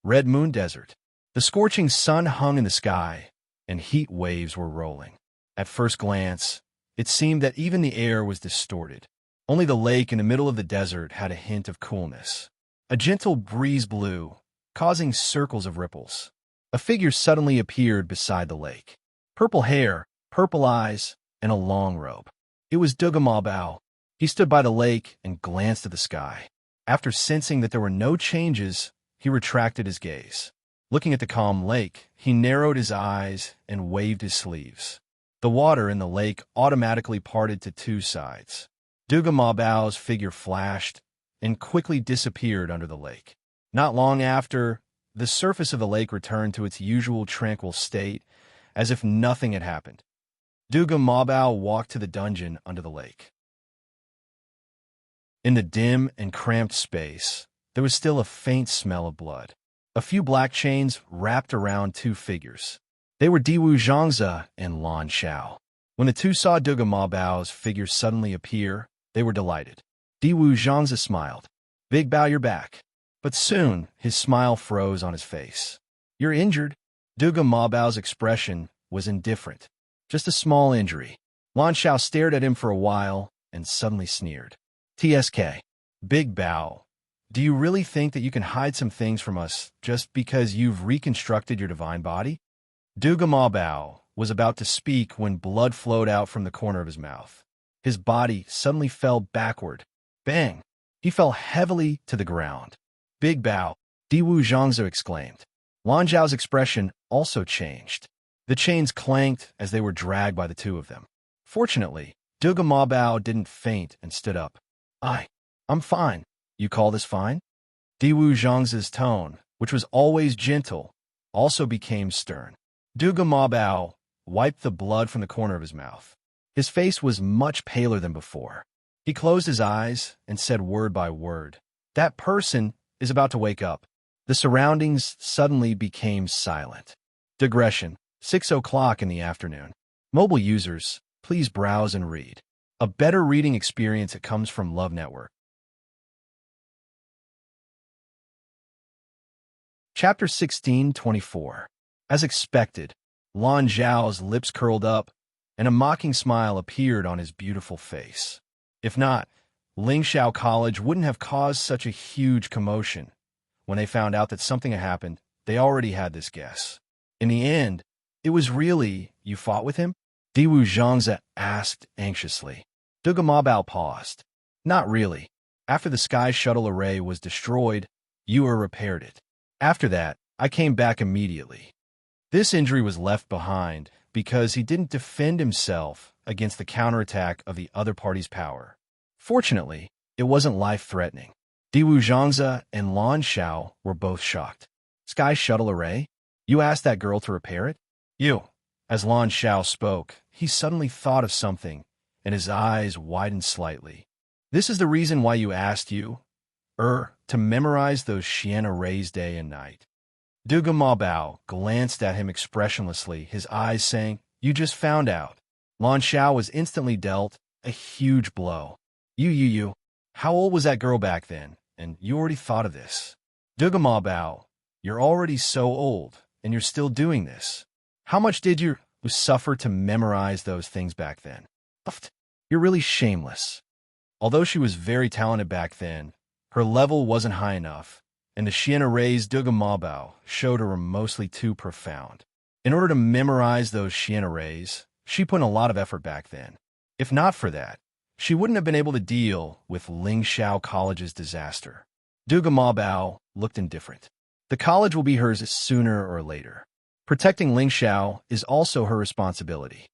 Red Moon Desert. The scorching sun hung in the sky, and heat waves were rolling. At first glance, it seemed that even the air was distorted. Only the lake in the middle of the desert had a hint of coolness. A gentle breeze blew, causing circles of ripples. A figure suddenly appeared beside the lake. Purple hair, purple eyes, and a long robe. It was Dugama Bao. He stood by the lake and glanced at the sky. After sensing that there were no changes, he retracted his gaze. Looking at the calm lake, he narrowed his eyes and waved his sleeves. The water in the lake automatically parted to two sides. Duga Mabao's figure flashed and quickly disappeared under the lake. Not long after, the surface of the lake returned to its usual tranquil state, as if nothing had happened. Duga Mabao walked to the dungeon under the lake. In the dim and cramped space, there was still a faint smell of blood. A few black chains wrapped around two figures. They were Diwu Zhangze and Lan Xiao. When the two saw Duga Mabao's figure suddenly appear, they were delighted. Diwu Zhangze smiled. "Big Bao, you're back." But soon, his smile froze on his face. "You're injured?" Duga Mabao's expression was indifferent. "Just a small injury." Lan Xiao stared at him for a while and suddenly sneered. "TSK. Big Bao, do you really think that you can hide some things from us just because you've reconstructed your divine body?" Duga Mabao was about to speak when blood flowed out from the corner of his mouth. His body suddenly fell backward. Bang! He fell heavily to the ground. "Big Bao!" Diwu Zhangze exclaimed. Lan Zhao's expression also changed. The chains clanked as they were dragged by the two of them. Fortunately, Duga Mabao didn't faint and stood up. I'm fine." "You call this fine?" Diwu Zhangze's tone, which was always gentle, also became stern. Duga Mabao wiped the blood from the corner of his mouth. His face was much paler than before. He closed his eyes and said word by word, "That person is about to wake up." The surroundings suddenly became silent. Digression. 6 o'clock in the afternoon. Mobile users, please browse and read. A better reading experience that comes from Love Network. Chapter 16:24. As expected, Lan Zhao's lips curled up, and a mocking smile appeared on his beautiful face. If not, Lingxiao College wouldn't have caused such a huge commotion. When they found out that something had happened, they already had this guess. In the end, it was really, "You fought with him?" Diwu Zhangze asked anxiously. Duga Mabao paused. "Not really. After the Sky Shuttle array was destroyed, Yue repaired it. After that, I came back immediately." This injury was left behind because he didn't defend himself against the counterattack of the other party's power. Fortunately, it wasn't life-threatening. Diwu Zhangze and Lan Xiao were both shocked. "Sky Shuttle array? You asked that girl to repair it?" "You." As Lan Xiao spoke, he suddenly thought of something, and his eyes widened slightly. "This is the reason why you asked you, to memorize those Xian arrays day and night." Duga Mabao glanced at him expressionlessly, his eyes saying, "You just found out." Lan Xiao was instantly dealt a huge blow. You. How old was that girl back then? And you already thought of this." Duga Mabao, "You're already so old, and you're still doing this. How much did you suffer to memorize those things back then? You're really shameless." Although she was very talented back then, her level wasn't high enough, and the Xian arrays Duga Mabao showed her were mostly too profound. In order to memorize those Xian arrays, she put in a lot of effort back then. If not for that, she wouldn't have been able to deal with Lingxiao College's disaster. Duga Mabao looked indifferent. The college will be hers sooner or later. Protecting Lingxiao is also her responsibility.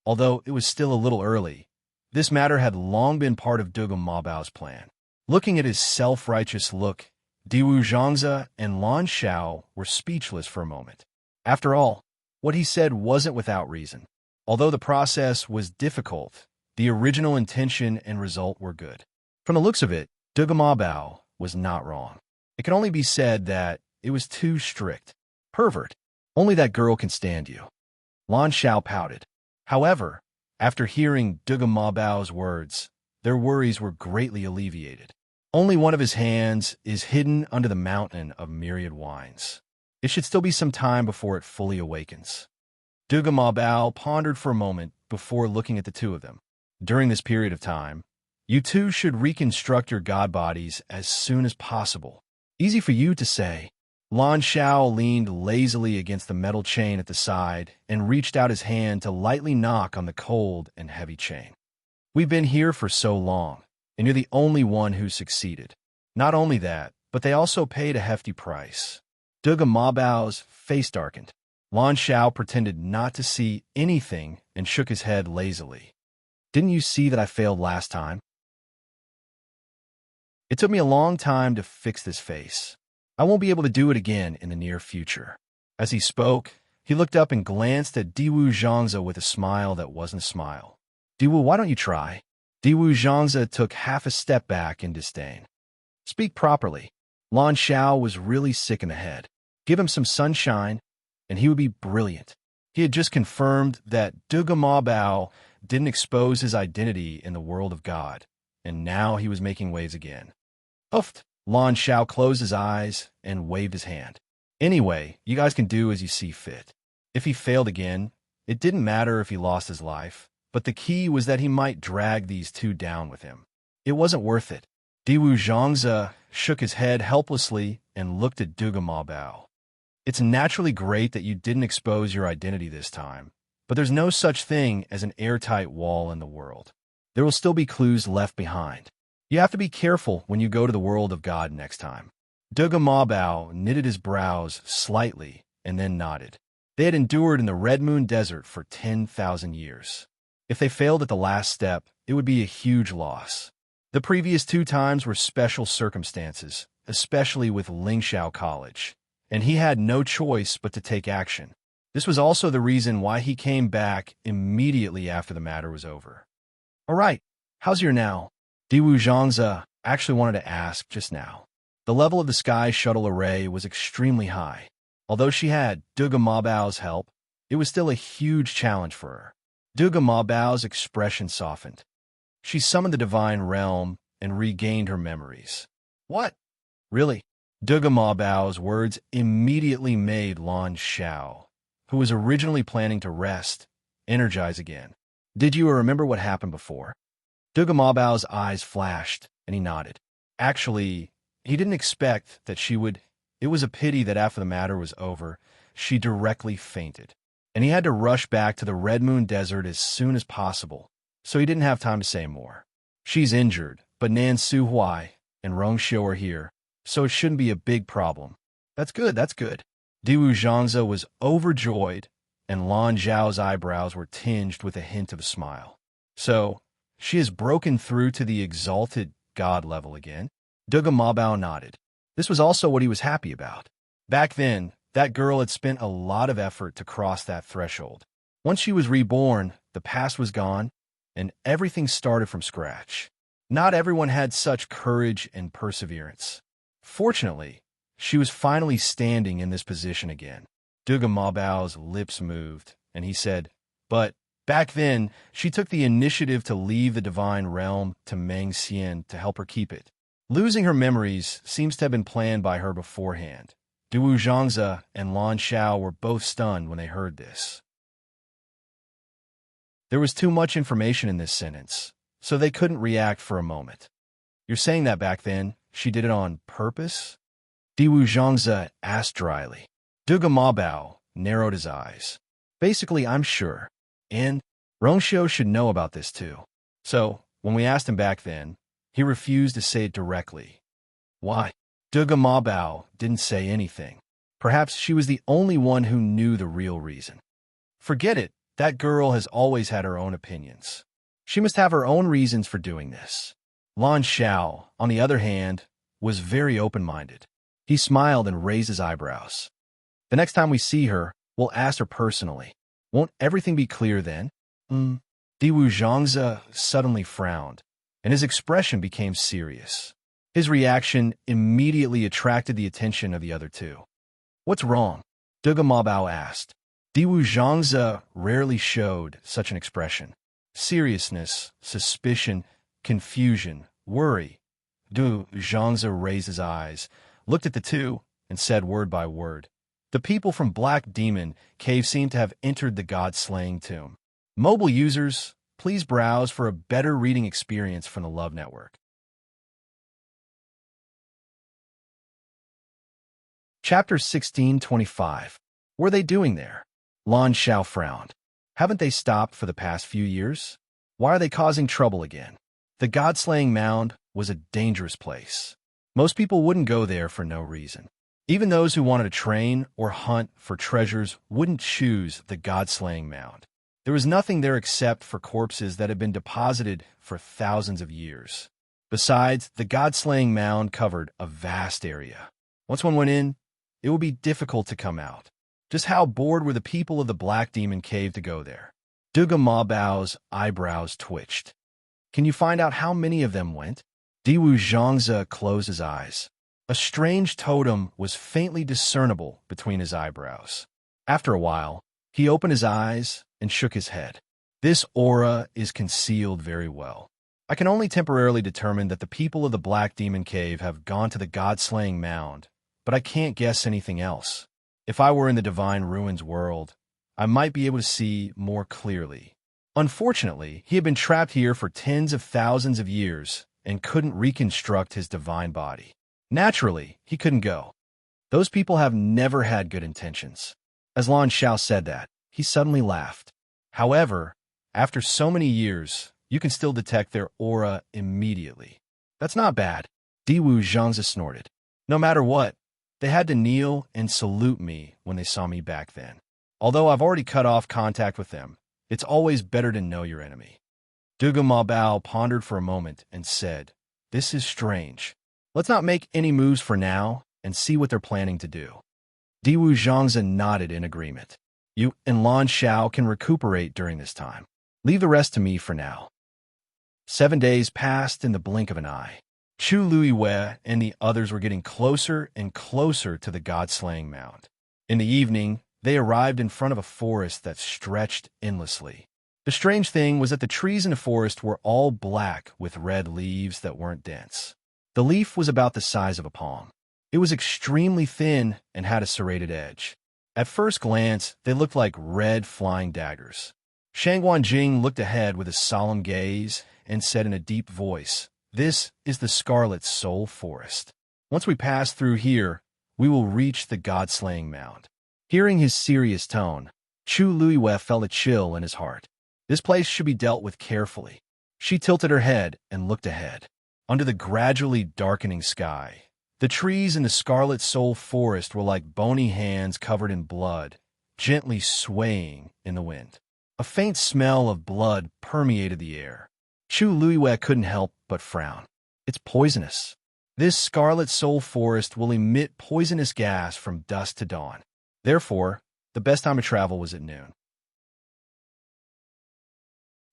Although it was still a little early, this matter had long been part of Duga Mabao's plan. Looking at his self-righteous look, Diwu Zhangze and Lan Xiao were speechless for a moment. After all, what he said wasn't without reason. Although the process was difficult, the original intention and result were good. From the looks of it, Duga Mabao was not wrong. It can only be said that it was too strict. "Pervert, only that girl can stand you." Lan Xiao pouted. However, after hearing Duga Mabao's words, their worries were greatly alleviated. Only one of his hands is hidden under the mountain of myriad wines. It should still be some time before it fully awakens. Duga Mabao pondered for a moment before looking at the two of them. During this period of time, you two should reconstruct your god bodies as soon as possible. Easy for you to say. Lan Xiao leaned lazily against the metal chain at the side and reached out his hand to lightly knock on the cold and heavy chain. "We've been here for so long, and you're the only one who succeeded. Not only that, but they also paid a hefty price." Duga Mabao's face darkened. Lan Xiao pretended not to see anything and shook his head lazily. Didn't you see that I failed last time? It took me a long time to fix this face. I won't be able to do it again in the near future. As he spoke, he looked up and glanced at Diwu Zhangzi with a smile that wasn't a smile. Diwu, why don't you try? Diwu Zhangzi took half a step back in disdain. Speak properly. Lan Xiao was really sick in the head. Give him some sunshine, and he would be brilliant. He had just confirmed that Duga Ma Bao didn't expose his identity in the world of God, and now he was making waves again. Uft! Lan Xiao closed his eyes and waved his hand. Anyway, you guys can do as you see fit. If he failed again, it didn't matter if he lost his life, but the key was that he might drag these two down with him. It wasn't worth it. Diwu Zhangzi shook his head helplessly and looked at Duga Ma Bao. It's naturally great that you didn't expose your identity this time, but there's no such thing as an airtight wall in the world. There will still be clues left behind. You have to be careful when you go to the world of God next time. Duga Ma Bao knitted his brows slightly and then nodded. They had endured in the Red Moon Desert for 10,000 years. If they failed at the last step, it would be a huge loss. The previous 2 times were special circumstances, especially with Lingxiao College, and he had no choice but to take action. This was also the reason why he came back immediately after the matter was over. All right, how's your now? Diwu Zhangzi actually wanted to ask just now. The level of the sky shuttle array was extremely high. Although she had Duga Ma Bao's help, it was still a huge challenge for her. Duga Ma Bao's expression softened. She summoned the divine realm and regained her memories. What? Really? Duga Ma Bao's words immediately made Lan Xiao, who was originally planning to rest, energize again. Did you remember what happened before? Duga Ma Bao's eyes flashed, and he nodded. Actually, he didn't expect that she would. It was a pity that after the matter was over, she directly fainted, and he had to rush back to the Red Moon Desert as soon as possible, so he didn't have time to say more. She's injured, but Nan Su Huai and Rong Xiu are here, so it shouldn't be a big problem. That's good, that's good. Diwu Zhangzi was overjoyed, and Lan Zhao's eyebrows were tinged with a hint of a smile. So, she has broken through to the exalted God level again? Duga Ma Bao nodded. This was also what he was happy about. Back then, that girl had spent a lot of effort to cross that threshold. Once she was reborn, the past was gone, and everything started from scratch. Not everyone had such courage and perseverance. Fortunately, she was finally standing in this position again. Duga Ma Bao's lips moved, and he said, but back then, she took the initiative to leave the divine realm to Meng Xian to help her keep it. Losing her memories seems to have been planned by her beforehand. Diwu Zhangzi and Lan Xiao were both stunned when they heard this. There was too much information in this sentence, so they couldn't react for a moment. You're saying that back then, she did it on purpose? Diwu Zhangzi asked dryly. Duga Ma Bao narrowed his eyes. Basically, I'm sure. And Rongxiu should know about this too. So, when we asked him back then, he refused to say it directly. Why? Duga Ma Bao didn't say anything. Perhaps she was the only one who knew the real reason. Forget it, that girl has always had her own opinions. She must have her own reasons for doing this. Lan Xiao, on the other hand, was very open-minded. He smiled and raised his eyebrows. The next time we see her, we'll ask her personally. Won't everything be clear then? Diwu Zhangzi suddenly frowned, and his expression became serious. His reaction immediately attracted the attention of the other two. What's wrong? Duga Ma Bao asked. Diwu Zhangzi rarely showed such an expression. Seriousness, suspicion, confusion, worry. Du Zhangzi raised his eyes, looked at the two, and said word by word. The people from Black Demon Cave seem to have entered the God-slaying tomb. Mobile users, please browse for a better reading experience from the Love Network. Chapter 1625. What are they doing there? Lan Xiao frowned. Haven't they stopped for the past few years? Why are they causing trouble again? The God-slaying mound was a dangerous place. Most people wouldn't go there for no reason. Even those who wanted to train or hunt for treasures wouldn't choose the god-slaying mound. There was nothing there except for corpses that had been deposited for thousands of years. Besides, the god-slaying mound covered a vast area. Once one went in, it would be difficult to come out. Just how bored were the people of the Black Demon Cave to go there? Duga Mabao's eyebrows twitched. Can you find out how many of them went? Diwu Zhangze closed his eyes. A strange totem was faintly discernible between his eyebrows. After a while, he opened his eyes and shook his head. This aura is concealed very well. I can only temporarily determine that the people of the Black Demon Cave have gone to the god-slaying mound, but I can't guess anything else. If I were in the Divine Ruins world, I might be able to see more clearly. Unfortunately, he had been trapped here for tens of thousands of years and couldn't reconstruct his divine body. Naturally, he couldn't go. Those people have never had good intentions. As Lan Xiao said that, he suddenly laughed. However, after so many years, you can still detect their aura immediately. That's not bad. Diwu Zhangze snorted. No matter what, they had to kneel and salute me when they saw me back then. Although I've already cut off contact with them, it's always better to know your enemy. Duga Mabao pondered for a moment and said, "This is strange. Let's not make any moves for now and see what they're planning to do." Diwu Zhangze nodded in agreement. You and Lan Xiao can recuperate during this time. Leave the rest to me for now. 7 days passed in the blink of an eye. Chu Luiwei and the others were getting closer and closer to the god-slaying mound. In the evening, they arrived in front of a forest that stretched endlessly. The strange thing was that the trees in the forest were all black with red leaves that weren't dense. The leaf was about the size of a palm. It was extremely thin and had a serrated edge. At first glance, they looked like red flying daggers. Shangguan Jing looked ahead with a solemn gaze and said in a deep voice, "This is the Scarlet Soul Forest. Once we pass through here, we will reach the god-slaying mound." Hearing his serious tone, Chu Luiwei felt a chill in his heart. This place should be dealt with carefully. She tilted her head and looked ahead. Under the gradually darkening sky, the trees in the Scarlet Soul Forest were like bony hands covered in blood, gently swaying in the wind. A faint smell of blood permeated the air. Chu Luiwei couldn't help but frown. It's poisonous. This Scarlet Soul Forest will emit poisonous gas from dusk to dawn. Therefore, the best time to travel was at noon.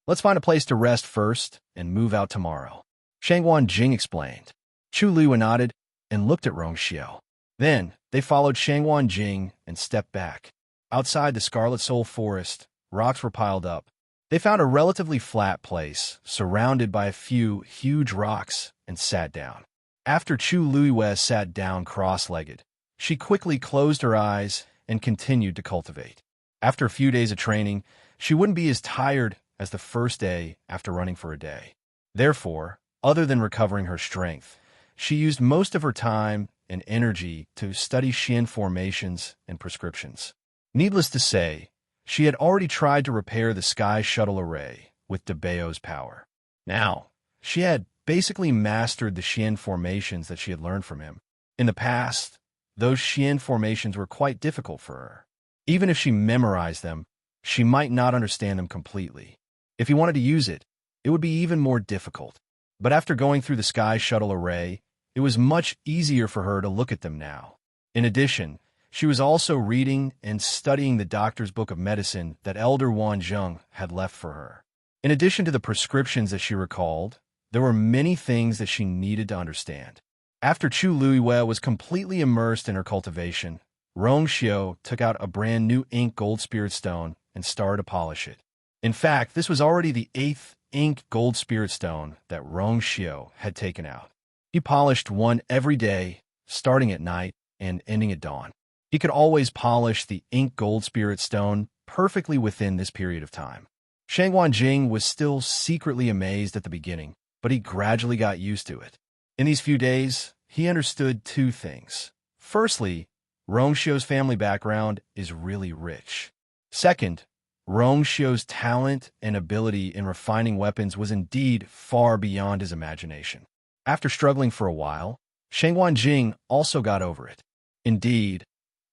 Let's find a place to rest first and move out tomorrow, Shangguan Jing explained. Chu Luiwei nodded and looked at Rongxiao. Then, they followed Shangguan Jing and stepped back. Outside the Scarlet Soul Forest, rocks were piled up. They found a relatively flat place, surrounded by a few huge rocks, and sat down. After Chu Luiwei sat down cross-legged, she quickly closed her eyes and continued to cultivate. After a few days of training, she wouldn't be as tired as the first day after running for a day. Therefore, other than recovering her strength, she used most of her time and energy to study Xian formations and prescriptions. Needless to say, she had already tried to repair the Sky Shuttle Array with DeBeo's power. Now, she had basically mastered the Xian formations that she had learned from him. In the past, those Xian formations were quite difficult for her. Even if she memorized them, she might not understand them completely. If he wanted to use it, it would be even more difficult. But after going through the Sky Shuttle Array, it was much easier for her to look at them now. In addition, she was also reading and studying the doctor's book of medicine that Elder Wan Zheng had left for her. In addition to the prescriptions that she recalled, there were many things that she needed to understand. After Chu Luiwei was completely immersed in her cultivation, Rongxiao took out a brand new ink gold spirit stone and started to polish it. In fact, this was already the 8th ink gold spirit stone that Rongxiao had taken out. He polished one every day, starting at night and ending at dawn. He could always polish the ink gold spirit stone perfectly within this period of time. Shangguan Jing was still secretly amazed at the beginning, but he gradually got used to it. In these few days, he understood two things. Firstly, Rongxiao's family background is really rich. Second, Rongxiao's talent and ability in refining weapons was indeed far beyond his imagination. After struggling for a while, Shangguan Jing also got over it. Indeed,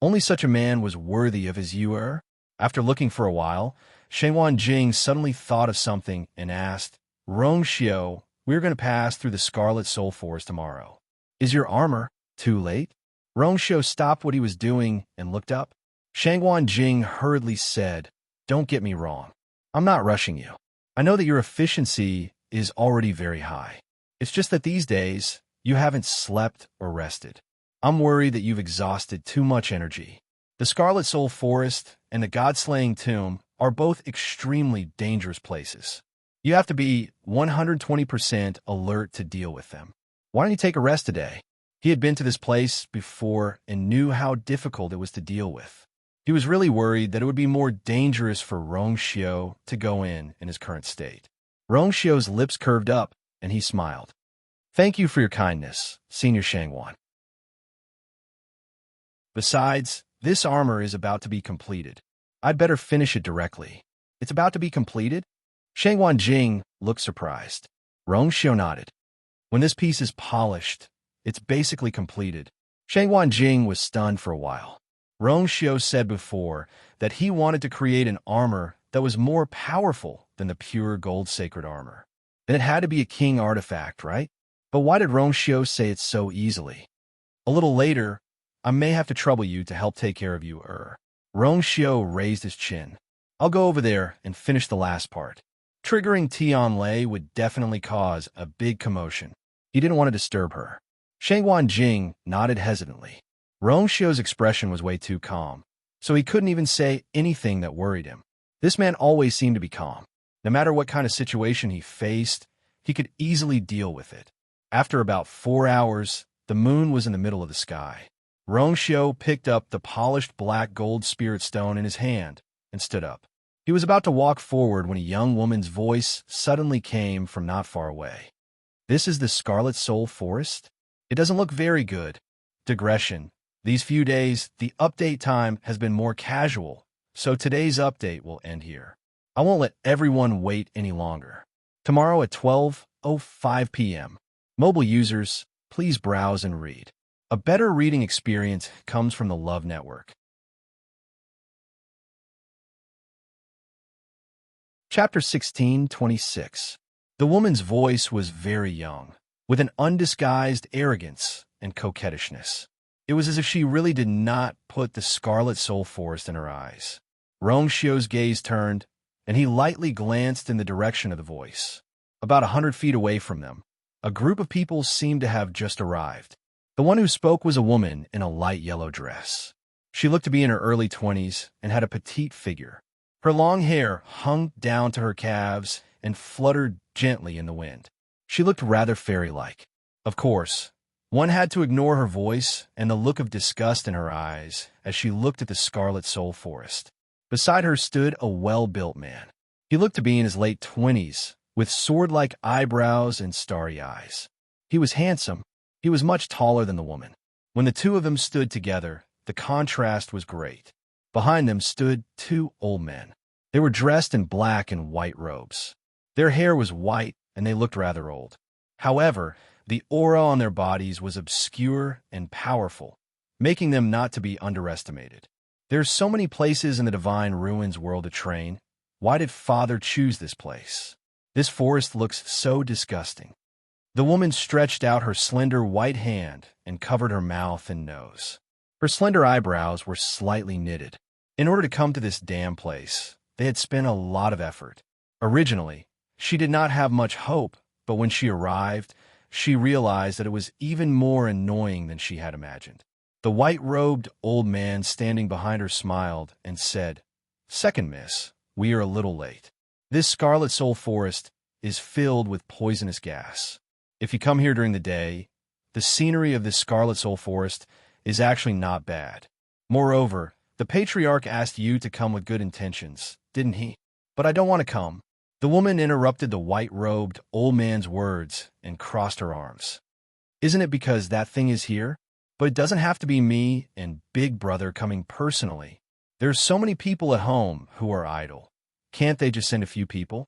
only such a man was worthy of his Yuer. After looking for a while, Shengwan Jing suddenly thought of something and asked, Rong Xiao, we're going to pass through the Scarlet Soul Forest tomorrow. Is your armor too late? Rong Xiao stopped what he was doing and looked up. Shangwan Jing hurriedly said, Don't get me wrong. I'm not rushing you. I know that your efficiency is already very high. It's just that these days, you haven't slept or rested. I'm worried that you've exhausted too much energy. The Scarlet Soul Forest and the God-Slaying Tomb are both extremely dangerous places. You have to be 120% alert to deal with them. Why don't you take a rest today? He had been to this place before and knew how difficult it was to deal with. He was really worried that it would be more dangerous for Rong Xiao to go in his current state. Rong Xiao's lips curved up, and he smiled. Thank you for your kindness, Senior Shangwan. Besides, this armor is about to be completed. I'd better finish it directly. It's about to be completed? Shangwan Jing looked surprised. Rong Xiao nodded. When this piece is polished, it's basically completed. Shangwan Jing was stunned for a while. Rong Xiao said before that he wanted to create an armor that was more powerful than the pure gold sacred armor. Then it had to be a king artifact, right? But why did Rong Xiao say it so easily? A little later, I may have to trouble you to help take care of you, Rong Xiao raised his chin. I'll go over there and finish the last part. Triggering Tian Lei would definitely cause a big commotion. He didn't want to disturb her. Shangwan Jing nodded hesitantly. Rong Xiao's expression was way too calm, so he couldn't even say anything that worried him. This man always seemed to be calm. No matter what kind of situation he faced, he could easily deal with it. After about 4 hours, the moon was in the middle of the sky. Rong Xiao picked up the polished black gold spirit stone in his hand and stood up. He was about to walk forward when a young woman's voice suddenly came from not far away. This is the Scarlet Soul Forest? It doesn't look very good. Digression. These few days, the update time has been more casual, so today's update will end here. I won't let everyone wait any longer. Tomorrow at 12:05 p.m., mobile users, please browse and read. A better reading experience comes from the Love Network. Chapter 16:26. The woman's voice was very young, with an undisguised arrogance and coquettishness. It was as if she really did not put the Scarlet Soul Forest in her eyes. Rong Xiao's gaze turned, and he lightly glanced in the direction of the voice. About 100 feet away from them, a group of people seemed to have just arrived. The one who spoke was a woman in a light yellow dress. She looked to be in her early 20s and had a petite figure. Her long hair hung down to her calves and fluttered gently in the wind. She looked rather fairy-like. Of course, one had to ignore her voice and the look of disgust in her eyes as she looked at the Scarlet Soul Forest. Beside her stood a well-built man. He looked to be in his late 20s, with sword-like eyebrows and starry eyes. He was handsome. He was much taller than the woman. When the two of them stood together, the contrast was great. Behind them stood 2 old men. They were dressed in black and white robes. Their hair was white, and they looked rather old. However, the aura on their bodies was obscure and powerful, making them not to be underestimated. There's so many places in the Divine Ruins world to train. Why did Father choose this place? This forest looks so disgusting. The woman stretched out her slender white hand and covered her mouth and nose. Her slender eyebrows were slightly knitted. In order to come to this damn place, they had spent a lot of effort. Originally, she did not have much hope, but when she arrived, she realized that it was even more annoying than she had imagined. The white-robed old man standing behind her smiled and said, "Second miss, we are a little late. This Scarlet Soul Forest is filled with poisonous gas. If you come here during the day, the scenery of this Scarlet Soul Forest is actually not bad. Moreover, the Patriarch asked you to come with good intentions, didn't he? But I don't want to come." The woman interrupted the white-robed old man's words and crossed her arms. "Isn't it because that thing is here? But it doesn't have to be me and Big Brother coming personally. There's so many people at home who are idle. Can't they just send a few people?"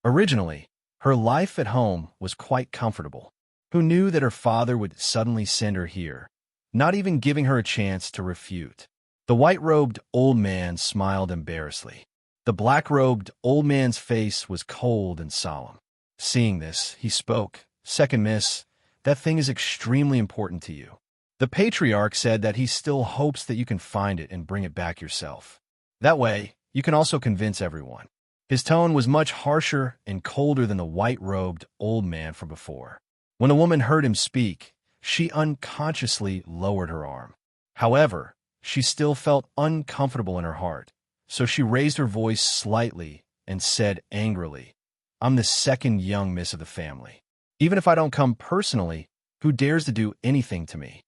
Originally, her life at home was quite comfortable. Who knew that her father would suddenly send her here? not even giving her a chance to refute. The white-robed old man smiled embarrassedly. The black-robed old man's face was cold and solemn. Seeing this, he spoke. "Second miss, that thing is extremely important to you. The patriarch said that he still hopes that you can find it and bring it back yourself. That way, you can also convince everyone." His tone was much harsher and colder than the white-robed old man from before. When the woman heard him speak, she unconsciously lowered her arm. However, she still felt uncomfortable in her heart, so she raised her voice slightly and said angrily, "I'm the second young miss of the family. Even if I don't come personally, who dares to do anything to me?"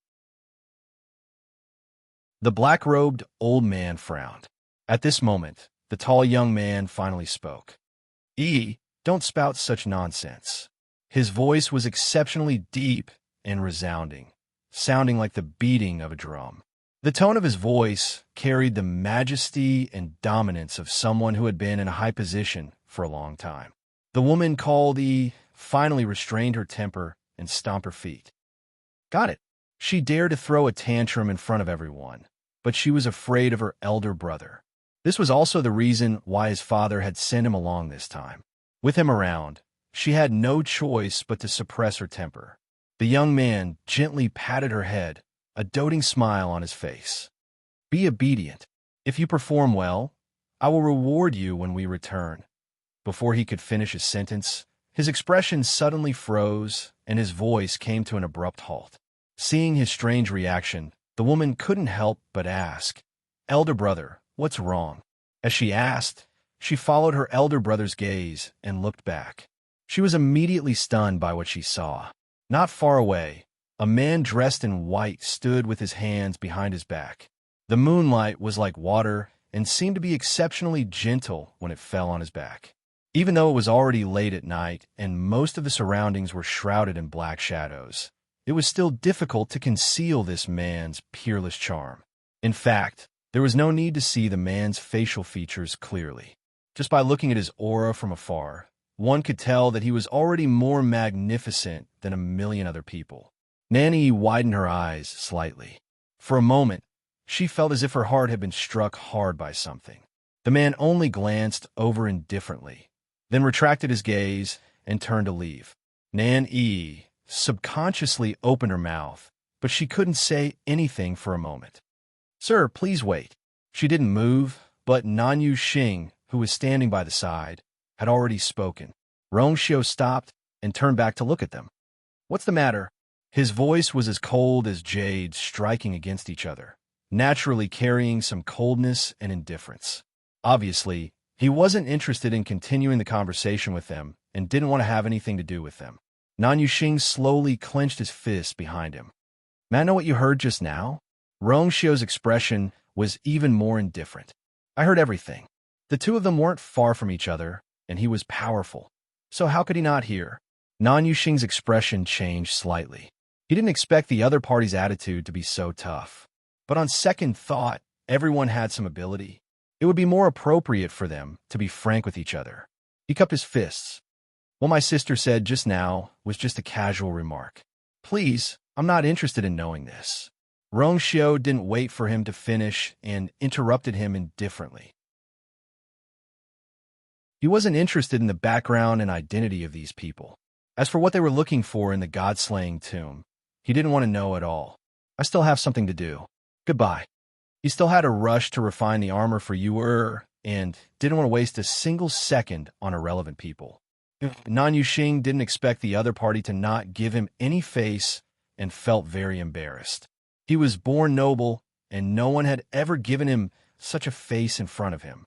The black-robed old man frowned. At this moment, the tall young man finally spoke. Don't spout such nonsense." His voice was exceptionally deep and resounding, sounding like the beating of a drum. The tone of his voice carried the majesty and dominance of someone who had been in a high position for a long time. The woman called finally restrained her temper and stomped her feet. Got it. She dared to throw a tantrum in front of everyone, but she was afraid of her elder brother. This was also the reason why his father had sent him along this time. With him around, she had no choice but to suppress her temper. The young man gently patted her head, a doting smile on his face. "Be obedient. If you perform well, I will reward you when we return." Before he could finish his sentence, his expression suddenly froze and his voice came to an abrupt halt. Seeing his strange reaction, the woman couldn't help but ask, "Elder brother, what's wrong?" As she asked, she followed her elder brother's gaze and looked back. She was immediately stunned by what she saw. Not far away, a man dressed in white stood with his hands behind his back. The moonlight was like water and seemed to be exceptionally gentle when it fell on his back. Even though it was already late at night and most of the surroundings were shrouded in black shadows, it was still difficult to conceal this man's peerless charm. In fact, there was no need to see the man's facial features clearly. Just by looking at his aura from afar, one could tell that he was already more magnificent than a million other people. Nanny widened her eyes slightly. For a moment, she felt as if her heart had been struck hard by something. The man only glanced over indifferently, then retracted his gaze and turned to leave. Nan subconsciously opened her mouth, but she couldn't say anything for a moment. "Sir, please wait." She didn't move, but Nan Yuxing, who was standing by the side, had already spoken. Rongxiu stopped and turned back to look at them. "What's the matter?" His voice was as cold as jade striking against each other, naturally carrying some coldness and indifference. Obviously, he wasn't interested in continuing the conversation with them and didn't want to have anything to do with them. Nan Yuxing slowly clenched his fist behind him. "May I know what you heard just now?" Rongxiu's expression was even more indifferent. "I heard everything. The two of them weren't far from each other, and he was powerful. So how could he not hear?" Nan Yuxing's expression changed slightly. He didn't expect the other party's attitude to be so tough. But on second thought, everyone had some ability. It would be more appropriate for them to be frank with each other. He cupped his fists. "What my sister said just now was just a casual remark. Please, I'm not interested in knowing this." Rongxiu didn't wait for him to finish and interrupted him indifferently. He wasn't interested in the background and identity of these people. As for what they were looking for in the god-slaying tomb, he didn't want to know at all. "I still have something to do. Goodbye." He still had a rush to refine the armor for you and didn't want to waste a single second on irrelevant people. Nan Yuxing didn't expect the other party to not give him any face and felt very embarrassed. He was born noble, and no one had ever given him such a face in front of him.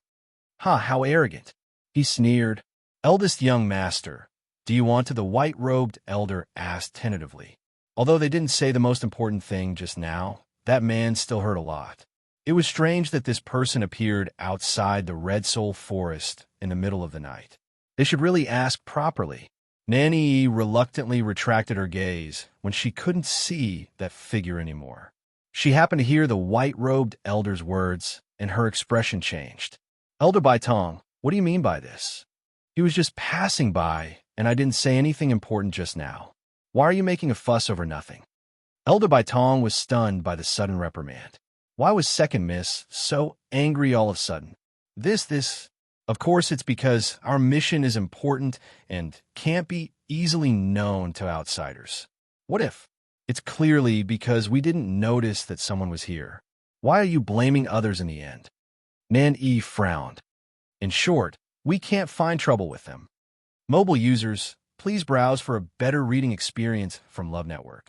How arrogant. He sneered. "Eldest young master, do you want to?" The white-robed elder asked tentatively. Although they didn't say the most important thing just now, that man still heard a lot. It was strange that this person appeared outside the Red Soul Forest in the middle of the night. They should really ask properly. Nanny reluctantly retracted her gaze when she couldn't see that figure anymore. She happened to hear the white-robed elder's words, and her expression changed. "Elder Baitong, what do you mean by this?" "He was just passing by, and I didn't say anything important just now. Why are you making a fuss over nothing?" Elder Baitong was stunned by the sudden reprimand. Why was Second Miss so angry all of a sudden? This. Of course, it's because our mission is important and can't be easily known to outsiders. What if? It's clearly because we didn't notice that someone was here. Why are you blaming others in the end? Nan Yi frowned. In short, we can't find trouble with them. Mobile users, please browse for a better reading experience from Love Network.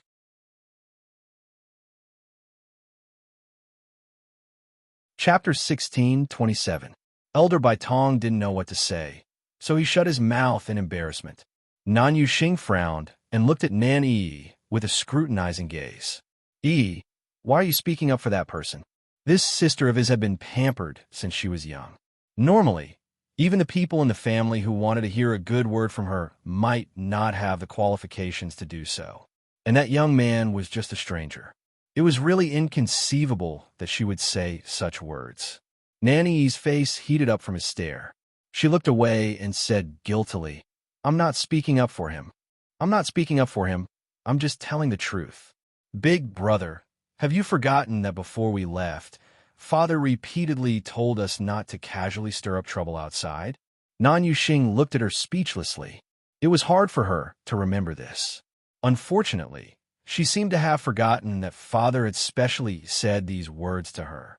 Chapter 16:27. Elder Baitong didn't know what to say, so he shut his mouth in embarrassment. Nan Yuxing frowned and looked at Nan Yi with a scrutinizing gaze. Yi, why are you speaking up for that person? This sister of his had been pampered since she was young. Normally, even the people in the family who wanted to hear a good word from her might not have the qualifications to do so. And that young man was just a stranger. It was really inconceivable that she would say such words. Nanny's face heated up from his stare. She looked away and said guiltily, I'm not speaking up for him. I'm not speaking up for him. I'm just telling the truth. Big brother, have you forgotten that before we left, Father repeatedly told us not to casually stir up trouble outside? Nan Yuxing looked at her speechlessly. It was hard for her to remember this. Unfortunately, she seemed to have forgotten that Father had specially said these words to her.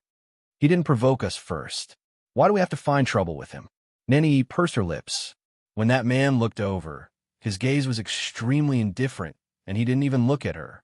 He didn't provoke us first. Why do we have to find trouble with him? Nanny pursed her lips. When that man looked over, his gaze was extremely indifferent, and he didn't even look at her.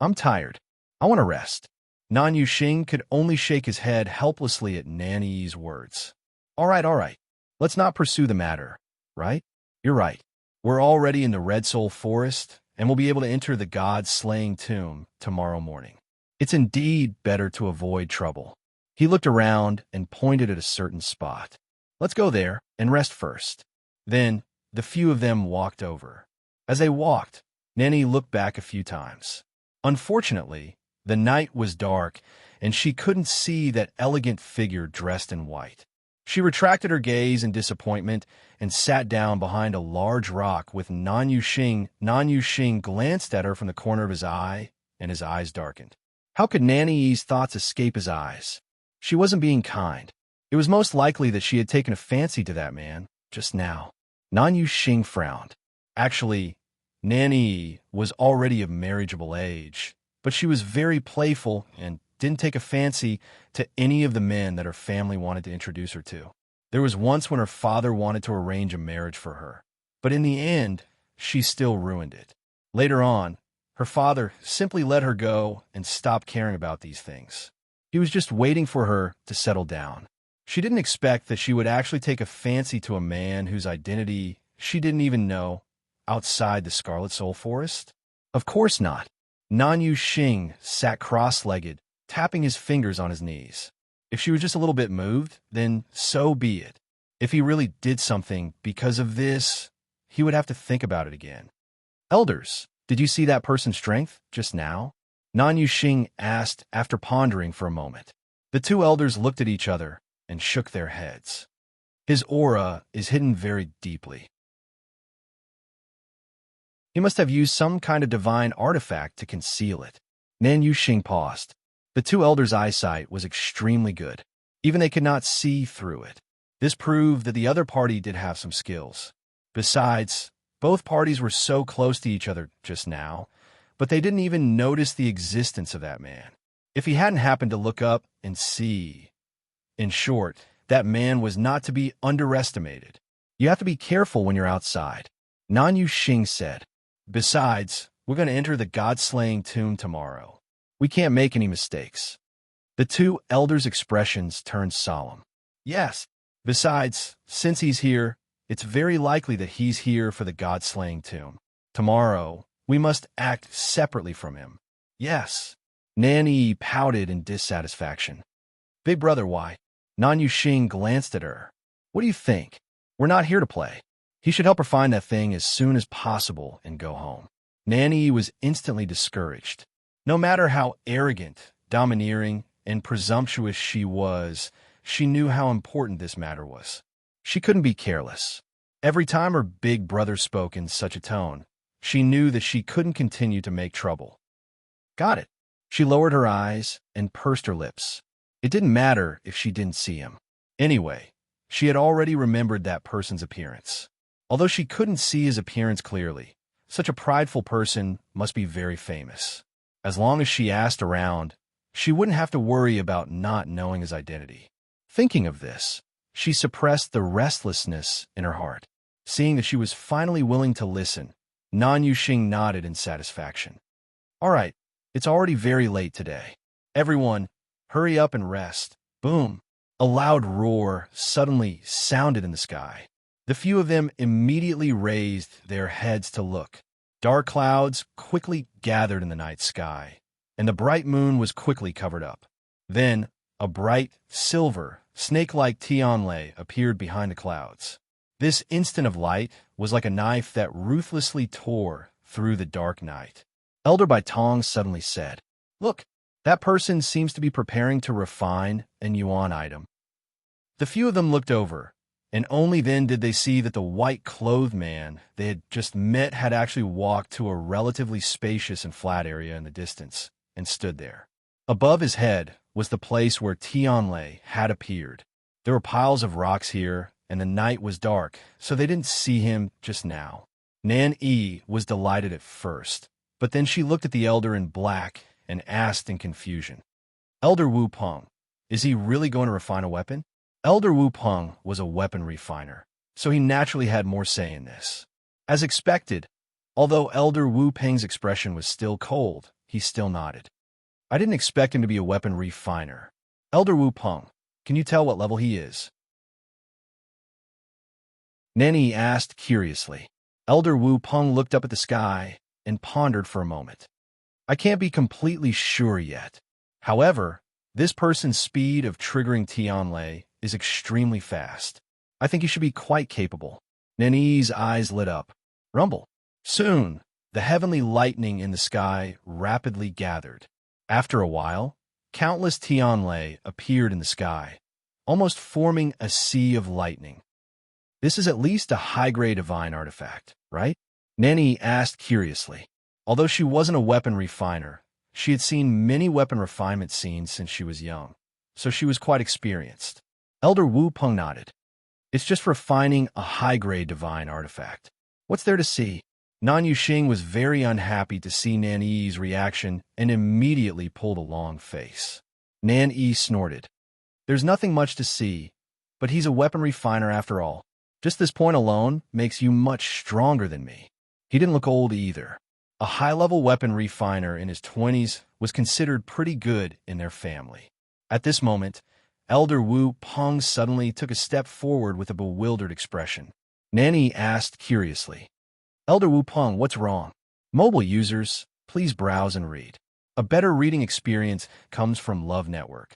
I'm tired. I want to rest. Nan Yuxing could only shake his head helplessly at Nanny's words. All right. Let's not pursue the matter, right? You're right. We're already in the Red Soul Forest, and we'll be able to enter the God-slaying tomb tomorrow morning. It's indeed better to avoid trouble. He looked around and pointed at a certain spot. Let's go there and rest first. Then, the few of them walked over. As they walked, Nanny looked back a few times. Unfortunately, the night was dark, and she couldn't see that elegant figure dressed in white. She retracted her gaze in disappointment and sat down behind a large rock with Nan Yuxing. Nan Yuxing glanced at her from the corner of his eye, and his eyes darkened. How could Nanny's thoughts escape his eyes? She wasn't being kind. It was most likely that she had taken a fancy to that man just now. Nan Yuxing frowned. Actually, Nanny was already of marriageable age, but she was very playful and didn't take a fancy to any of the men that her family wanted to introduce her to. There was once when her father wanted to arrange a marriage for her, but in the end, she still ruined it. Later on, her father simply let her go and stopped caring about these things. He was just waiting for her to settle down. She didn't expect that she would actually take a fancy to a man whose identity she didn't even know outside the Scarlet Soul Forest. Of course not. Nan Yuxing sat cross-legged, tapping his fingers on his knees. If she was just a little bit moved, then so be it. If he really did something because of this, he would have to think about it again. Elders, did you see that person's strength just now? Nan Yuxing asked after pondering for a moment. The two elders looked at each other and shook their heads. His aura is hidden very deeply. He must have used some kind of divine artifact to conceal it. Nan Yuxing paused. The two elders' eyesight was extremely good. Even they could not see through it. This proved that the other party did have some skills. Besides, both parties were so close to each other just now, but they didn't even notice the existence of that man. If he hadn't happened to look up and see. In short, that man was not to be underestimated. You have to be careful when you're outside. Nan Yuxing said. Besides, we're going to enter the God-slaying tomb tomorrow. We can't make any mistakes. The two elders' expressions turned solemn. Yes. Besides, since he's here, it's very likely that he's here for the God-slaying tomb. Tomorrow, we must act separately from him. Yes. Nanny pouted in dissatisfaction. Big brother, why? Nan Yuxing glanced at her. What do you think? We're not here to play. He should help her find that thing as soon as possible and go home. Nanny was instantly discouraged. No matter how arrogant, domineering, and presumptuous she was, she knew how important this matter was. She couldn't be careless. Every time her big brother spoke in such a tone, she knew that she couldn't continue to make trouble. Got it. She lowered her eyes and pursed her lips. It didn't matter if she didn't see him. Anyway, she had already remembered that person's appearance. Although she couldn't see his appearance clearly, such a prideful person must be very famous. As long as she asked around, she wouldn't have to worry about not knowing his identity. Thinking of this, she suppressed the restlessness in her heart. Seeing that she was finally willing to listen, Nan Yuxing nodded in satisfaction. All right, it's already very late today. Everyone, hurry up and rest. Boom! A loud roar suddenly sounded in the sky. The few of them immediately raised their heads to look. Dark clouds quickly gathered in the night sky, and the bright moon was quickly covered up. Then, a bright, silver, snake-like Tianlei appeared behind the clouds. This instant of light was like a knife that ruthlessly tore through the dark night. Elder Bai Tong suddenly said, "Look, that person seems to be preparing to refine a yuan item." The few of them looked over, and only then did they see that the white-clothed man they had just met had actually walked to a relatively spacious and flat area in the distance and stood there. Above his head was the place where Tianlei had appeared. There were piles of rocks here, and the night was dark, so they didn't see him just now. Nan Yi was delighted at first, but then she looked at the elder in black and asked in confusion, "Elder Wu Peng, is he really going to refine a weapon?" Elder Wu Peng was a weapon refiner, so he naturally had more say in this. As expected, although Elder Wu Peng's expression was still cold, he still nodded. "I didn't expect him to be a weapon refiner. Elder Wu Peng, can you tell what level he is?" Nanny asked curiously. Elder Wu Peng looked up at the sky and pondered for a moment. "I can't be completely sure yet. However, this person's speed of triggering Tianlei is extremely fast. I think he should be quite capable." Nanny's eyes lit up. Rumble. Soon, the heavenly lightning in the sky rapidly gathered. After a while, countless Tianlei appeared in the sky, almost forming a sea of lightning. "This is at least a high-grade divine artifact, right?" Nanny asked curiously. Although she wasn't a weapon refiner, she had seen many weapon refinement scenes since she was young, so she was quite experienced. Elder Wu Peng nodded. "It's just refining a high-grade divine artifact. What's there to see?" Nan Yuxing was very unhappy to see Nan Yi's reaction and immediately pulled a long face. Nan Yi snorted. "There's nothing much to see, but he's a weapon refiner after all. Just this point alone makes you much stronger than me." He didn't look old either. A high-level weapon refiner in his 20s was considered pretty good in their family. At this moment, Elder Wu Peng suddenly took a step forward with a bewildered expression. Nanny asked curiously, "Elder Wu Peng, what's wrong?" Mobile users, please browse and read. A better reading experience comes from Love Network.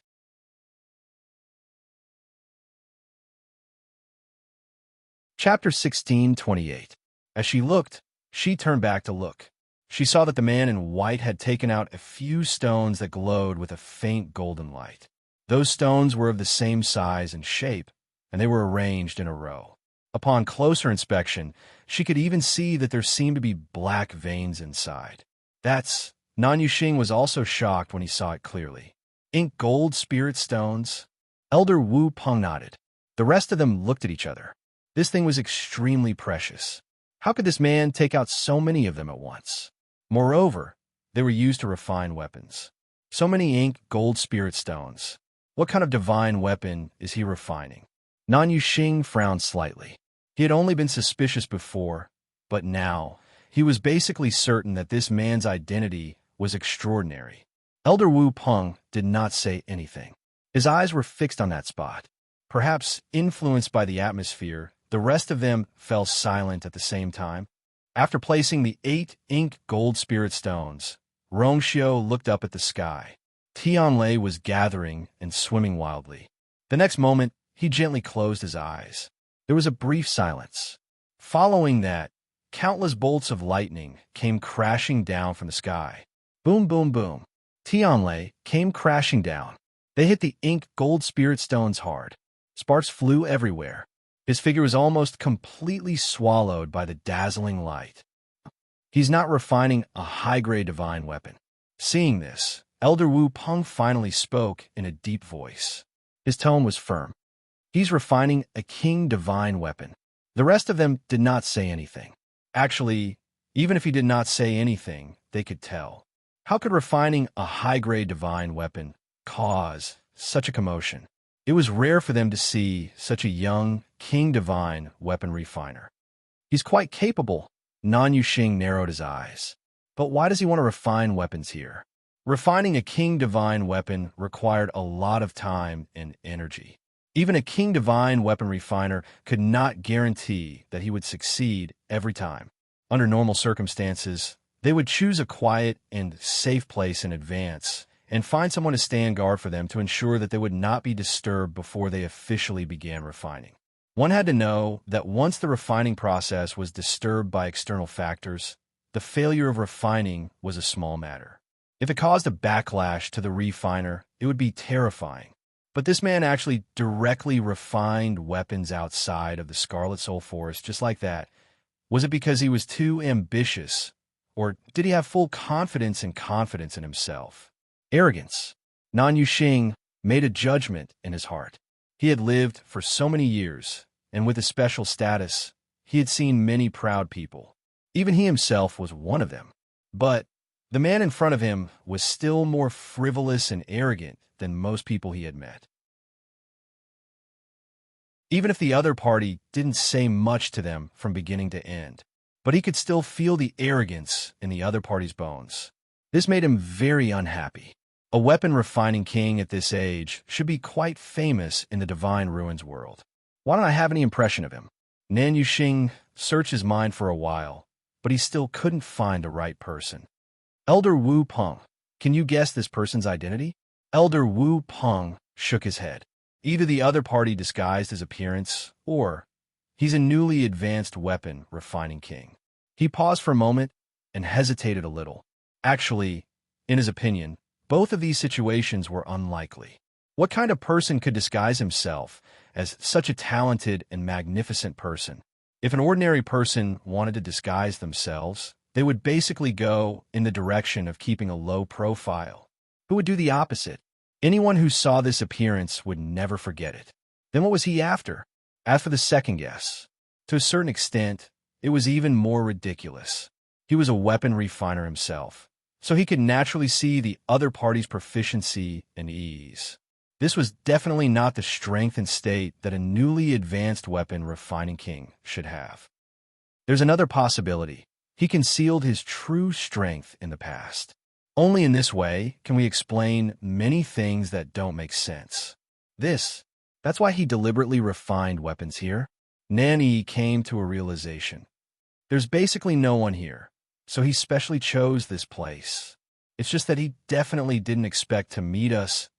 Chapter 16:28. As she looked, she turned back to look. She saw that the man in white had taken out a few stones that glowed with a faint golden light. Those stones were of the same size and shape, and they were arranged in a row. Upon closer inspection, she could even see that there seemed to be black veins inside. Nan Yuxing was also shocked when he saw it clearly. Ink gold spirit stones? Elder Wu Peng nodded. The rest of them looked at each other. This thing was extremely precious. How could this man take out so many of them at once? Moreover, they were used to refine weapons. So many ink gold spirit stones. What kind of divine weapon is he refining? Nan Yuxing frowned slightly. He had only been suspicious before, but now he was basically certain that this man's identity was extraordinary. Elder Wu Peng did not say anything. His eyes were fixed on that spot. Perhaps influenced by the atmosphere, the rest of them fell silent at the same time. After placing the 8 ink gold spirit stones, Rongxiu looked up at the sky. Tianlei was gathering and swimming wildly. The next moment, he gently closed his eyes. There was a brief silence. Following that, countless bolts of lightning came crashing down from the sky. Boom, boom, boom. Tianlei came crashing down. They hit the ink gold spirit stones hard. Sparks flew everywhere. His figure was almost completely swallowed by the dazzling light. He's not refining a high-grade divine weapon. Seeing this, Elder Wu Peng finally spoke in a deep voice. His tone was firm. He's refining a king divine weapon. The rest of them did not say anything. Actually, even if he did not say anything, they could tell. How could refining a high-grade divine weapon cause such a commotion? It was rare for them to see such a young, king divine weapon refiner. He's quite capable. Nan Yuxing narrowed his eyes. But why does he want to refine weapons here? Refining a king divine weapon required a lot of time and energy. Even a king divine weapon refiner could not guarantee that he would succeed every time. Under normal circumstances, they would choose a quiet and safe place in advance and find someone to stand guard for them to ensure that they would not be disturbed before they officially began refining. One had to know that once the refining process was disturbed by external factors, the failure of refining was a small matter. If it caused a backlash to the refiner, it would be terrifying. But this man actually directly refined weapons outside of the Scarlet Soul Forest just like that. Was it because he was too ambitious, or did he have full confidence and confidence in himself? Arrogance. Nan Yuxing made a judgment in his heart. He had lived for so many years, and with his special status, he had seen many proud people. Even he himself was one of them. But the man in front of him was still more frivolous and arrogant than most people he had met. Even if the other party didn't say much to them from beginning to end, but he could still feel the arrogance in the other party's bones. This made him very unhappy. A weapon-refining king at this age should be quite famous in the Divine Ruins world. Why don't I have any impression of him? Nan Yuxing searched his mind for a while, but he still couldn't find the right person. Elder Wu Peng, can you guess this person's identity? Elder Wu Peng shook his head. Either the other party disguised his appearance, or he's a newly advanced weapon-refining king. He paused for a moment and hesitated a little. Actually, in his opinion, both of these situations were unlikely. What kind of person could disguise himself as such a talented and magnificent person? If an ordinary person wanted to disguise themselves, they would basically go in the direction of keeping a low profile. Who would do the opposite? Anyone who saw this appearance would never forget it. Then what was he after? As for the second guess, to a certain extent, it was even more ridiculous. He was a weapon refiner himself, so he could naturally see the other party's proficiency and ease. This was definitely not the strength and state that a newly advanced weapon refining king should have. There's another possibility. He concealed his true strength in the past. Only in this way can we explain many things that don't make sense. That's why he deliberately refined weapons here. Nan came to a realization. There's basically no one here, so he specially chose this place. It's just that he definitely didn't expect to meet us.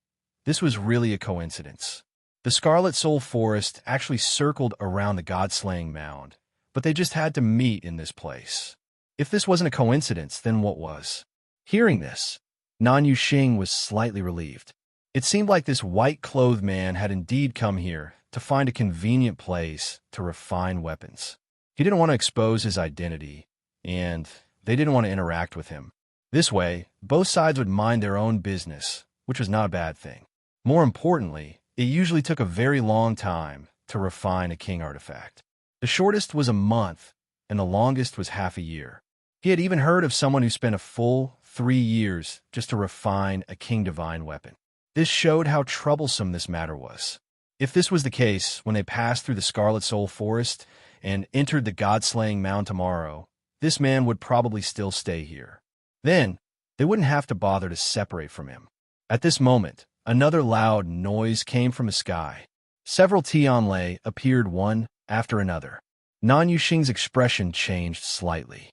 This was really a coincidence. The Scarlet Soul Forest actually circled around the God-slaying mound, but they just had to meet in this place. If this wasn't a coincidence, then what was? Hearing this, Nan Yuxing was slightly relieved. It seemed like this white-clothed man had indeed come here to find a convenient place to refine weapons. He didn't want to expose his identity, and they didn't want to interact with him. This way, both sides would mind their own business, which was not a bad thing. More importantly, it usually took a very long time to refine a king artifact. The shortest was a month, and the longest was half a year. He had even heard of someone who spent a full 3 years just to refine a king divine weapon. This showed how troublesome this matter was. If this was the case when they passed through the Scarlet Soul Forest and entered the God-slaying mound tomorrow, this man would probably still stay here. Then, they wouldn't have to bother to separate from him. At this moment, another loud noise came from the sky. Several Tianlei appeared one after another. Nan Yuxing's expression changed slightly.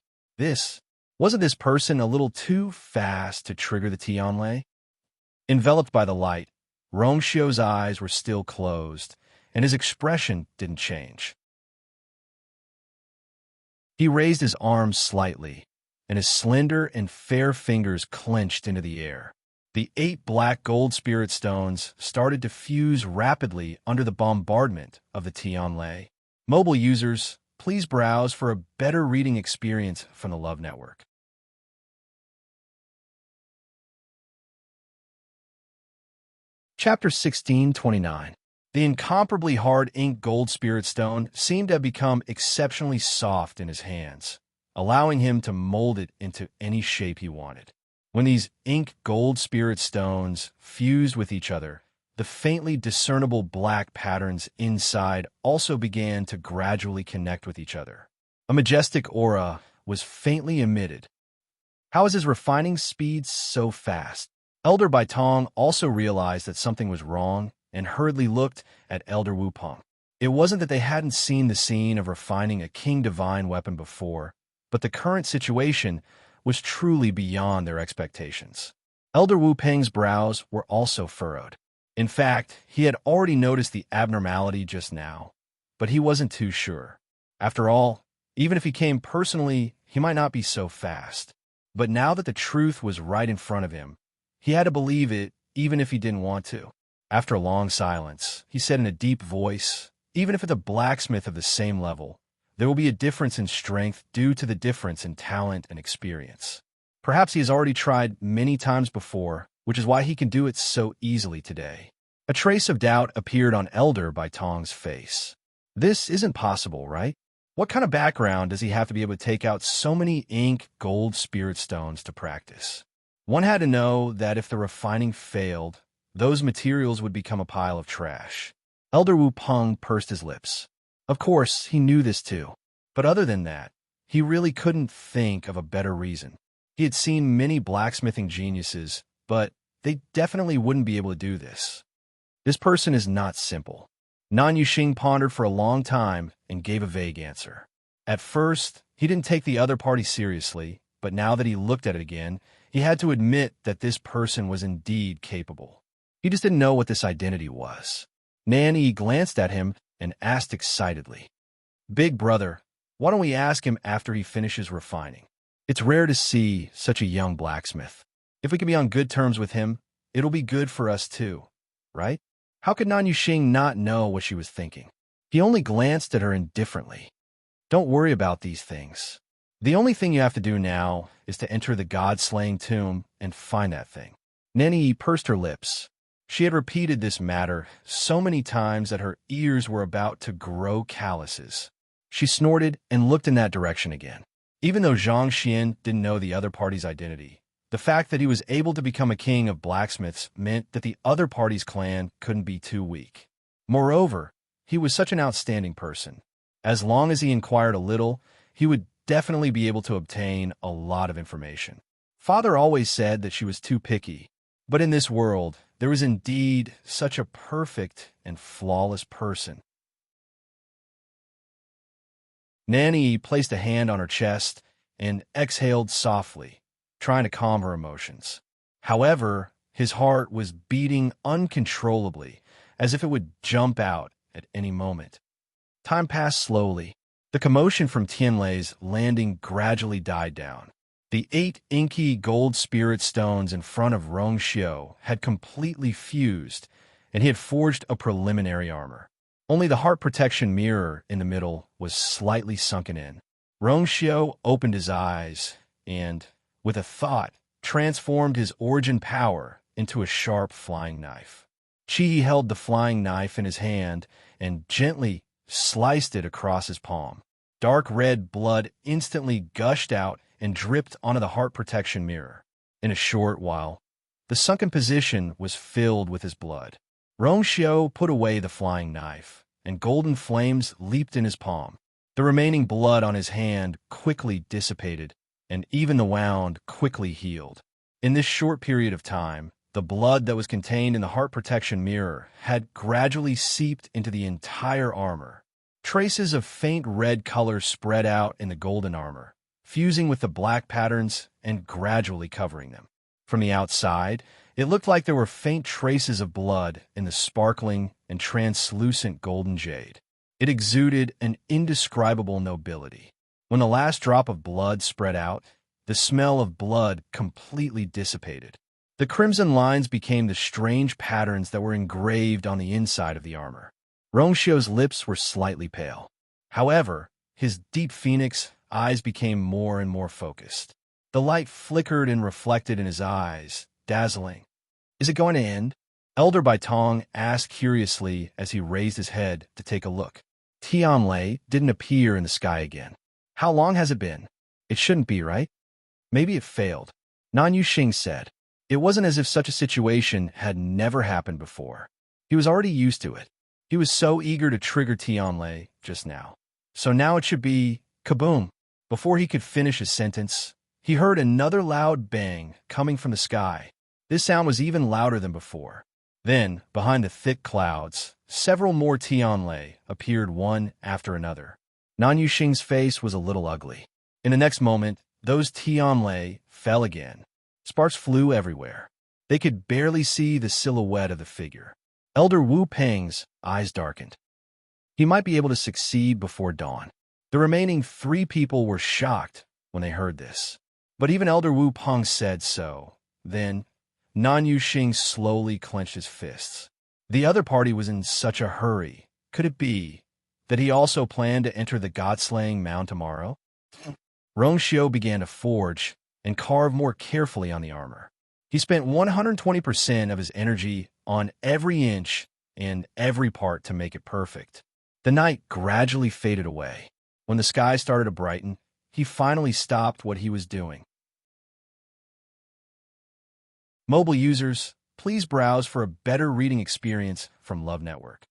Wasn't this person a little too fast to trigger the Tianlei? Enveloped by the light, Rongxiu's eyes were still closed, and his expression didn't change. He raised his arms slightly, and his slender and fair fingers clenched into the air. The 8 black gold spirit stones started to fuse rapidly under the bombardment of the Tianlei. Mobile users, please browse for a better reading experience from the Love Network. Chapter 1629. The incomparably hard ink gold spirit stone seemed to have become exceptionally soft in his hands, allowing him to mold it into any shape he wanted. When these ink gold spirit stones fused with each other, the faintly discernible black patterns inside also began to gradually connect with each other. A majestic aura was faintly emitted. How is his refining speed so fast? Elder Baitong also realized that something was wrong and hurriedly looked at Elder Wu Peng. It wasn't that they hadn't seen the scene of refining a King Divine weapon before, but the current situation was truly beyond their expectations. Elder Wu Peng's brows were also furrowed. In fact, he had already noticed the abnormality just now, but he wasn't too sure. After all, even if he came personally, he might not be so fast. But now that the truth was right in front of him, he had to believe it even if he didn't want to. After a long silence, he said in a deep voice, "Even if it's a blacksmith of the same level, there will be a difference in strength due to the difference in talent and experience. Perhaps he has already tried many times before, which is why he can do it so easily today." A trace of doubt appeared on Elder Baitong's face. This isn't possible, right? What kind of background does he have to be able to take out so many ink gold spirit stones to practice? One had to know that if the refining failed, those materials would become a pile of trash. Elder Wu Peng pursed his lips. Of course, he knew this too. But other than that, he really couldn't think of a better reason. He had seen many blacksmithing geniuses, but they definitely wouldn't be able to do this. This person is not simple. Nan Yuxing pondered for a long time and gave a vague answer. At first, he didn't take the other party seriously, but now that he looked at it again, he had to admit that this person was indeed capable. He just didn't know what this identity was. Nanny glanced at him and asked excitedly, "Big brother, why don't we ask him after he finishes refining? It's rare to see such a young blacksmith. If we can be on good terms with him, it'll be good for us too, right?" How could Nan Yuxing not know what she was thinking? He only glanced at her indifferently. "Don't worry about these things. The only thing you have to do now is to enter the god-slaying tomb and find that thing." Nanny pursed her lips. She had repeated this matter so many times that her ears were about to grow calluses. She snorted and looked in that direction again. Even though Zhang Xian didn't know the other party's identity, the fact that he was able to become a king of blacksmiths meant that the other party's clan couldn't be too weak. Moreover, he was such an outstanding person. As long as he inquired a little, he would definitely be able to obtain a lot of information. Father always said that she was too picky, but in this world, there is indeed such a perfect and flawless person. Nanny placed a hand on her chest and exhaled softly, trying to calm her emotions. However, his heart was beating uncontrollably, as if it would jump out at any moment. Time passed slowly. The commotion from Tianlei's landing gradually died down. The 8 inky gold spirit stones in front of Rong Xiu had completely fused, and he had forged a preliminary armor. Only the heart protection mirror in the middle was slightly sunken in. Rong Xiu opened his eyes and, with a thought, transformed his origin power into a sharp flying knife. Qi held the flying knife in his hand and gently sliced it across his palm. Dark red blood instantly gushed out and dripped onto the heart protection mirror. In a short while, the sunken position was filled with his blood. Rong Xiu put away the flying knife, and golden flames leaped in his palm. The remaining blood on his hand quickly dissipated, and even the wound quickly healed. In this short period of time, the blood that was contained in the heart protection mirror had gradually seeped into the entire armor. Traces of faint red color spread out in the golden armor, fusing with the black patterns and gradually covering them. From the outside, it looked like there were faint traces of blood in the sparkling and translucent golden jade. It exuded an indescribable nobility. When the last drop of blood spread out, the smell of blood completely dissipated. The crimson lines became the strange patterns that were engraved on the inside of the armor. Rong Xiu's lips were slightly pale. However, his deep phoenix eyes became more and more focused. The light flickered and reflected in his eyes, dazzling. "Is it going to end?" Elder Baitong asked curiously as he raised his head to take a look. Tianlei didn't appear in the sky again. How long has it been? It shouldn't be, right? Maybe it failed. Nan Yuxing said. It wasn't as if such a situation had never happened before. He was already used to it. He was so eager to trigger Tianlei just now. So now it should be kaboom. Before he could finish his sentence, he heard another loud bang coming from the sky. This sound was even louder than before. Then, behind the thick clouds, several more Tianlei appeared one after another. Nan Yuxing's face was a little ugly. In the next moment, those Tianlei fell again. Sparks flew everywhere. They could barely see the silhouette of the figure. Elder Wu Peng's eyes darkened. He might be able to succeed before dawn. The remaining 3 people were shocked when they heard this. But even Elder Wu Peng said so. Then, Nan Yuxing slowly clenched his fists. The other party was in such a hurry. Could it be that he also planned to enter the god-slaying mound tomorrow? Rongxiu began to forge and carve more carefully on the armor. He spent 120% of his energy on every inch and every part to make it perfect. The night gradually faded away. When the sky started to brighten, he finally stopped what he was doing. Mobile users, please browse for a better reading experience from Love Network.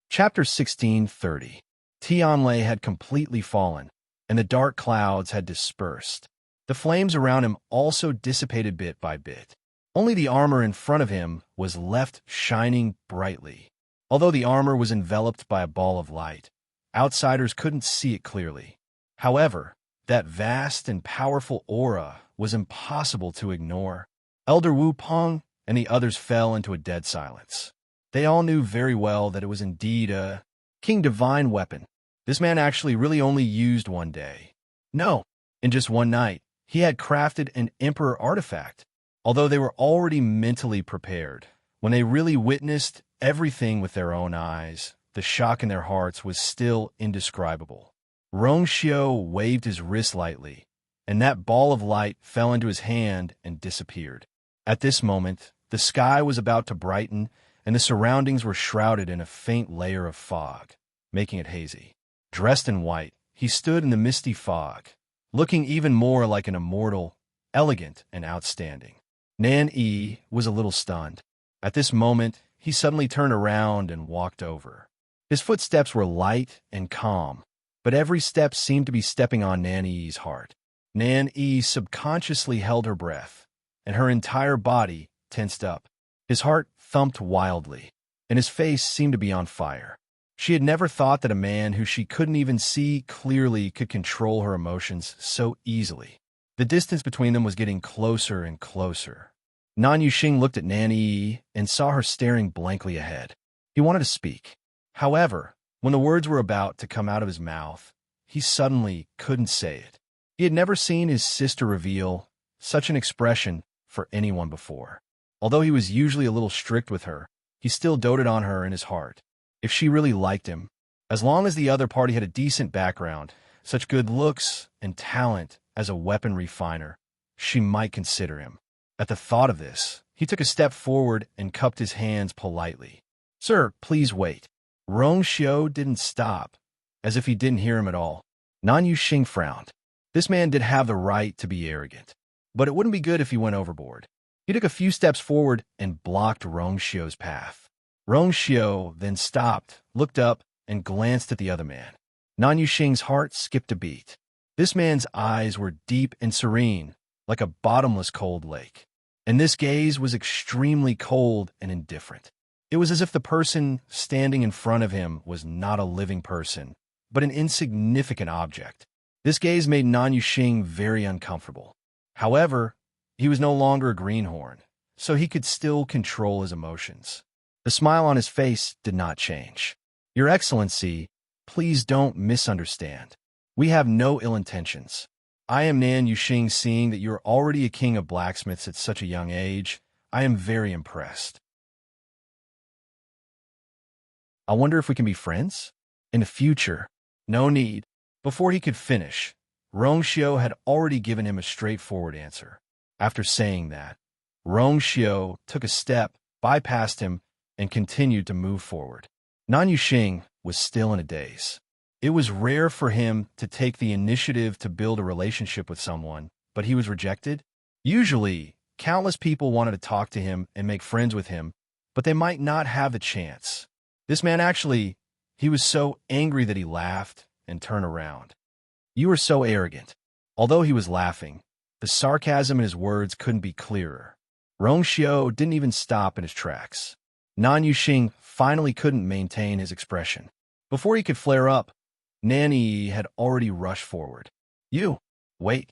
Chapter 16:30. Tianlei had completely fallen, and the dark clouds had dispersed. The flames around him also dissipated bit by bit. Only the armor in front of him was left shining brightly. Although the armor was enveloped by a ball of light, outsiders couldn't see it clearly. However, that vast and powerful aura was impossible to ignore. Elder Wu Peng and the others fell into a dead silence. They all knew very well that it was indeed a King Divine weapon. This man actually really only used one day. No, in just one night, he had crafted an Emperor artifact. Although they were already mentally prepared, when they really witnessed everything with their own eyes, the shock in their hearts was still indescribable. Rongxiu waved his wrist lightly, and that ball of light fell into his hand and disappeared. At this moment, the sky was about to brighten, and the surroundings were shrouded in a faint layer of fog, making it hazy. Dressed in white, he stood in the misty fog, looking even more like an immortal, elegant, and outstanding. Nan Yi was a little stunned. At this moment, he suddenly turned around and walked over. His footsteps were light and calm, but every step seemed to be stepping on Nan Yi's heart. Nan Yi subconsciously held her breath, and her entire body tensed up. His heart thumped wildly, and his face seemed to be on fire. She had never thought that a man who she couldn't even see clearly could control her emotions so easily. The distance between them was getting closer and closer. Nan Yuxing looked at Nan Yi and saw her staring blankly ahead. He wanted to speak. However, when the words were about to come out of his mouth, he suddenly couldn't say it. He had never seen his sister reveal such an expression for anyone before. Although he was usually a little strict with her, he still doted on her in his heart. If she really liked him, as long as the other party had a decent background, such good looks and talent as a weapon refiner, she might consider him. At the thought of this, he took a step forward and cupped his hands politely. "Sir, please wait." Rongxiu didn't stop, as if he didn't hear him at all. Nan Yuxing frowned. This man did have the right to be arrogant, but it wouldn't be good if he went overboard. He took a few steps forward and blocked Rongxiu's path. Rongxiu then stopped, looked up, and glanced at the other man. Nan Yuxing's heart skipped a beat. This man's eyes were deep and serene, like a bottomless cold lake. And this gaze was extremely cold and indifferent. It was as if the person standing in front of him was not a living person, but an insignificant object. This gaze made Nan Yuxing very uncomfortable. However, he was no longer a greenhorn, so he could still control his emotions. The smile on his face did not change. "Your Excellency, please don't misunderstand. We have no ill intentions. I am Nan Yuxing. Seeing that you're already a king of blacksmiths at such a young age, I am very impressed. I wonder if we can be friends? In the future." "No need." Before he could finish, Rongxiu had already given him a straightforward answer. After saying that, Rongxiu took a step, bypassed him, and continued to move forward. Nan Yuxing was still in a daze. It was rare for him to take the initiative to build a relationship with someone, but he was rejected. Usually, countless people wanted to talk to him and make friends with him, but they might not have the chance. This man he was so angry that he laughed and turned around. "You are so arrogant." Although he was laughing, the sarcasm in his words couldn't be clearer. Rongxiu didn't even stop in his tracks. Nan Yuxing finally couldn't maintain his expression. Before he could flare up, Nan Yi had already rushed forward. "You, wait."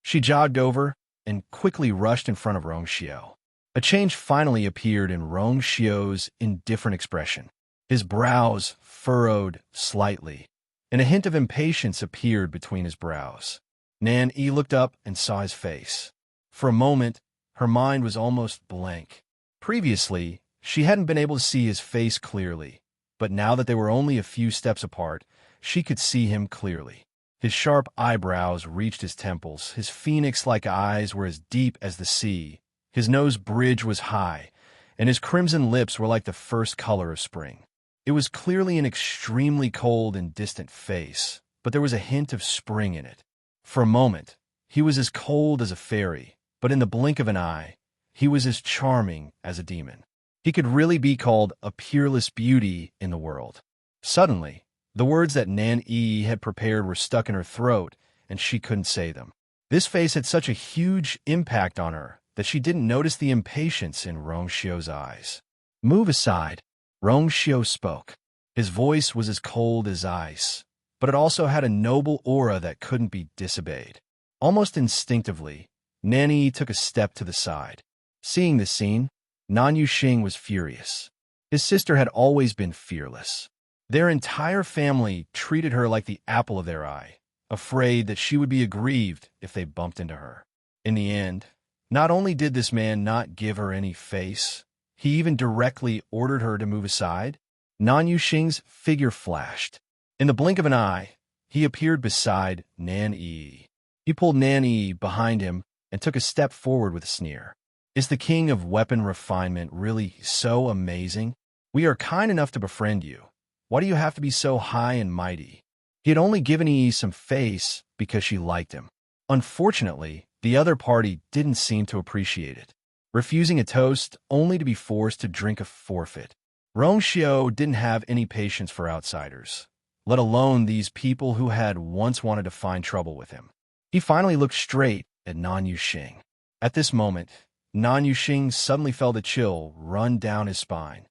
She jogged over and quickly rushed in front of Rongxiu. A change finally appeared in Rongxiu's indifferent expression. His brows furrowed slightly, and a hint of impatience appeared between his brows. Nan Yi looked up and saw his face. For a moment, her mind was almost blank. Previously, she hadn't been able to see his face clearly, but now that they were only a few steps apart, she could see him clearly. His sharp eyebrows reached his temples, his phoenix-like eyes were as deep as the sea, his nose bridge was high, and his crimson lips were like the first color of spring. It was clearly an extremely cold and distant face, but there was a hint of spring in it. For a moment, he was as cold as a fairy, but in the blink of an eye, he was as charming as a demon. He could really be called a peerless beauty in the world. Suddenly, the words that Nan Yi had prepared were stuck in her throat, and she couldn't say them. This face had such a huge impact on her that she didn't notice the impatience in Rongxiu's eyes. "Move aside," Rongxiu spoke. His voice was as cold as ice, but it also had a noble aura that couldn't be disobeyed. Almost instinctively, Nan Yi took a step to the side. Seeing this scene, Nan Yuxing was furious. His sister had always been fearless. Their entire family treated her like the apple of their eye, afraid that she would be aggrieved if they bumped into her. In the end, not only did this man not give her any face, he even directly ordered her to move aside. Nan Yuxing's figure flashed. In the blink of an eye, he appeared beside Nan Yi. He pulled Nan Yi behind him and took a step forward with a sneer. "Is the king of weapon refinement really so amazing? We are kind enough to befriend you. Why do you have to be so high and mighty?" He had only given Yi some face because she liked him. Unfortunately, the other party didn't seem to appreciate it, refusing a toast only to be forced to drink a forfeit. Rongxiu didn't have any patience for outsiders, let alone these people who had once wanted to find trouble with him. He finally looked straight at Nan Yuxing. At this moment, Nan Yuxing suddenly felt a chill run down his spine.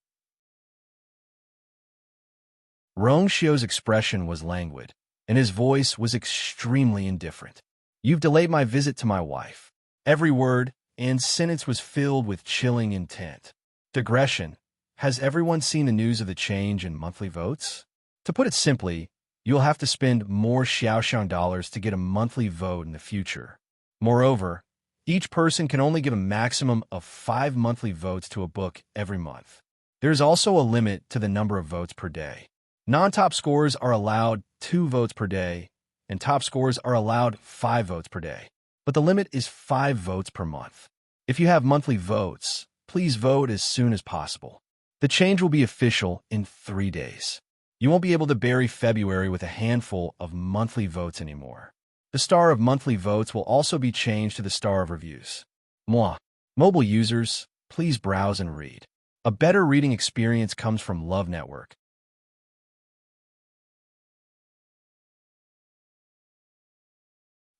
Rongxiu's expression was languid, and his voice was extremely indifferent. "You've delayed my visit to my wife." Every word and sentence was filled with chilling intent. Digression. Has everyone seen the news of the change in monthly votes? To put it simply, you'll have to spend more Xiaoxiang dollars to get a monthly vote in the future. Moreover, each person can only give a maximum of 5 monthly votes to a book every month. There is also a limit to the number of votes per day. Non-top scorers are allowed 2 votes per day, and top scorers are allowed 5 votes per day. But the limit is 5 votes per month. If you have monthly votes, please vote as soon as possible. The change will be official in 3 days. You won't be able to bury February with a handful of monthly votes anymore. The star of monthly votes will also be changed to the star of reviews. Mobile users, please browse and read. A better reading experience comes from Love Network.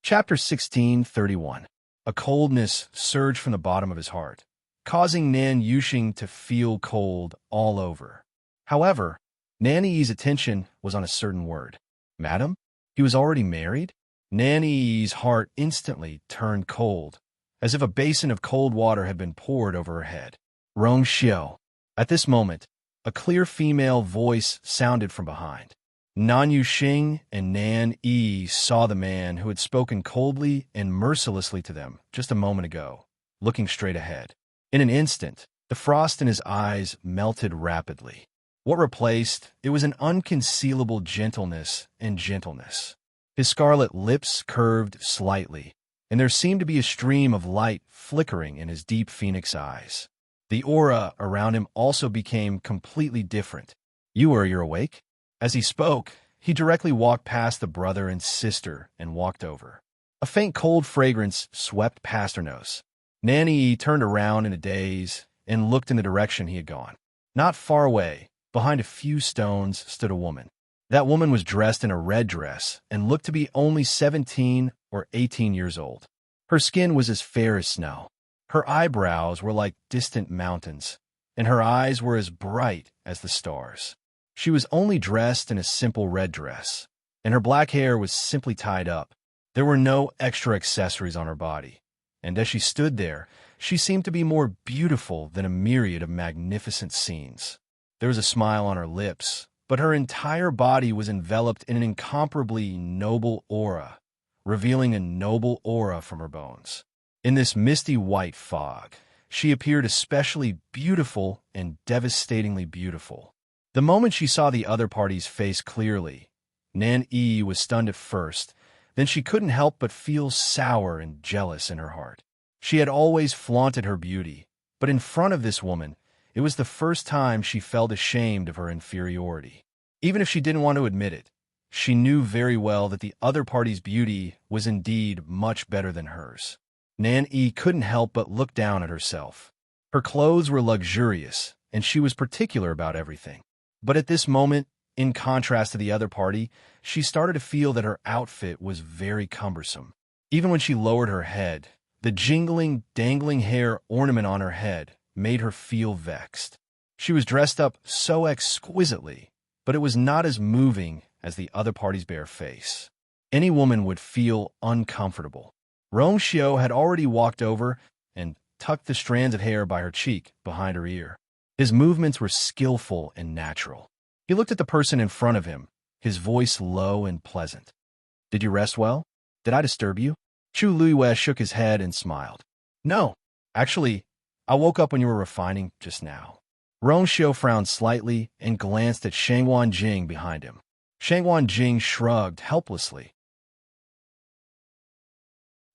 Chapter 16:31. A coldness surged from the bottom of his heart, causing Nan Yuxing to feel cold all over. However, Nan Yi's attention was on a certain word. "Madam?" He was already married? Nan Yi's heart instantly turned cold, as if a basin of cold water had been poured over her head. "Rongxiu." At this moment, a clear female voice sounded from behind. Nan Yuxing and Nan Yi saw the man who had spoken coldly and mercilessly to them just a moment ago, looking straight ahead. In an instant, the frost in his eyes melted rapidly. What replaced it was an unconcealable gentleness and gentleness. His scarlet lips curved slightly, and there seemed to be a stream of light flickering in his deep phoenix eyes. The aura around him also became completely different. You're awake?" As he spoke, he directly walked past the brother and sister and walked over. A faint cold fragrance swept past her nose. Nanny turned around in a daze and looked in the direction he had gone. Not far away, behind a few stones, stood a woman. That woman was dressed in a red dress and looked to be only 17 or 18 years old. Her skin was as fair as snow. Her eyebrows were like distant mountains, and her eyes were as bright as the stars. She was only dressed in a simple red dress, and her black hair was simply tied up. There were no extra accessories on her body, and as she stood there, she seemed to be more beautiful than a myriad of magnificent scenes. There was a smile on her lips, but her entire body was enveloped in an incomparably noble aura, revealing a noble aura from her bones. In this misty white fog, she appeared especially beautiful and devastatingly beautiful. The moment she saw the other party's face clearly, Nan-E was stunned at first, then she couldn't help but feel sour and jealous in her heart. She had always flaunted her beauty, but in front of this woman, it was the first time she felt ashamed of her inferiority. Even if she didn't want to admit it, she knew very well that the other party's beauty was indeed much better than hers. Nan-E couldn't help but look down at herself. Her clothes were luxurious, and she was particular about everything. But at this moment, in contrast to the other party, she started to feel that her outfit was very cumbersome. Even when she lowered her head, the jingling, dangling hair ornament on her head made her feel vexed. She was dressed up so exquisitely, but it was not as moving as the other party's bare face. Any woman would feel uncomfortable. Rongxiu had already walked over and tucked the strands of hair by her cheek behind her ear. His movements were skillful and natural. He looked at the person in front of him, his voice low and pleasant. "Did you rest well? Did I disturb you?" Chu Luiyue shook his head and smiled. "No, actually, I woke up when you were refining just now." Rongxiu frowned slightly and glanced at Shangwan Jing behind him. Shangwan Jing shrugged helplessly.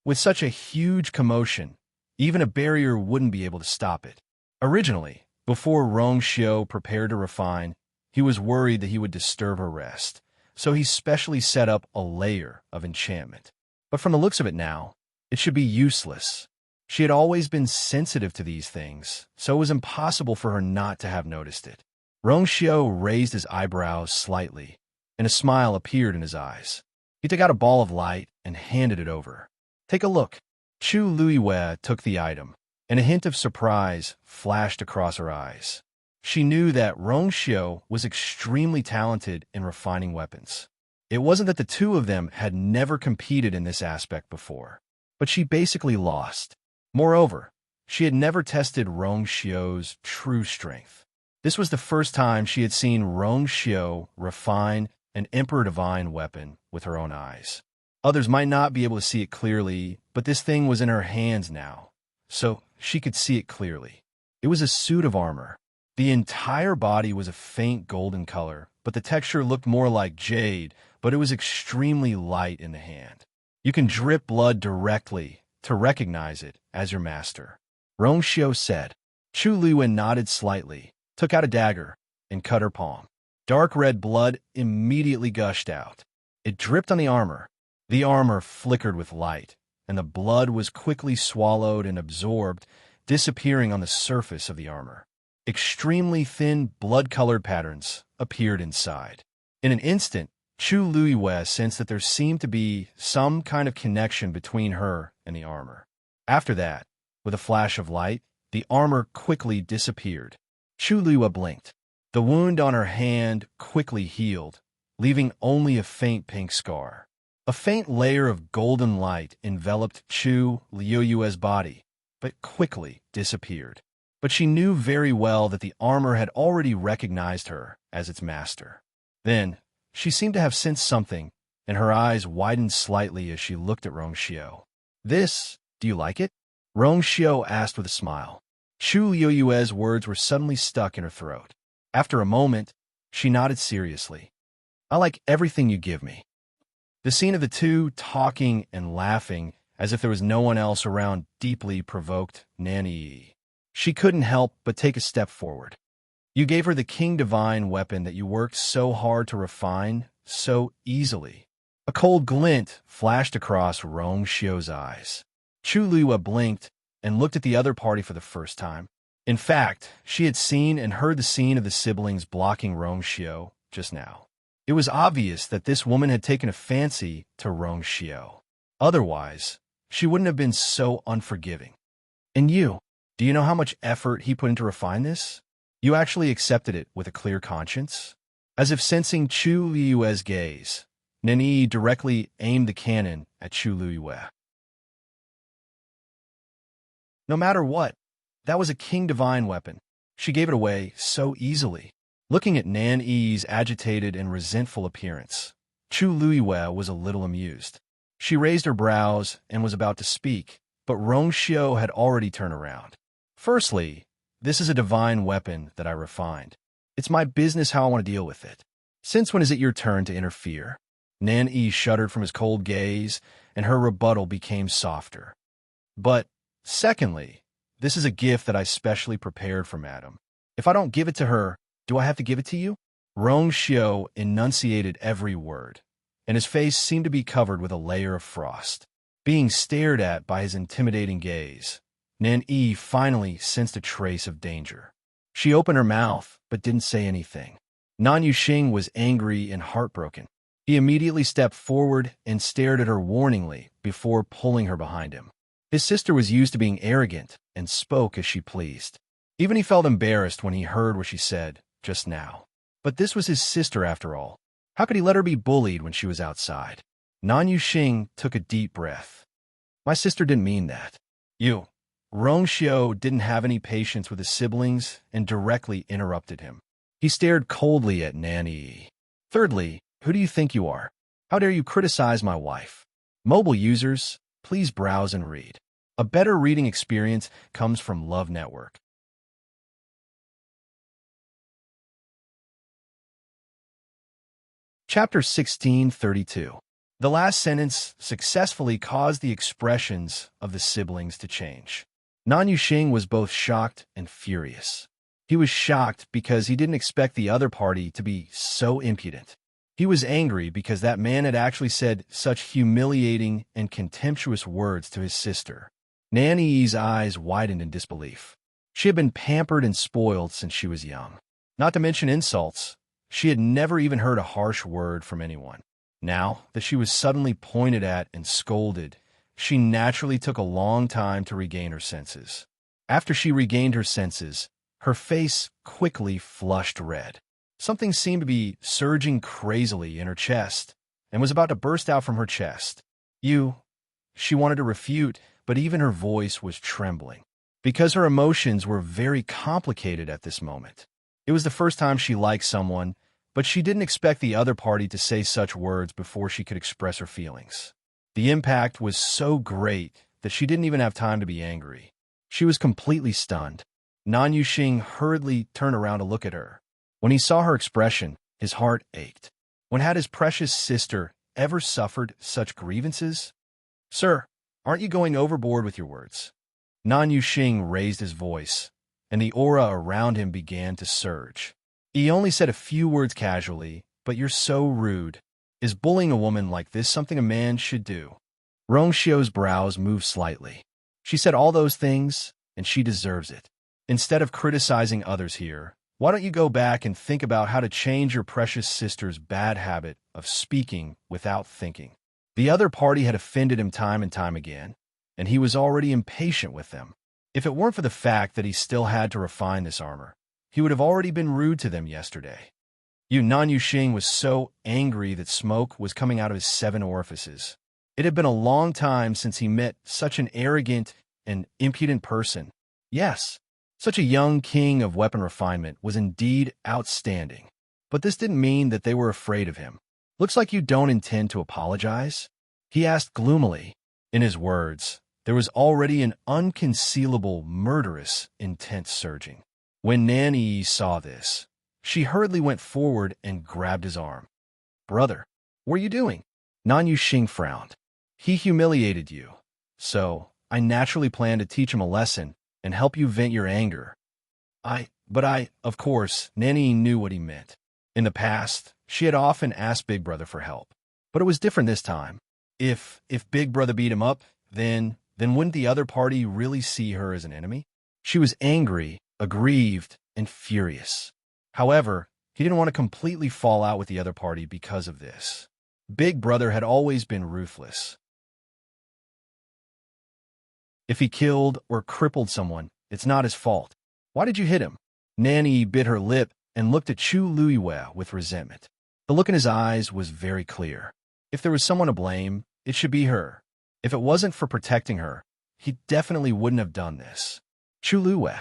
With such a huge commotion, even a barrier wouldn't be able to stop it. Originally, before Rongxiu prepared to refine, he was worried that he would disturb her rest, so he specially set up a layer of enchantment. But from the looks of it now, it should be useless. She had always been sensitive to these things, so it was impossible for her not to have noticed it. Rongxiu raised his eyebrows slightly, and a smile appeared in his eyes. He took out a ball of light and handed it over. "Take a look." Chu Luiyue took the item, and a hint of surprise flashed across her eyes. She knew that Rongxiu was extremely talented in refining weapons. It wasn't that the two of them had never competed in this aspect before, but she basically lost. Moreover, she had never tested Rongxiu's true strength. This was the first time she had seen Rongxiu refine an Emperor Divine weapon with her own eyes. Others might not be able to see it clearly, but this thing was in her hands now, so she could see it clearly. It was a suit of armor. The entire body was a faint golden color, but the texture looked more like jade, but it was extremely light in the hand. You can drip blood directly to recognize it as your master, Rongxiu said. Chu Luiyue nodded slightly, took out a dagger, and cut her palm. Dark red blood immediately gushed out. It dripped on the armor. The armor flickered with light, and the blood was quickly swallowed and absorbed, disappearing on the surface of the armor. Extremely thin, blood-colored patterns appeared inside. In an instant, Chu Luiyue sensed that there seemed to be some kind of connection between her and the armor. After that, with a flash of light, the armor quickly disappeared. Chu Luiyue blinked. The wound on her hand quickly healed, leaving only a faint pink scar. A faint layer of golden light enveloped Chu Luiyue's body, but quickly disappeared. But she knew very well that the armor had already recognized her as its master. Then, she seemed to have sensed something, and her eyes widened slightly as she looked at Rongxiu. Do you like it?" Rongxiu asked with a smile. Chu Luiyue's words were suddenly stuck in her throat. After a moment, she nodded seriously. "I like everything you give me." The scene of the two talking and laughing as if there was no one else around deeply provoked Nanny. She couldn't help but take a step forward. You gave her the king divine weapon that you worked so hard to refine so easily. A cold glint flashed across Rong Xiu's eyes. Chu Luiyue blinked and looked at the other party for the first time. In fact, she had seen and heard the scene of the siblings blocking Rong Xiu just now. It was obvious that this woman had taken a fancy to Rong Xiu. Otherwise, she wouldn't have been so unforgiving. And you, do you know how much effort he put into refine this? You actually accepted it with a clear conscience? As if sensing Chu Luiyue's gaze, Nanyi directly aimed the cannon at Chu Luiyue. No matter what, that was a king divine weapon. She gave it away so easily. Looking at Nanyi's agitated and resentful appearance, Chu Luiyue was a little amused. She raised her brows and was about to speak, but Rong Xiu had already turned around. Firstly, this is a divine weapon that I refined. It's my business how I want to deal with it. Since when is it your turn to interfere? Nanyi shuddered from his cold gaze, and her rebuttal became softer. But, secondly, this is a gift that I specially prepared for Madam. If I don't give it to her, do I have to give it to you? Rong Xiu enunciated every word, and his face seemed to be covered with a layer of frost. Being stared at by his intimidating gaze, Nanyi finally sensed a trace of danger. She opened her mouth, but didn't say anything. Nan Yuxing was angry and heartbroken. He immediately stepped forward and stared at her warningly before pulling her behind him. His sister was used to being arrogant and spoke as she pleased. Even he felt embarrassed when he heard what she said just now. But this was his sister after all. How could he let her be bullied when she was outside? Nan Yuxing took a deep breath. My sister didn't mean that. You. Rong Xiu didn't have any patience with his siblings and directly interrupted him. He stared coldly at Nanyi. Thirdly, who do you think you are? How dare you criticize my wife? Mobile users, please browse and read. A better reading experience comes from Love Network. Chapter 1632. The last sentence successfully caused the expressions of the siblings to change. Nan Yuxing was both shocked and furious. He was shocked because he didn't expect the other party to be so impudent. He was angry because that man had actually said such humiliating and contemptuous words to his sister. Nanyi's eyes widened in disbelief. She had been pampered and spoiled since she was young. Not to mention insults, she had never even heard a harsh word from anyone. Now that she was suddenly pointed at and scolded, she naturally took a long time to regain her senses. After she regained her senses, her face quickly flushed red. Something seemed to be surging crazily in her chest and was about to burst out from her chest. She wanted to refute, but even her voice was trembling, because her emotions were very complicated at this moment. It was the first time she liked someone, but she didn't expect the other party to say such words before she could express her feelings. The impact was so great that she didn't even have time to be angry. She was completely stunned. Nan Yuxing hurriedly turned around to look at her. When he saw her expression, his heart ached. When had his precious sister ever suffered such grievances? Sir, aren't you going overboard with your words? Nan Yuxing raised his voice, and the aura around him began to surge. He only said a few words casually, but you're so rude. Is bullying a woman like this something a man should do? Rong Xiu's brows moved slightly. She said all those things, and she deserves it. Instead of criticizing others here, why don't you go back and think about how to change your precious sister's bad habit of speaking without thinking? The other party had offended him time and time again, and he was already impatient with them. If it weren't for the fact that he still had to refine this armor, he would have already been rude to them yesterday. Nan Yuxing was so angry that smoke was coming out of his 7 orifices. It had been a long time since he met such an arrogant and impudent person. Yes, such a young king of weapon refinement was indeed outstanding. But this didn't mean that they were afraid of him. Looks like you don't intend to apologize? He asked gloomily. In his words, there was already an unconcealable, murderous intent surging. When Nanyi saw this, she hurriedly went forward and grabbed his arm. Brother, what are you doing? Nan Yuxing frowned. He humiliated you. So, I naturally planned to teach him a lesson and help you vent your anger. Of course, Nanny knew what he meant. In the past, she had often asked Big Brother for help. But it was different this time. If Big Brother beat him up, then wouldn't the other party really see her as an enemy? She was angry, aggrieved, and furious. However, he didn't want to completely fall out with the other party because of this. Big Brother had always been ruthless. If he killed or crippled someone, it's not his fault. Why did you hit him? Nanny bit her lip and looked at Chu Luiwe with resentment. The look in his eyes was very clear. If there was someone to blame, it should be her. If it wasn't for protecting her, he definitely wouldn't have done this. Chu Luiwe.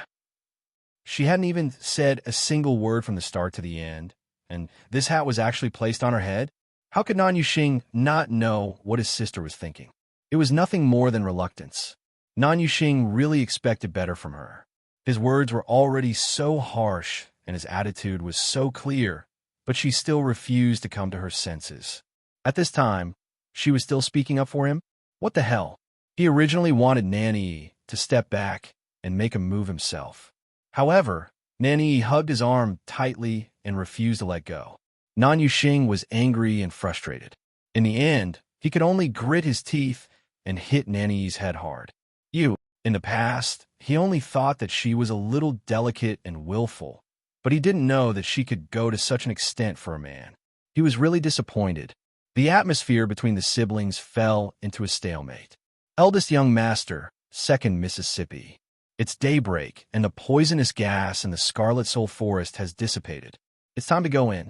She hadn't even said a single word from the start to the end, and this hat was actually placed on her head? How could Nan Yuxing not know what his sister was thinking? It was nothing more than reluctance. Nan Yuxing really expected better from her. His words were already so harsh, and his attitude was so clear, but she still refused to come to her senses. At this time, she was still speaking up for him? What the hell? He originally wanted Nanny to step back and make a move himself. However, Nanny hugged his arm tightly and refused to let go. Nan Yuxing was angry and frustrated. In the end, he could only grit his teeth and hit Nanny's head hard. In the past, he only thought that she was a little delicate and willful, but he didn't know that she could go to such an extent for a man. He was really disappointed. The atmosphere between the siblings fell into a stalemate. Eldest young master, second Mississippi. It's daybreak, and the poisonous gas in the Scarlet Soul Forest has dissipated. It's time to go in.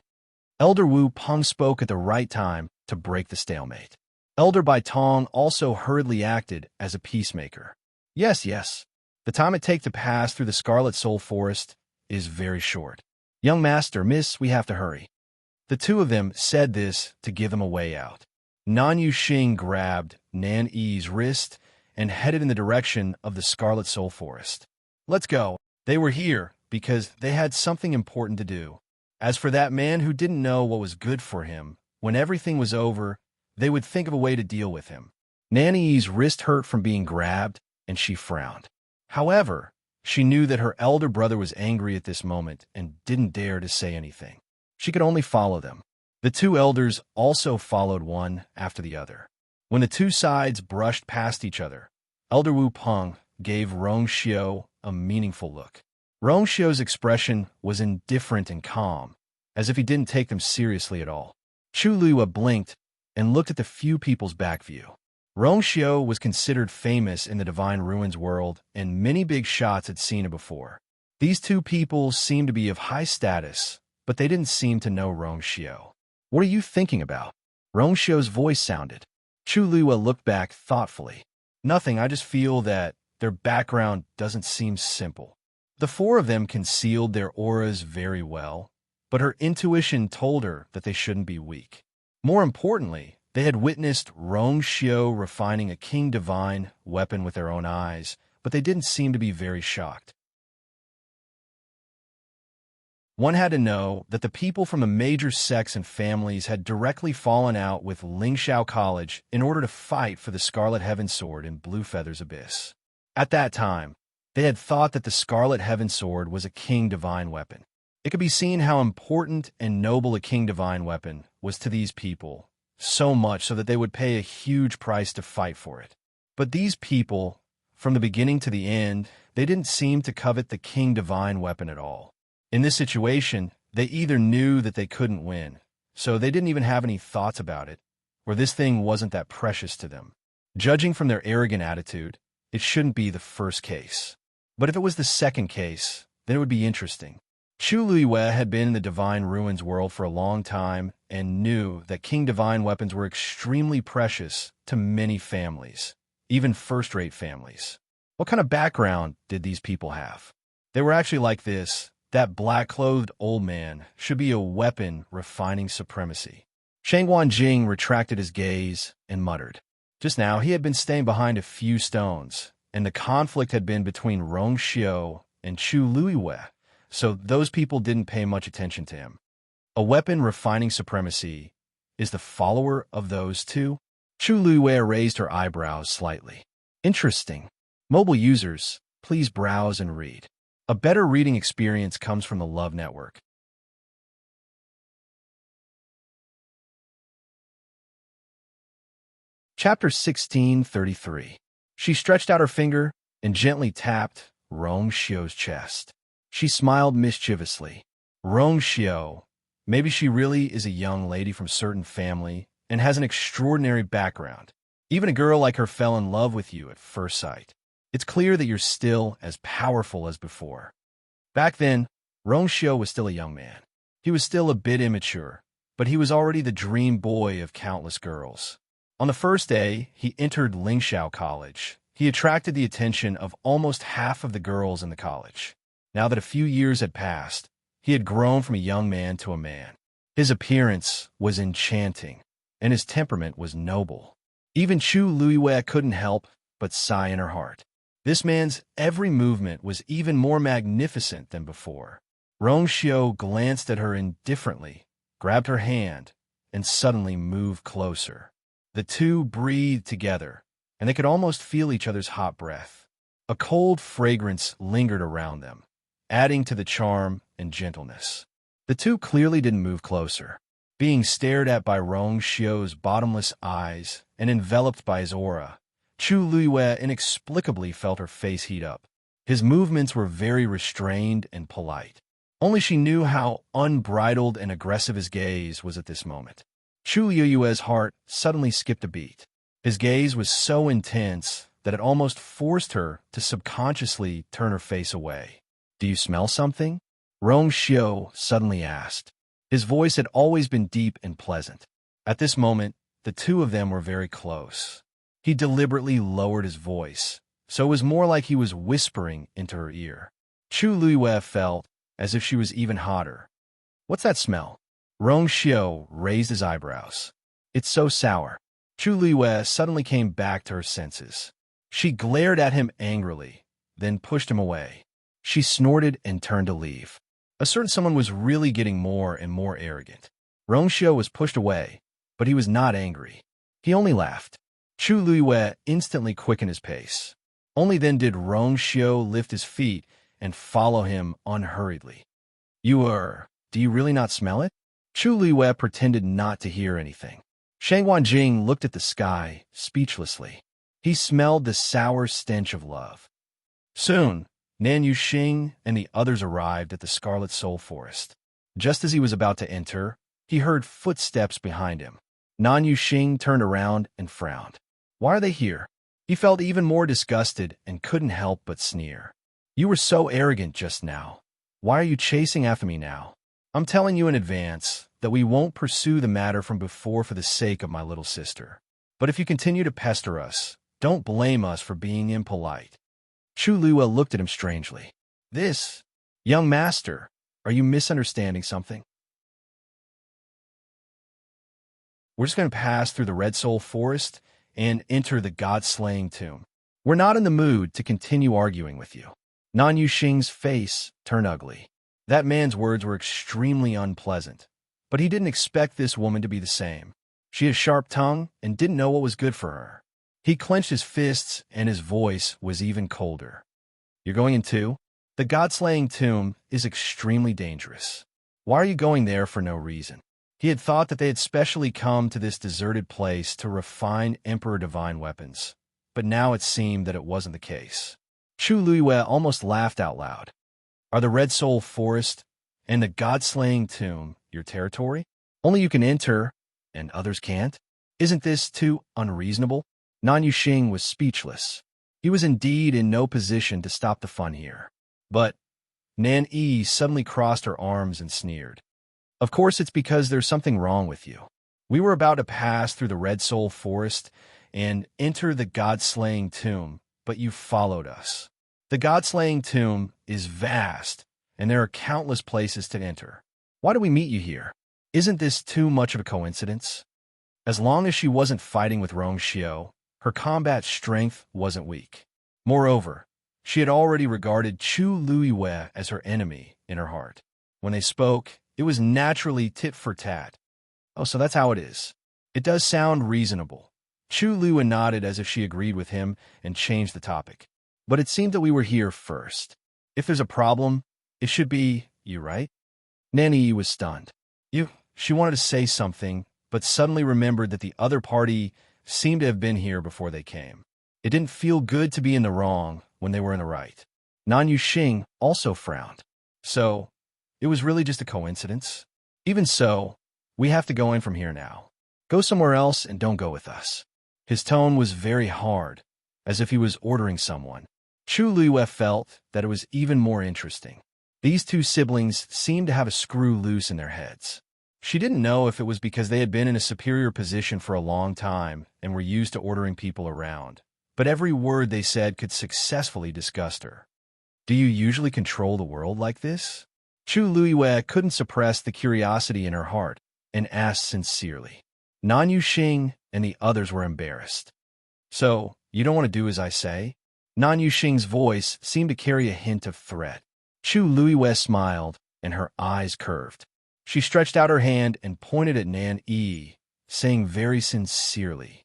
Elder Wu Peng spoke at the right time to break the stalemate. Elder Bai Tong also hurriedly acted as a peacemaker. Yes. The time it takes to pass through the Scarlet Soul Forest is very short. Young master, miss, we have to hurry. The two of them said this to give them a way out. Nan Yuxing grabbed Nan Yi's wrist and headed in the direction of the Scarlet Soul Forest. Let's go. They were here because they had something important to do. As for that man who didn't know what was good for him, when everything was over, they would think of a way to deal with him. Nan Yi's wrist hurt from being grabbed, and she frowned. However, she knew that her elder brother was angry at this moment and didn't dare to say anything. She could only follow them. The two elders also followed one after the other. When the two sides brushed past each other, Elder Wu Peng gave Rong Xiao a meaningful look. Rong Xiao's expression was indifferent and calm, as if he didn't take them seriously at all. Chu Luiwe blinked and looked at the few people's back view. Rong Xiao was considered famous in the Divine Ruins world, and many big shots had seen it before. These two people seemed to be of high status, but they didn't seem to know Rong Xiao. What are you thinking about? Rong Xiao's voice sounded. Chu Luiwe looked back thoughtfully. Nothing, I just feel that their background doesn't seem simple. The four of them concealed their auras very well, but her intuition told her that they shouldn't be weak. More importantly, they had witnessed Rong Xiao refining a King Divine weapon with their own eyes, but they didn't seem to be very shocked. One had to know that the people from the major sects and families had directly fallen out with Lingxiao College in order to fight for the Scarlet Heaven Sword in Blue Feather's Abyss. At that time, they had thought that the Scarlet Heaven Sword was a King Divine weapon. It could be seen how important and noble a King Divine weapon was to these people, so much so that they would pay a huge price to fight for it. But these people, from the beginning to the end, they didn't seem to covet the King Divine weapon at all. In this situation, they either knew that they couldn't win, so they didn't even have any thoughts about it, or this thing wasn't that precious to them. Judging from their arrogant attitude, it shouldn't be the first case. But if it was the second case, then it would be interesting. Chu Luiwe had been in the Divine Ruins world for a long time and knew that King Divine weapons were extremely precious to many families, even first-rate families. What kind of background did these people have? They were actually like this. That black-clothed old man should be a weapon refining supremacy. Shang Wanjing retracted his gaze and muttered. Just now, he had been staying behind a few stones, and the conflict had been between Rong Xiao and Chu Luiwe, so those people didn't pay much attention to him. A weapon refining supremacy is the follower of those two? Chu Luiwei raised her eyebrows slightly. Interesting. Mobile users, please browse and read. A better reading experience comes from the Love Network. Chapter 1633. She stretched out her finger and gently tapped Rong Xiu's chest. She smiled mischievously. Rong Xiu, maybe she really is a young lady from a certain family and has an extraordinary background. Even a girl like her fell in love with you at first sight. It's clear that you're still as powerful as before. Back then, Rong Xiu was still a young man. He was still a bit immature, but he was already the dream boy of countless girls. On the first day he entered Lingxiao College, he attracted the attention of almost half of the girls in the college. Now that a few years had passed, he had grown from a young man to a man. His appearance was enchanting, and his temperament was noble. Even Chu Luiwei couldn't help but sigh in her heart. This man's every movement was even more magnificent than before. Rong Xiu glanced at her indifferently, grabbed her hand, and suddenly moved closer. The two breathed together, and they could almost feel each other's hot breath. A cold fragrance lingered around them, adding to the charm and gentleness. The two clearly didn't move closer. Being stared at by Rong Xiu's bottomless eyes and enveloped by his aura, Chu Luiwei inexplicably felt her face heat up. His movements were very restrained and polite. Only she knew how unbridled and aggressive his gaze was at this moment. Chu Luiwei's heart suddenly skipped a beat. His gaze was so intense that it almost forced her to subconsciously turn her face away. "Do you smell something?" Rong Xiu suddenly asked. His voice had always been deep and pleasant. At this moment, the two of them were very close. He deliberately lowered his voice, so it was more like he was whispering into her ear. Chu Luiwei felt as if she was even hotter. "What's that smell?" Rong Xiu raised his eyebrows. "It's so sour." Chu Luiwei suddenly came back to her senses. She glared at him angrily, then pushed him away. She snorted and turned to leave. A certain someone was really getting more and more arrogant. Rong Xiu was pushed away, but he was not angry. He only laughed. Chu Luiwei instantly quickened his pace. Only then did Rong Xiu lift his feet and follow him unhurriedly. Do you really not smell it?" Chu Luiwei pretended not to hear anything. Shang Wanjing looked at the sky, speechlessly. He smelled the sour stench of love. Soon, Nan Yuxing and the others arrived at the Scarlet Soul Forest. Just as he was about to enter, he heard footsteps behind him. Nan Yuxing turned around and frowned. Why are they here? He felt even more disgusted and couldn't help but sneer. "You were so arrogant just now. Why are you chasing after me now? I'm telling you in advance that we won't pursue the matter from before for the sake of my little sister. But if you continue to pester us, don't blame us for being impolite." Chu Luiwei looked at him strangely. "This, young master, are you misunderstanding something? We're just going to pass through the Red Soul Forest and enter the God-slaying tomb. We're not in the mood to continue arguing with you." Nan Yuxing's face turned ugly. That man's words were extremely unpleasant, but he didn't expect this woman to be the same. She had a sharp tongue and didn't know what was good for her. He clenched his fists and his voice was even colder. "You're going in too? The God-slaying tomb is extremely dangerous. Why are you going there for no reason?" He had thought that they had specially come to this deserted place to refine Emperor Divine weapons, but now it seemed that it wasn't the case. Chu Luiwei almost laughed out loud. "Are the Red Soul Forest and the God-slaying tomb your territory? Only you can enter, and others can't? Isn't this too unreasonable?" Nan Yuxing was speechless. He was indeed in no position to stop the fun here. But Nan Yi suddenly crossed her arms and sneered. "Of course it's because there's something wrong with you. We were about to pass through the Red Soul Forest and enter the God-slaying tomb, but you followed us. The God-slaying tomb is vast, and there are countless places to enter. Why do we meet you here? Isn't this too much of a coincidence?" As long as she wasn't fighting with Rong Xiu, her combat strength wasn't weak. Moreover, she had already regarded Chu Luiwei as her enemy in her heart. When they spoke, it was naturally tit for tat. Oh, so that's how it is. It does sound reasonable. Chu Lua nodded as if she agreed with him and changed the topic. But it seemed that we were here first. If there's a problem, it should be you, right? Nanny was stunned. You. She wanted to say something, but suddenly remembered that the other party seemed to have been here before they came. It didn't feel good to be in the wrong when they were in the right. Nan Yuxing also frowned. So, it was really just a coincidence? Even so, we have to go in from here now. Go somewhere else and don't go with us. His tone was very hard, as if he was ordering someone. Chu Liyue felt that it was even more interesting. These two siblings seemed to have a screw loose in their heads. She didn't know if it was because they had been in a superior position for a long time and were used to ordering people around, but every word they said could successfully disgust her. Do you usually control the world like this? Chu Liyue couldn't suppress the curiosity in her heart and asked sincerely. Nan Yuxing and the others were embarrassed. So, you don't want to do as I say? Nan Yuxing's voice seemed to carry a hint of threat. Chu Liyue smiled, and her eyes curved. She stretched out her hand and pointed at Nan Yi, saying very sincerely,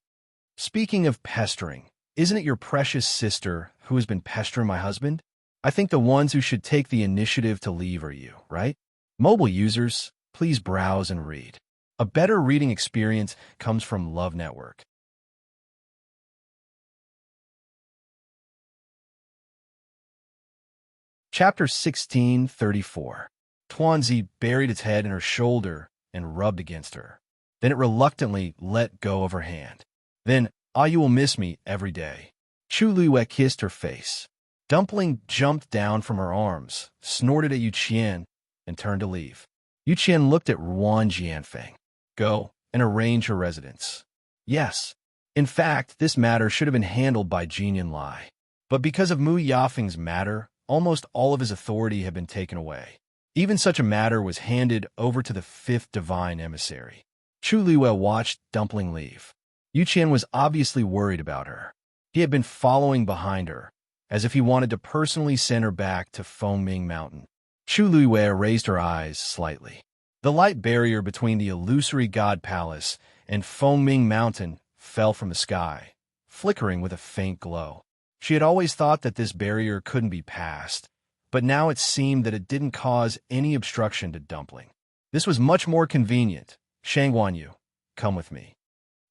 "Speaking of pestering, isn't it your precious sister who has been pestering my husband? I think the ones who should take the initiative to leave are you, right? Mobile users, please browse and read. A better reading experience comes from Love Network." Chapter 1634. Tuanzi buried its head in her shoulder and rubbed against her. Then it reluctantly let go of her hand. Then, you will miss me every day. Chu Liyue kissed her face. Dumpling jumped down from her arms, snorted at Yu Qian, and turned to leave. Yu Qian looked at Ruan Jianfeng. Go and arrange her residence. Yes. In fact, this matter should have been handled by Jinian Lai. But because of Mu Yafeng's matter, almost all of his authority had been taken away. Even such a matter was handed over to the fifth divine emissary. Chu Liyue watched Dumpling leave. Yu Qian was obviously worried about her. He had been following behind her, as if he wanted to personally send her back to Fengming Mountain. Chu Liyue raised her eyes slightly. The light barrier between the illusory God Palace and Fengming Mountain fell from the sky, flickering with a faint glow. She had always thought that this barrier couldn't be passed, but now it seemed that it didn't cause any obstruction to Dumpling. This was much more convenient. Shang Guanyu, come with me.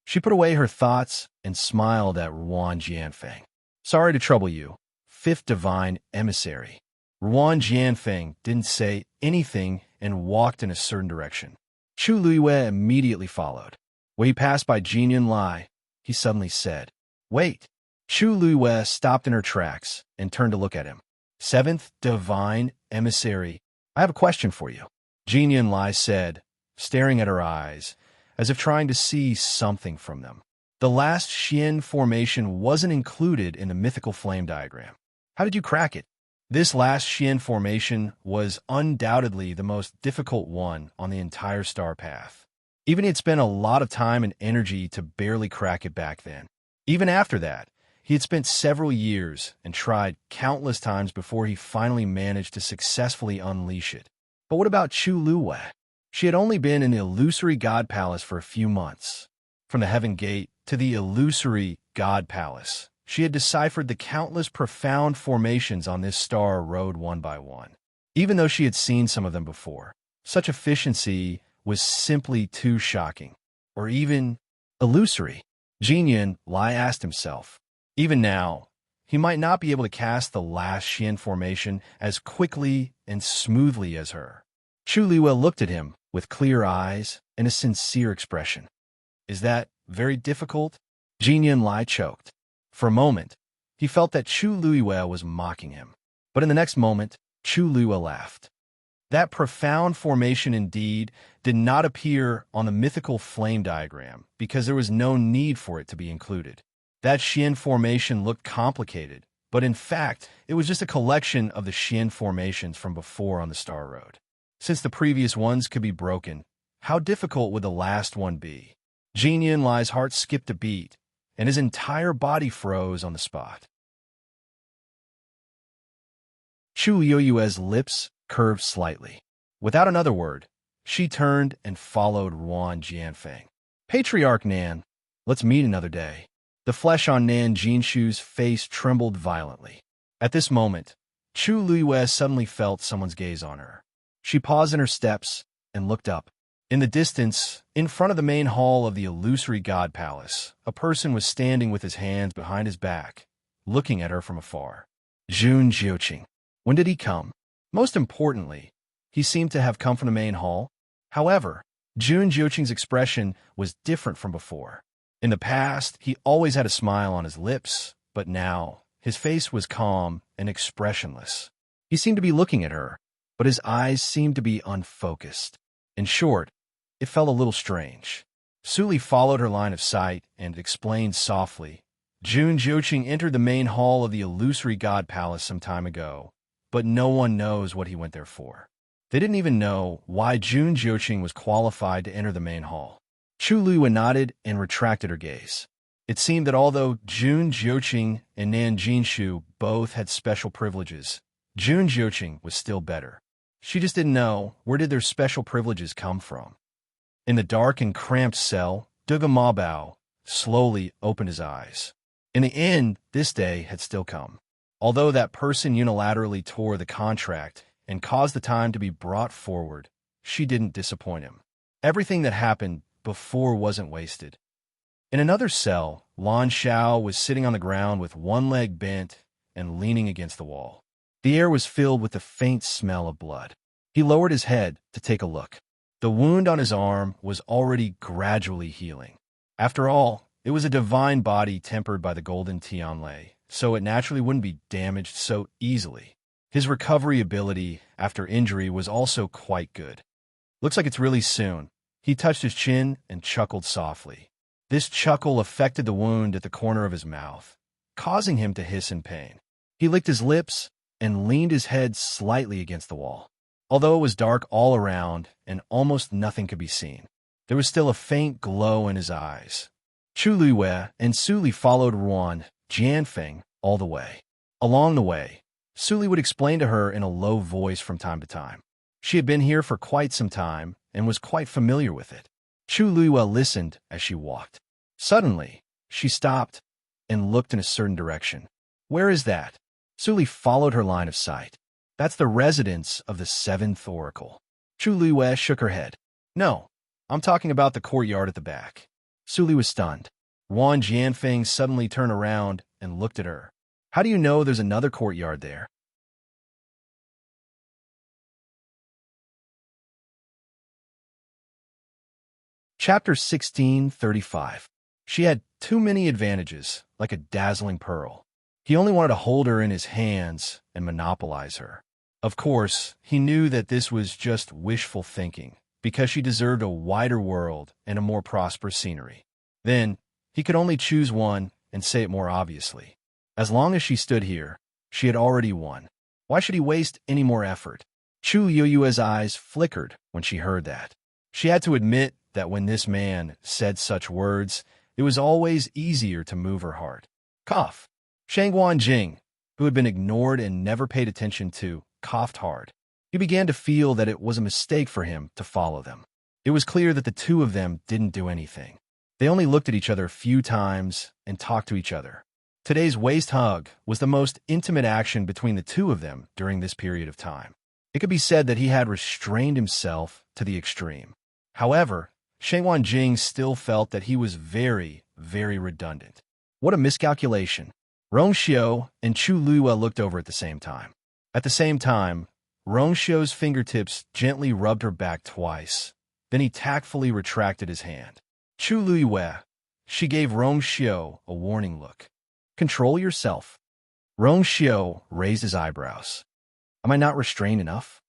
She put away her thoughts and smiled at Ruan Jianfeng. Sorry to trouble you, fifth divine emissary. Ruan Jianfeng didn't say anything and walked in a certain direction. Chu Liyue immediately followed. When he passed by Jinian Lai, he suddenly said, "Wait." Chu Liyue stopped in her tracks and turned to look at him. Seventh divine emissary, I have a question for you. Jinian Lai said, staring at her eyes, as if trying to see something from them. The last Xian formation wasn't included in the mythical flame diagram. How did you crack it? This last Xian formation was undoubtedly the most difficult one on the entire star path. Even he had spent a lot of time and energy to barely crack it back then. Even after that, he had spent several years and tried countless times before he finally managed to successfully unleash it. But what about Chu Liyue? She had only been in the illusory God Palace for a few months. From the Heaven Gate to the illusory God Palace, she had deciphered the countless profound formations on this star road one by one. Even though she had seen some of them before, such efficiency was simply too shocking, or even illusory. Jinian Lai asked himself. Even now, he might not be able to cast the last Xian formation as quickly and smoothly as her. Chu Liyue looked at him with clear eyes and a sincere expression. Is that very difficult? Jinian Lai choked. For a moment, he felt that Chu Liyue was mocking him. But in the next moment, Chu Liyue laughed. That profound formation indeed did not appear on the mythical flame diagram because there was no need for it to be included. That Xian formation looked complicated, but in fact, it was just a collection of the Xian formations from before on the Star Road. Since the previous ones could be broken, how difficult would the last one be? Jinian Lai's heart skipped a beat, and his entire body froze on the spot. Chu Liyue's lips curved slightly. Without another word, She turned and followed Ruan Jianfeng. Patriarch Nan, let's meet another day. The flesh on Nan Jinshu's face trembled violently. At this moment, Chu Luiyue suddenly felt someone's gaze on her. She paused in her steps and looked up. In the distance, in front of the main hall of the illusory god palace, a person was standing with his hands behind his back, looking at her from afar. Jun Jiuqing. When did he come? Most importantly, he seemed to have come from the main hall. However, Jun Jiuqing's expression was different from before. In the past, he always had a smile on his lips, but now, his face was calm and expressionless. He seemed to be looking at her, but his eyes seemed to be unfocused. In short, it felt a little strange. Suli followed her line of sight and explained softly. Jun Jiuqing entered the main hall of the illusory god palace some time ago, but no one knows what he went there for. They didn't even know why Jun Jiuqing was qualified to enter the main hall. Chu Luiyue nodded and retracted her gaze. It seemed that although Jun Jiuqing and Nan Jinshu both had special privileges, Jun Jiuqing was still better. She just didn't know where did their special privileges come from. In the dark and cramped cell, Duga Mabao slowly opened his eyes. In the end, this day had still come. Although that person unilaterally tore the contract and caused the time to be brought forward, she didn't disappoint him. Everything that happened before wasn't wasted. In another cell, Lan Xiao was sitting on the ground with one leg bent and leaning against the wall. The air was filled with the faint smell of blood. He lowered his head to take a look. The wound on his arm was already gradually healing. After all, it was a divine body tempered by the golden Tianlei, so it naturally wouldn't be damaged so easily. His recovery ability after injury was also quite good. Looks like it's really soon. He touched his chin and chuckled softly. This chuckle affected the wound at the corner of his mouth, causing him to hiss in pain. He licked his lips and leaned his head slightly against the wall. Although it was dark all around and almost nothing could be seen, there was still a faint glow in his eyes. Chu Luiyue and Suli followed Ruan Jianfeng all the way. Along the way, Suli would explain to her in a low voice from time to time. She had been here for quite some time and was quite familiar with it. Chu Luiyue listened as she walked. Suddenly, she stopped and looked in a certain direction. Where is that? Suli followed her line of sight. That's the residence of the seventh oracle. Chu Luiyue shook her head. No, I'm talking about the courtyard at the back. Suli was stunned. Ruan Jianfeng suddenly turned around and looked at her. How do you know there's another courtyard there? Chapter 1635. She had too many advantages, like a dazzling pearl. He only wanted to hold her in his hands and monopolize her. Of course, he knew that this was just wishful thinking, because she deserved a wider world and a more prosperous scenery. Then, he could only choose one and say it more obviously. As long as she stood here, she had already won. Why should he waste any more effort? Chu Yueyue's eyes flickered when she heard that. She had to admit that when this man said such words, it was always easier to move her heart. Cough. Shangguan Jing, who had been ignored and never paid attention to, coughed hard. He began to feel that it was a mistake for him to follow them. It was clear that the two of them didn't do anything. They only looked at each other a few times and talked to each other. Today's waist hug was the most intimate action between the two of them during this period of time. It could be said that he had restrained himself to the extreme. However, Shangguan Jing still felt that he was very, very redundant. What a miscalculation. Rongxiu and Chu Luiyue looked over at the same time. At the same time, Rongxiu's fingertips gently rubbed her back twice. Then he tactfully retracted his hand. Chu Luiyue, she gave Rongxiu a warning look. Control yourself. Rongxiu raised his eyebrows. Am I not restrained enough?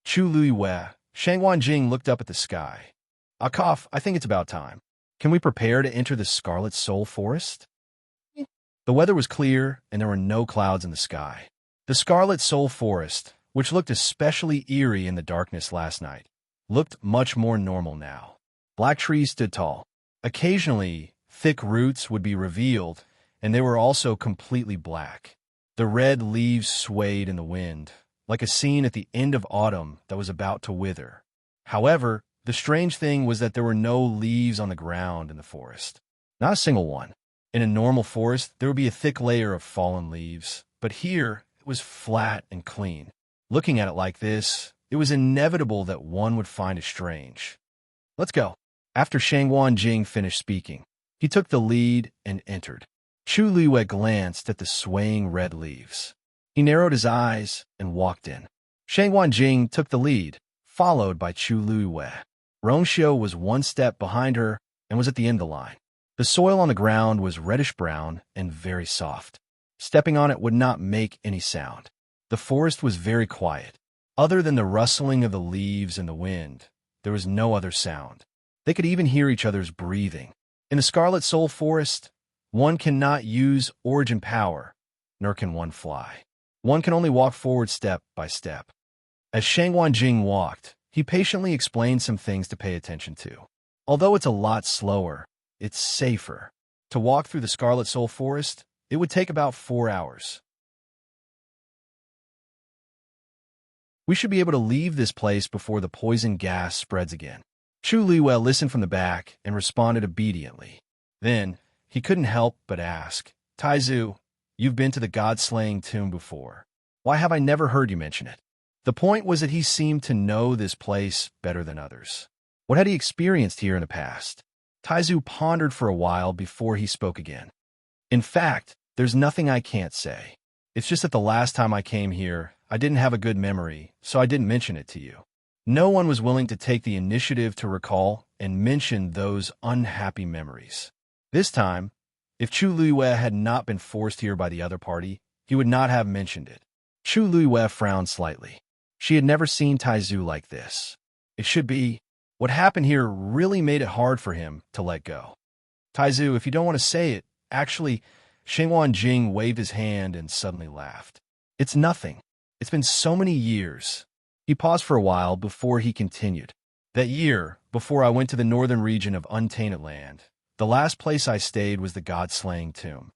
Chu Luiyue, Shangguan Jing looked up at the sky. Akaf, I think it's about time. Can we prepare to enter the Scarlet Soul Forest? The weather was clear, and there were no clouds in the sky. The Scarlet Soul Forest, which looked especially eerie in the darkness last night, looked much more normal now. Black trees stood tall. Occasionally, thick roots would be revealed, and they were also completely black. The red leaves swayed in the wind, like a scene at the end of autumn that was about to wither. However, the strange thing was that there were no leaves on the ground in the forest. Not a single one. In a normal forest, there would be a thick layer of fallen leaves, but here it was flat and clean. Looking at it like this, it was inevitable that one would find it strange. Let's go. After Shangguan Jing finished speaking, he took the lead and entered. Chu Liwei glanced at the swaying red leaves. He narrowed his eyes and walked in. Shangguan Jing took the lead, followed by Chu Liwei. Rongxiu was one step behind her and was at the end of the line. The soil on the ground was reddish-brown and very soft. Stepping on it would not make any sound. The forest was very quiet. Other than the rustling of the leaves and the wind, there was no other sound. They could even hear each other's breathing. In the Scarlet Soul Forest, one cannot use origin power, nor can one fly. One can only walk forward step by step. As Shangguan Jing walked, he patiently explained some things to pay attention to. Although it's a lot slower, it's safer. To walk through the Scarlet Soul Forest, it would take about 4 hours. We should be able to leave this place before the poison gas spreads again. Chu Liwei listened from the back and responded obediently. Then, he couldn't help but ask, Taizu, you've been to the God-slaying tomb before. Why have I never heard you mention it? The point was that he seemed to know this place better than others. What had he experienced here in the past? Taizu pondered for a while before he spoke again. In fact, there's nothing I can't say. It's just that the last time I came here, I didn't have a good memory, so I didn't mention it to you. No one was willing to take the initiative to recall and mention those unhappy memories. This time, if Chu Liwei had not been forced here by the other party, he would not have mentioned it. Chu Liwei frowned slightly. She had never seen Taizu like this. It should be, what happened here really made it hard for him to let go. Taizu, if you don't want to say it, actually, Shangguan Jing waved his hand and suddenly laughed. It's nothing. It's been so many years. He paused for a while before he continued. That year, before I went to the northern region of Untainted Land, the last place I stayed was the God-slaying tomb.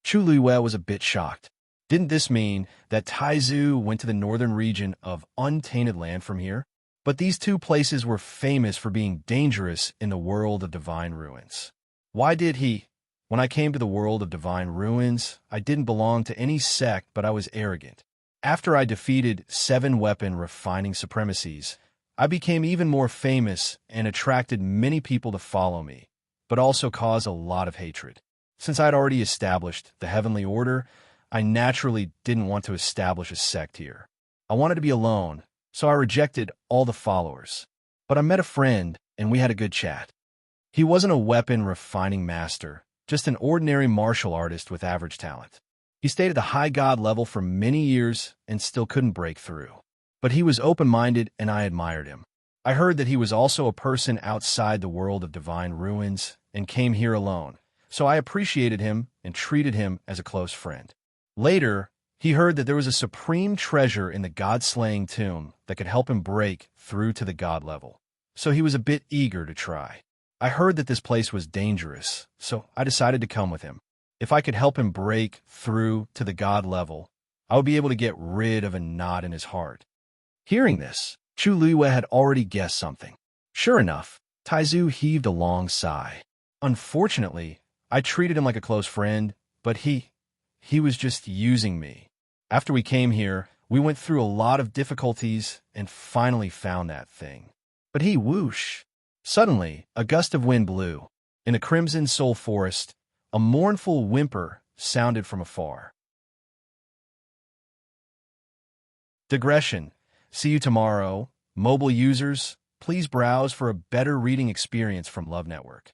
Chu Liwei was a bit shocked. Didn't this mean that Taizu went to the northern region of Untainted Land from here? But these two places were famous for being dangerous in the world of divine ruins. Why did he? When I came to the world of divine ruins, I didn't belong to any sect, but I was arrogant. After I defeated 7 weapon refining supremacies, I became even more famous and attracted many people to follow me, but also caused a lot of hatred. Since I had already established the Heavenly Order, I naturally didn't want to establish a sect here. I wanted to be alone, so I rejected all the followers. But I met a friend, and we had a good chat. He wasn't a weapon refining master, just an ordinary martial artist with average talent. He stayed at the high god level for many years and still couldn't break through. But he was open-minded and I admired him. I heard that he was also a person outside the world of divine ruins and came here alone, so I appreciated him and treated him as a close friend. Later, he heard that there was a supreme treasure in the god-slaying tomb that could help him break through to the god level, so he was a bit eager to try. I heard that this place was dangerous, so I decided to come with him. If I could help him break through to the god level, I would be able to get rid of a knot in his heart. Hearing this, Chu Liwei had already guessed something. Sure enough, Taizu heaved a long sigh. Unfortunately, I treated him like a close friend, but he was just using me. After we came here, we went through a lot of difficulties and finally found that thing. But whoosh. Suddenly, a gust of wind blew. In the Crimson Soul Forest, a mournful whimper sounded from afar. Digression. See you tomorrow. Mobile users, please browse for a better reading experience from Love Network.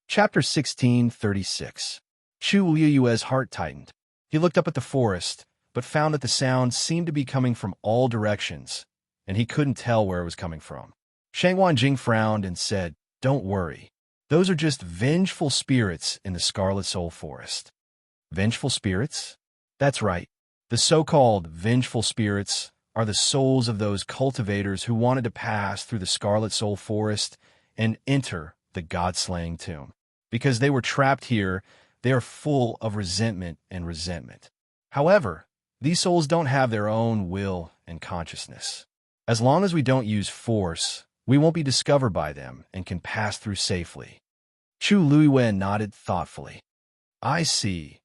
Chapter 1636. Chu Liu's heart tightened. He looked up at the forest, but found that the sound seemed to be coming from all directions, and he couldn't tell where it was coming from. Shangguan Jing frowned and said, "Don't worry. Those are just vengeful spirits in the Scarlet Soul Forest." Vengeful spirits? That's right. The so-called vengeful spirits are the souls of those cultivators who wanted to pass through the Scarlet Soul Forest and enter the God-slaying tomb. Because they were trapped here, they are full of resentment and resentment. However, these souls don't have their own will and consciousness. As long as we don't use force, we won't be discovered by them and can pass through safely. Chu Luiwen nodded thoughtfully. I see.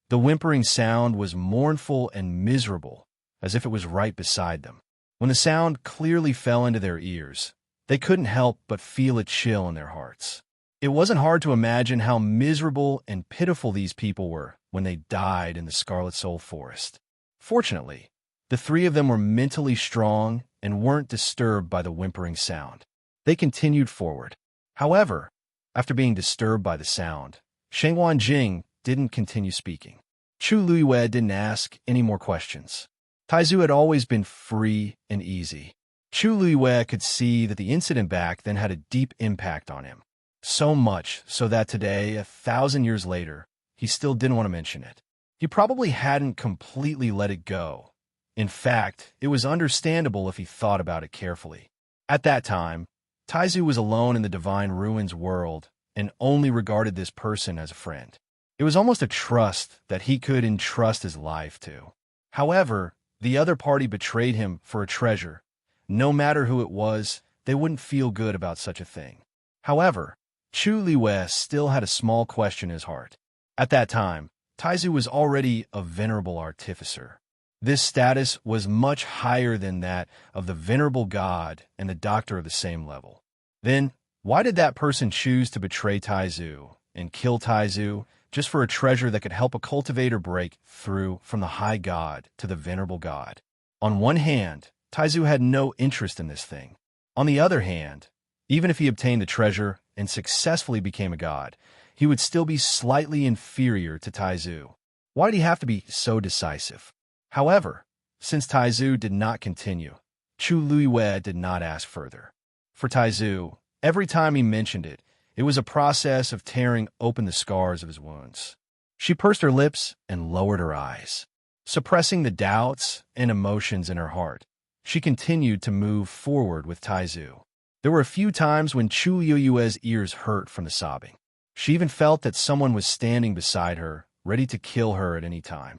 The whimpering sound was mournful and miserable, as if it was right beside them. When the sound clearly fell into their ears, they couldn't help but feel a chill in their hearts. It wasn't hard to imagine how miserable and pitiful these people were when they died in the Scarlet Soul Forest. Fortunately, the three of them were mentally strong and weren't disturbed by the whimpering sound. They continued forward. However, after being disturbed by the sound, Shengwan Jing didn't continue speaking. Chu Luiwei didn't ask any more questions. Taizu had always been free and easy. Chu Luiwei could see that the incident back then had a deep impact on him. So much so that today, 1,000 years later, he still didn't want to mention it. He probably hadn't completely let it go. In fact, it was understandable if he thought about it carefully. At that time, Taizu was alone in the Divine Ruins world and only regarded this person as a friend. It was almost a trust that he could entrust his life to. However, the other party betrayed him for a treasure. No matter who it was, they wouldn't feel good about such a thing. However, Chu Liwei still had a small question in his heart. At that time, Taizu was already a venerable artificer. This status was much higher than that of the venerable god and the doctor of the same level. Then, why did that person choose to betray Taizu and kill Taizu just for a treasure that could help a cultivator break through from the high god to the venerable god? On one hand, Taizu had no interest in this thing. On the other hand, even if he obtained the treasure and successfully became a god, he would still be slightly inferior to Taizu. Why did he have to be so decisive? However, since Taizu did not continue, Chu Luiwei did not ask further. For Taizu, every time he mentioned it, it was a process of tearing open the scars of his wounds. She pursed her lips and lowered her eyes. Suppressing the doubts and emotions in her heart, she continued to move forward with Taizu. There were a few times when Chu Luiwei's ears hurt from the sobbing. She even felt that someone was standing beside her, ready to kill her at any time.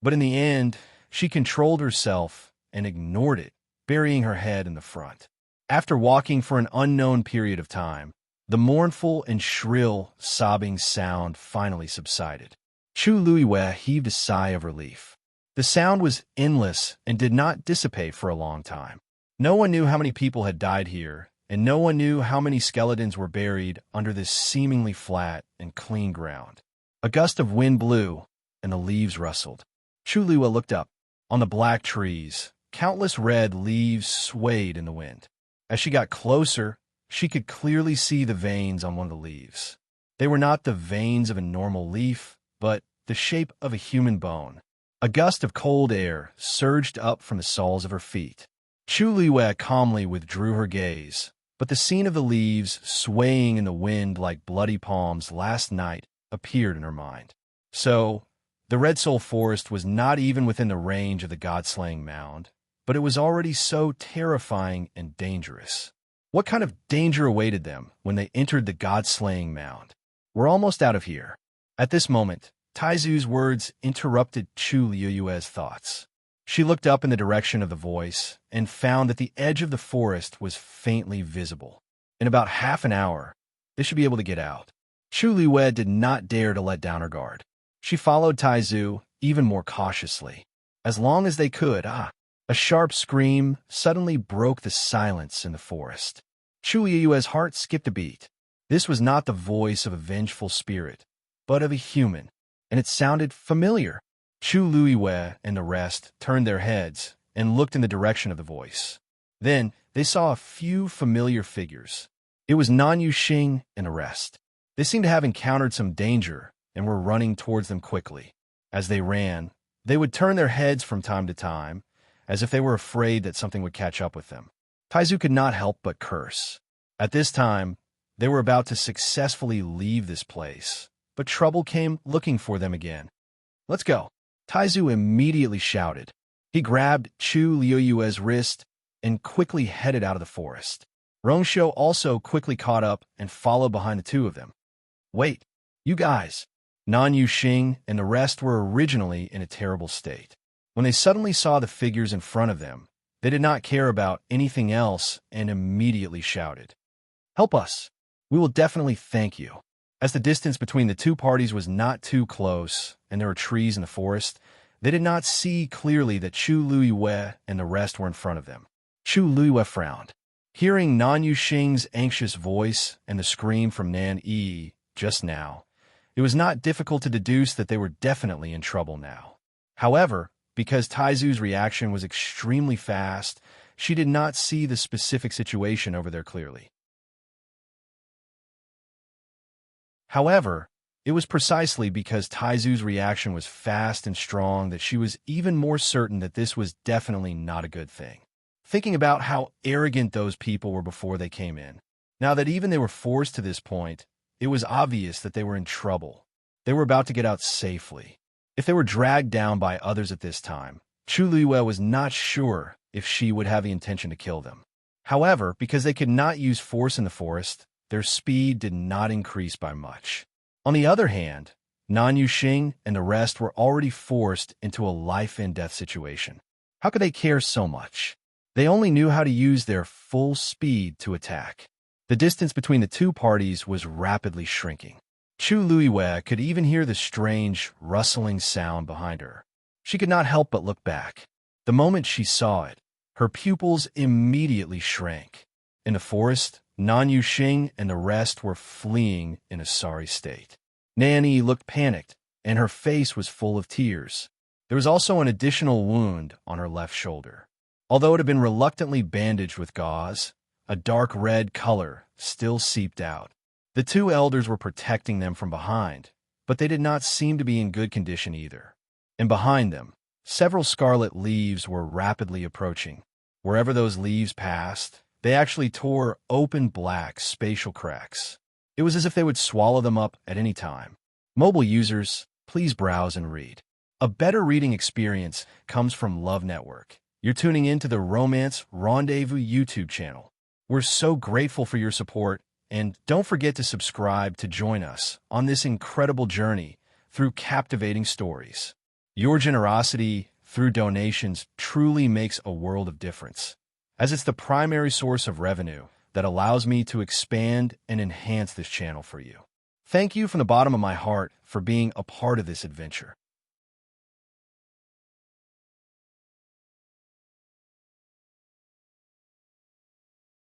But in the end, she controlled herself and ignored it, burying her head in the front. After walking for an unknown period of time, the mournful and shrill sobbing sound finally subsided. Chu Luiwei heaved a sigh of relief. The sound was endless and did not dissipate for a long time. No one knew how many people had died here, and no one knew how many skeletons were buried under this seemingly flat and clean ground. A gust of wind blew, and the leaves rustled. Chu Luiwei looked up. On the black trees, countless red leaves swayed in the wind. As she got closer, she could clearly see the veins on one of the leaves. They were not the veins of a normal leaf, but the shape of a human bone. A gust of cold air surged up from the soles of her feet. Chu Luiwei calmly withdrew her gaze, but the scene of the leaves swaying in the wind like bloody palms last night appeared in her mind. So, the Red Soul Forest was not even within the range of the God-slaying mound, but it was already so terrifying and dangerous. What kind of danger awaited them when they entered the God-slaying mound? We're almost out of here. At this moment, Taizu's words interrupted Chu Luiwei's thoughts. She looked up in the direction of the voice and found that the edge of the forest was faintly visible. In about half an hour, they should be able to get out. Chu Luiwei did not dare to let down her guard. She followed Taizu even more cautiously. As long as they could, a sharp scream suddenly broke the silence in the forest. Chu Luiwei's heart skipped a beat. This was not the voice of a vengeful spirit, but of a human, and it sounded familiar. Chu Luiwei and the rest turned their heads and looked in the direction of the voice. Then they saw a few familiar figures. It was Nan Yuxing and the rest. They seemed to have encountered some danger and were running towards them quickly. As they ran, they would turn their heads from time to time, as if they were afraid that something would catch up with them. Taizu could not help but curse. At this time, they were about to successfully leave this place, but trouble came looking for them again. "Let's go," Taizu immediately shouted. He grabbed Chu Luiwei's wrist and quickly headed out of the forest. Rongshou also quickly caught up and followed behind the two of them. "Wait, you guys!" Nan Yuxing and the rest were originally in a terrible state. When they suddenly saw the figures in front of them, they did not care about anything else and immediately shouted, "Help us! We will definitely thank you." As the distance between the two parties was not too close and there were trees in the forest, they did not see clearly that Chu Luiyue and the rest were in front of them. Chu Luiyue frowned. Hearing Nan Yuxing's anxious voice and the scream from Nan Yi just now, it was not difficult to deduce that they were definitely in trouble now. However, because Taizu's reaction was extremely fast, she did not see the specific situation over there clearly. However, it was precisely because Taizu's reaction was fast and strong that she was even more certain that this was definitely not a good thing. Thinking about how arrogant those people were before they came in, now that even they were forced to this point, it was obvious that they were in trouble. They were about to get out safely. If they were dragged down by others at this time, Chu Luiyue was not sure if she would have the intention to kill them. However, because they could not use force in the forest, their speed did not increase by much. On the other hand, Nan Yuxing and the rest were already forced into a life-and-death situation. How could they care so much? They only knew how to use their full speed to attack. The distance between the two parties was rapidly shrinking. Chu Luiyue could even hear the strange, rustling sound behind her. She could not help but look back. The moment she saw it, her pupils immediately shrank. In the forest, Nan Yuxing and the rest were fleeing in a sorry state. Nan Yi looked panicked, and her face was full of tears. There was also an additional wound on her left shoulder. Although it had been reluctantly bandaged with gauze, a dark red color still seeped out. The two elders were protecting them from behind, but they did not seem to be in good condition either. And behind them, several scarlet leaves were rapidly approaching. Wherever those leaves passed, they actually tore open black spatial cracks. It was as if they would swallow them up at any time. Mobile users, please browse and read. A better reading experience comes from Love Network. You're tuning in to the Romance Rendezvous YouTube channel. We're so grateful for your support, and don't forget to subscribe to join us on this incredible journey through captivating stories. Your generosity through donations truly makes a world of difference, as it's the primary source of revenue that allows me to expand and enhance this channel for you. Thank you from the bottom of my heart for being a part of this adventure.